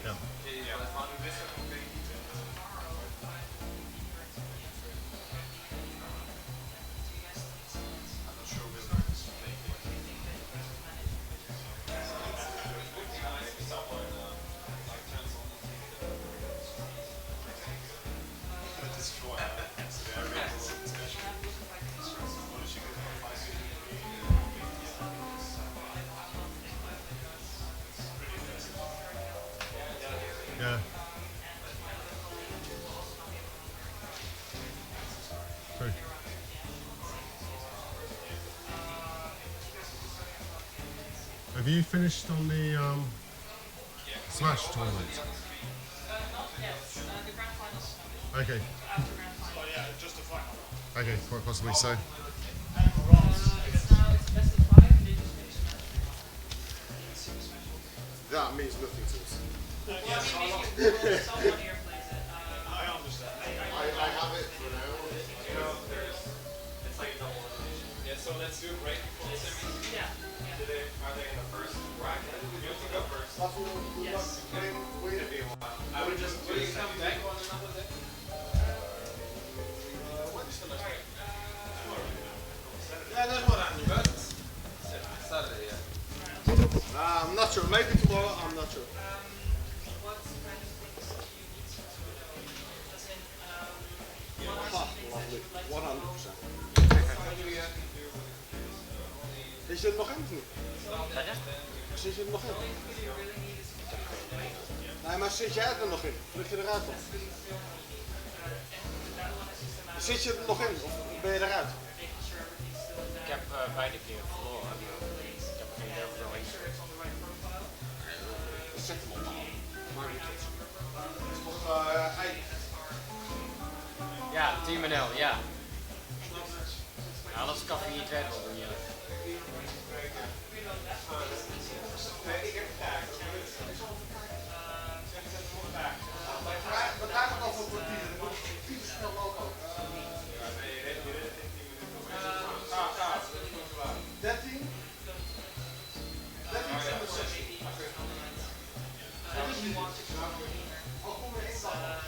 Yeah. Yeah. True. Have you finished on the Smash tournament? Okay. Oh yeah, just the final. Okay, quite possibly so. That means nothing to us. Well, I mean, maybe someone here plays it. I understand. I have it for now. You know, it's like double elimination. Yeah, so let's do a break before the semis. Yeah. Are they in the first bracket? You have to go first. Yes. Could be a while. I would just. Will you come back on another day? Yeah, that's what I'm doing. Saturday, yeah. I'm not sure. Maybe tomorrow. I'm not sure. What kind of things do you need to know? As in, what are some things that you would like to know? 100%. Is je er nog in of niet? Zit je er nog in? Nee, maar zit jij er nog in? Lig je eruit of? Zit je er nog in of ben je eruit? Ik heb beide keer verloren. Ik heb geen heel veel in. Zet hem op. Maak niet uit. Ja, Team NL, ja. Alles kan je niet redden doen, ja. Ik heb gevraagd. We gaan nog over voor Pieter. Dan moet Pieter snel lopen. 13? 13 en 16. Oh, kom er één dag.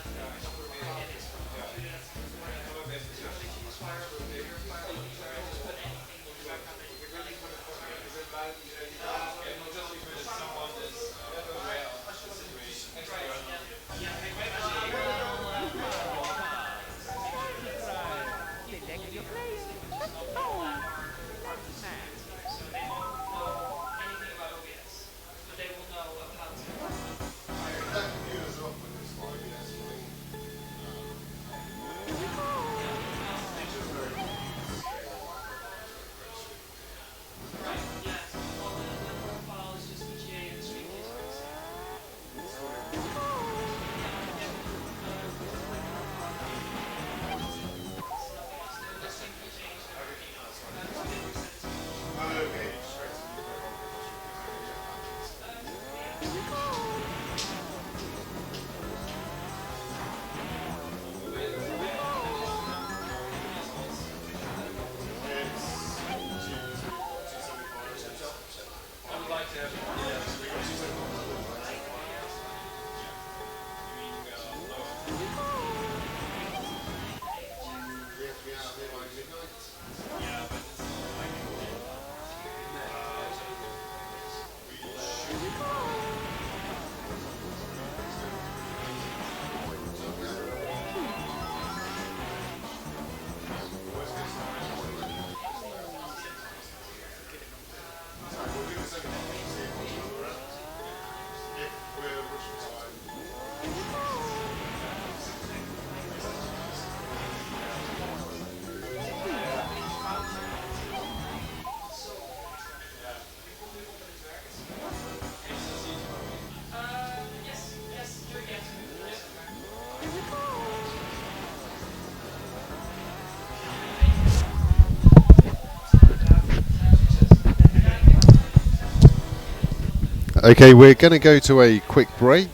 Okay, we're going to go to a quick break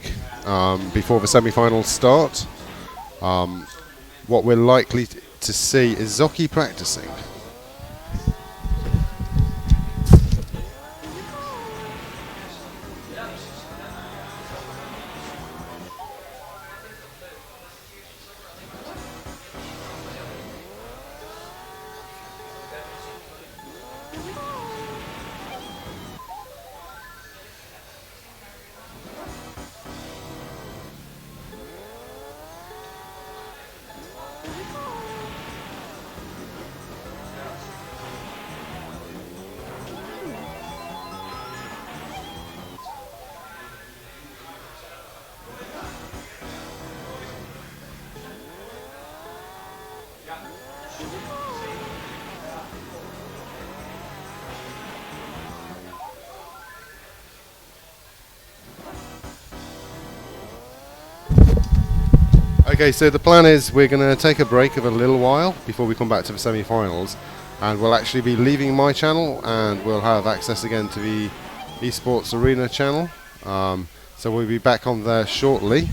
before the semi-finals start. What we're likely to see is Zoki practicing. Okay, so the plan is we're going to take a break of a little while before we come back to the semi-finals, and we'll actually be leaving my channel and we'll have access again to the Esports Arena channel, So we'll be back on there shortly.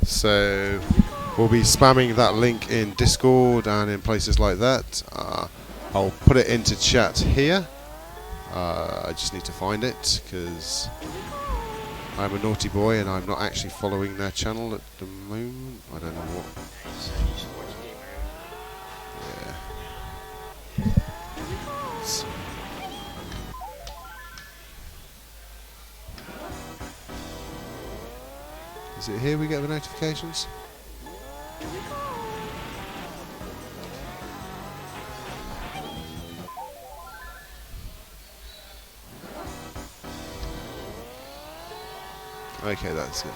So we'll be spamming that link in Discord and in places like that. I'll put it into chat here. I just need to find it because I'm a naughty boy and I'm not actually following their channel at the moment. I don't know what. Yeah. So is it here we get the notifications? Okay, that's it.